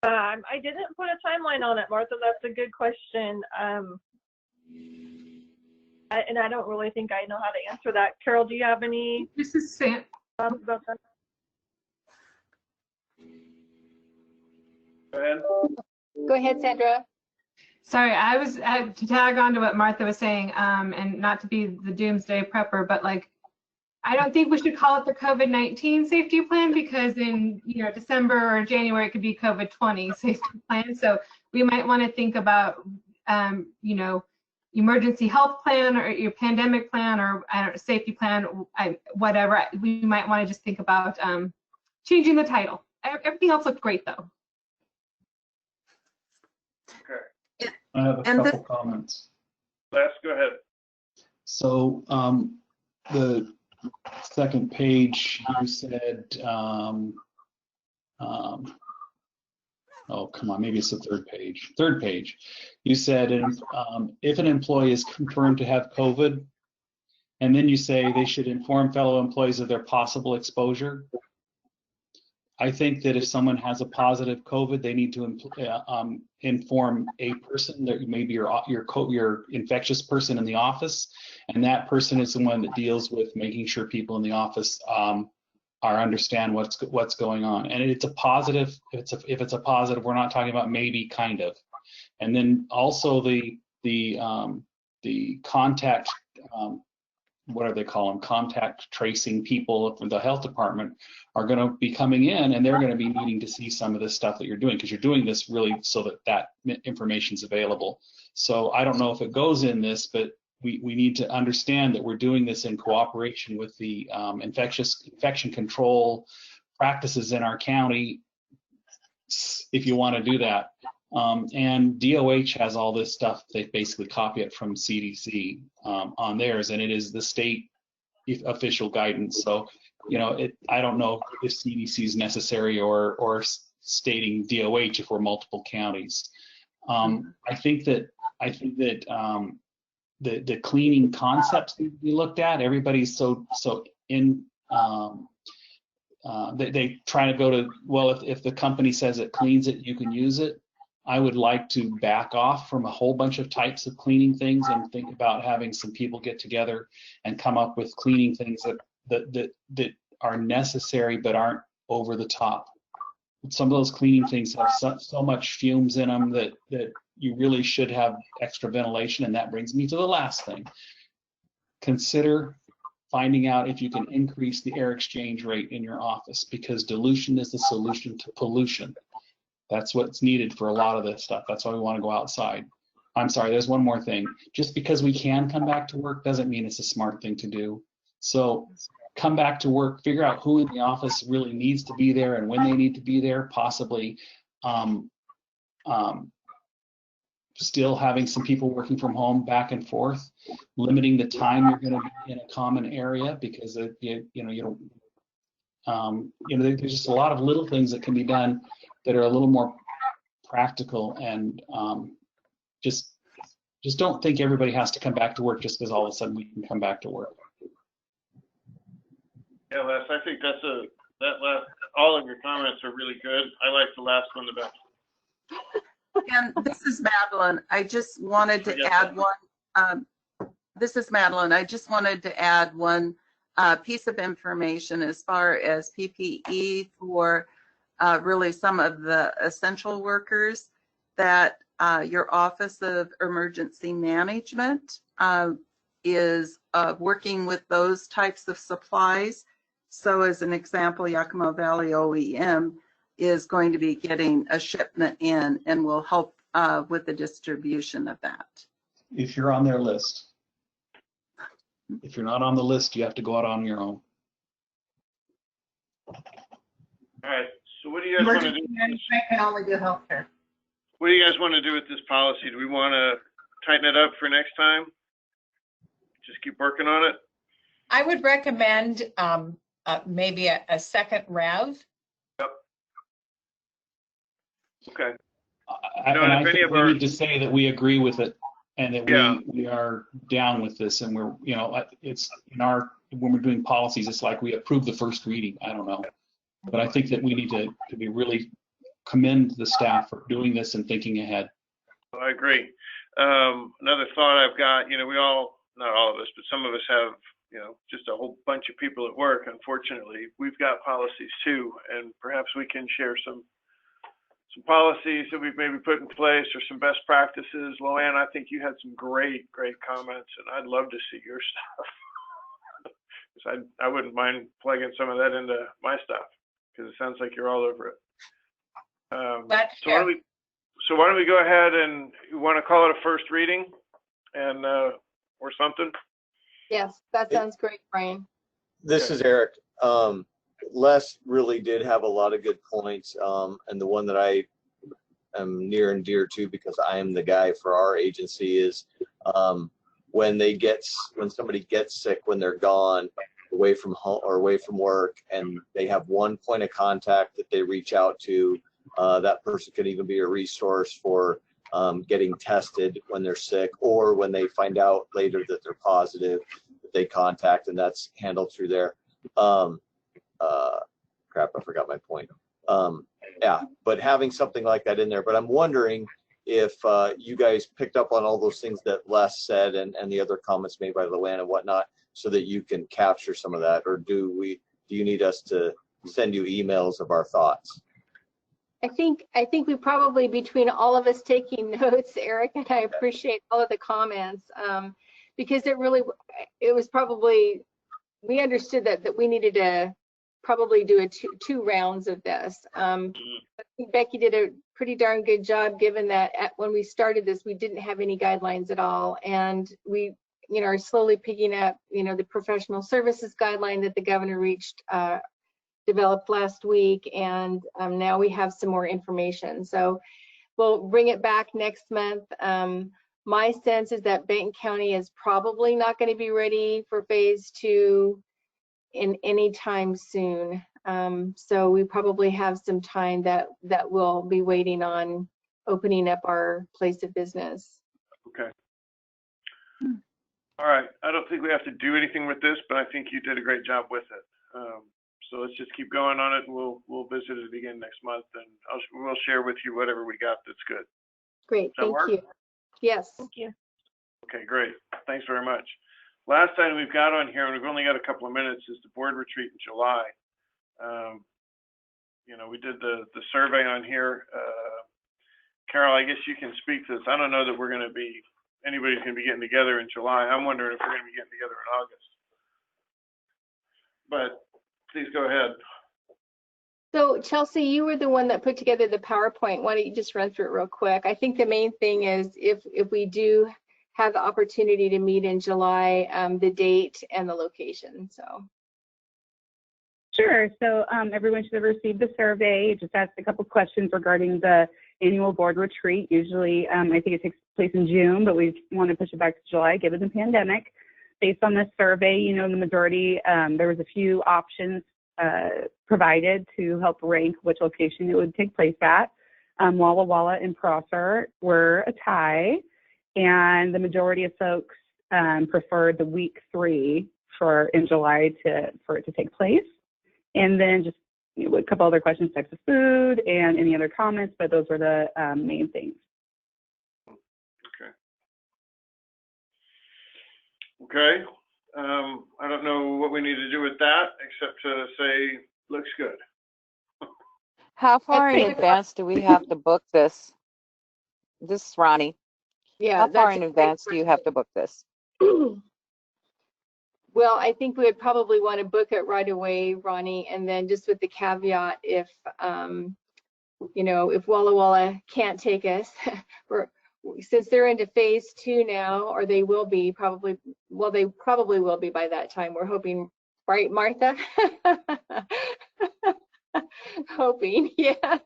I didn't put a timeline on it, Martha. That's a good question. And I don't really think I know how to answer that. Carol, do you have any? This is Sam. About that? Go ahead. Go ahead, Sandra. Sorry, I was to tag on to what Martha was saying, and not to be the doomsday prepper, but like, I don't think we should call it the COVID-19 safety plan, because in December or January it could be COVID-20 safety plan. So we might want to think about emergency health plan or your pandemic plan or safety plan, whatever. We might want to just think about changing the title. Everything else looked great though. Okay. I have a couple comments. Les, go ahead. So the second page, you said, oh, come on, maybe it's the third page. Third page, you said if an employee is confirmed to have COVID, and then you say they should inform fellow employees of their possible exposure. I think that if someone has a positive COVID, they need to inform a person, that maybe your infectious person in the office, and that person is the one that deals with making sure people in the office understand what's going on. And it's a positive. If it's a positive, we're not talking about maybe, kind of. And then also the contact. What do they call them? Contact tracing people from the health department are going to be coming in, and they're going to be needing to see some of this stuff that you're doing, because you're doing this really so that information is available. So I don't know if it goes in this, but we need to understand that we're doing this in cooperation with the infection control practices in our county, if you want to do that. And DOH has all this stuff. They basically copy it from CDC on theirs, and it is the state official guidance. So, I don't know if CDC is necessary or stating DOH if we're multiple counties. I think that the cleaning concepts need to be looked at. Everybody's so in. They try to go to, well, if the company says it cleans it, you can use it. I would like to back off from a whole bunch of types of cleaning things and think about having some people get together and come up with cleaning things that are necessary but aren't over the top. Some of those cleaning things have so much fumes in them that you really should have extra ventilation. And that brings me to the last thing. Consider finding out if you can increase the air exchange rate in your office, because dilution is the solution to pollution. That's what's needed for a lot of this stuff. That's why we want to go outside. I'm sorry, there's one more thing. Just because we can come back to work doesn't mean it's a smart thing to do. So come back to work, figure out who in the office really needs to be there and when they need to be there, possibly still having some people working from home back and forth, limiting the time you're going to be in a common area, because there's just a lot of little things that can be done that are a little more practical, and just don't think everybody has to come back to work just because all of a sudden we can come back to work. Yeah, Les, I think all of your comments are really good. I like the last one the best. And this is Madeline. I just wanted to add one. This is Madeline. I just wanted to add one piece of information as far as PPE for really some of the essential workers, that your Office of Emergency Management is working with those types of supplies. So as an example, Yakima Valley OEM is going to be getting a shipment in and will help with the distribution of that. If you're on their list. If you're not on the list, you have to go out on your own. All right, so what do you guys want to do? Emergency management can only do healthcare. What do you guys want to do with this policy? Do we want to tighten it up for next time? Just keep working on it? I would recommend maybe a second rev. Yep. Okay. I think we need to say that we agree with it and that we are down with this, and we're, you know, it's in our, when we're doing policies, it's like we approve the first reading. I don't know. But I think that we need to be really commend the staff for doing this and thinking ahead. I agree. Another thought I've got, you know, we all, not all of us, but some of us have, you know, just a whole bunch of people at work. Unfortunately, we've got policies too, and perhaps we can share some policies that we've maybe put in place or some best practices. Loanne, I think you had some great comments, and I'd love to see your stuff. Because I wouldn't mind plugging some of that into my stuff, because it sounds like you're all over it. So why don't we go ahead and you want to call it a first reading and or something? Yes, that sounds great, Brian. This is Eric. Les really did have a lot of good points, and the one that I am near and dear to, because I am the guy for our agency, is when somebody gets sick, when they're gone away from home or away from work, and they have one point of contact that they reach out to. That person can even be a resource for getting tested when they're sick, or when they find out later that they're positive, that they contact, and that's handled through there. Crap, I forgot my point. Yeah, but having something like that in there. But I'm wondering if you guys picked up on all those things that Les said and the other comments made by Loanne and whatnot, so that you can capture some of that, or do you need us to send you emails of our thoughts? I think we probably, between all of us taking notes, Eric, and I appreciate all of the comments, because it was probably, we understood that we needed to probably do two rounds of this. I think Becky did a pretty darn good job, given that when we started this, we didn't have any guidelines at all, and we, you know, are slowly picking up, you know, the professional services guideline that the governor developed last week, and now we have some more information. So we'll bring it back next month. My sense is that Benton County is probably not going to be ready for phase 2 in any time soon. So we probably have some time that we'll be waiting on opening up our place of business. Okay. All right. I don't think we have to do anything with this, but I think you did a great job with it. So let's just keep going on it, and we'll visit it again next month, and we'll share with you whatever we got that's good. Great. Thank you. Yes. Thank you. Okay, great. Thanks very much. Last item we've got on here, and we've only got a couple of minutes, is the board retreat in July. You know, we did the survey on here. Carol, I guess you can speak to this. I don't know that anybody's going to be getting together in July. I'm wondering if we're going to be getting together in August. But please go ahead. So Chelsea, you were the one that put together the PowerPoint. Why don't you just run through it real quick? I think the main thing is if we do have the opportunity to meet in July, the date and the location. So. Sure. So everyone should have received the survey. It just asked a couple questions regarding the annual board retreat. Usually, I think it takes place in June, but we want to push it back to July given the pandemic. Based on this survey, you know, the majority, there was a few options provided to help rank which location it would take place at. Walla Walla and Prosser were a tie, and the majority of folks preferred the week 3 in July for it to take place. And then just a couple other questions, types of food and any other comments, but those were the main things. Okay. I don't know what we need to do with that, except to say, looks good. How far in advance do we have to book this? This is Ronnie. Yeah. How far in advance do you have to book this? Well, I think we would probably want to book it right away, Ronnie, and then just with the caveat, if you know, if Walla Walla can't take us, since they're into phase 2 now, or they will be probably, well, they probably will be by that time. We're hoping, right, Martha? Hoping, yes,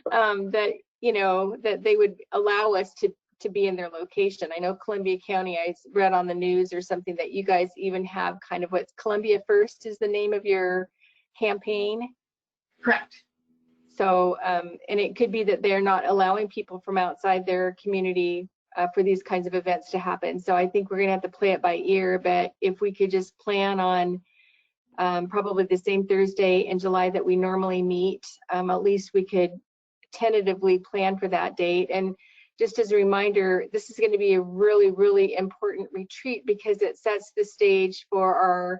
that, you know, that they would allow us to be in their location. I know Columbia County, I read on the news or something that you guys even have kind of what's Columbia First is the name of your campaign. Correct. So, and it could be that they're not allowing people from outside their community for these kinds of events to happen. So I think we're gonna have to play it by ear, but if we could just plan on probably the same Thursday in July that we normally meet, at least we could tentatively plan for that date. And just as a reminder, this is going to be a really, really important retreat because it sets the stage for our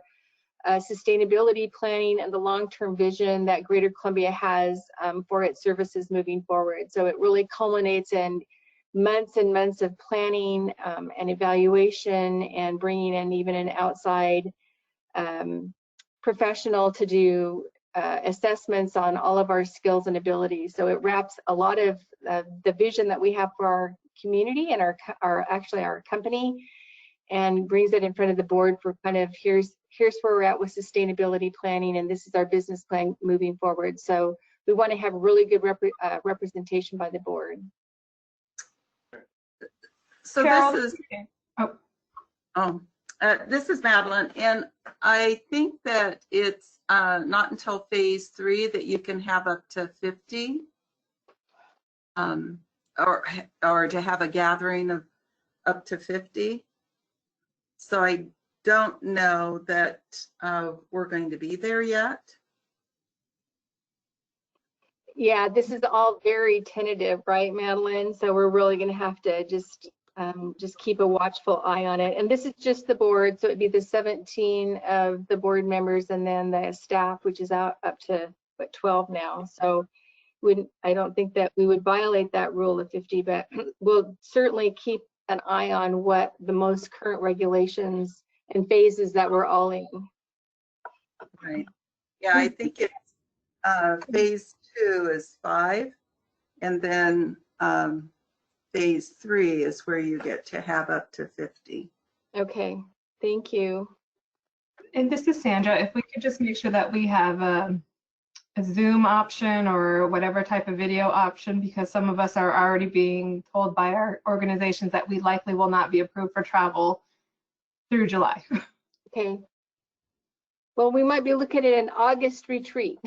sustainability planning and the long-term vision that Greater Columbia has for its services moving forward. So it really culminates in months and months of planning and evaluation and bringing in even an outside professional to do assessments on all of our skills and abilities. So it wraps a lot of the vision that we have for our community and actually our company, and brings it in front of the board for kind of here's where we're at with sustainability planning, and this is our business plan moving forward. So we want to have really good representation by the board. So Carol, this is Madeline, and I think that it's not until phase 3 that you can have up to 50, or to have a gathering of up to 50. So I don't know that we're going to be there yet. Yeah, this is all very tentative, right, Madeline? So we're really going to have to just keep a watchful eye on it. And this is just the board, so it'd be the 17 of the board members and then the staff, which is out up to what, 12 now. So I don't think that we would violate that rule of 50, but we'll certainly keep an eye on what the most current regulations and phases that we're all in. Right. Yeah, I think it's phase 2 is 5, and then phase 3 is where you get to have up to 50. Okay, thank you. And this is Sandra. If we could just make sure that we have a Zoom option or whatever type of video option, because some of us are already being told by our organizations that we likely will not be approved for travel through July. Okay. Well, we might be looking at an August retreat.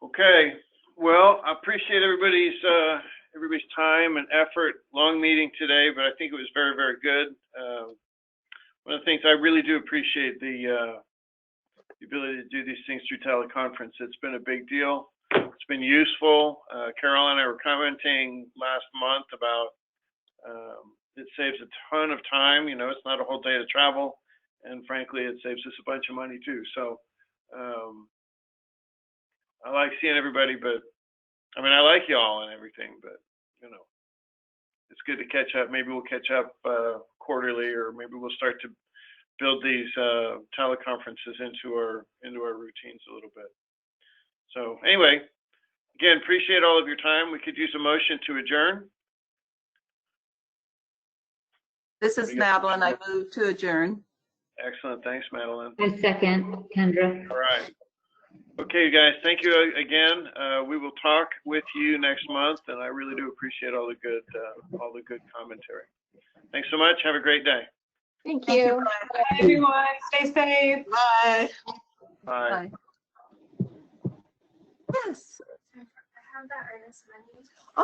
Okay, well, I appreciate everybody's time and effort. Long meeting today, but I think it was very, very good. One of the things I really do appreciate the ability to do these things through teleconference. It's been a big deal. It's been useful. Carol and I were commenting last month about it saves a ton of time. You know, it's not a whole day to travel, and frankly, it saves us a bunch of money too. So I like seeing everybody, but I mean, I like y'all and everything, but you know, it's good to catch up. Maybe we'll catch up quarterly, or maybe we'll start to build these teleconferences into our routines a little bit. So anyway, again, appreciate all of your time. We could use a motion to adjourn. This is Madeline. I move to adjourn. Excellent. Thanks, Madeline. I second, Kendra. All right. Okay, you guys, thank you again. We will talk with you next month, and I really do appreciate all the good commentary. Thanks so much. Have a great day. Thank you. Bye, everyone. Stay safe. Bye. Bye. Yes. I have that earnest money.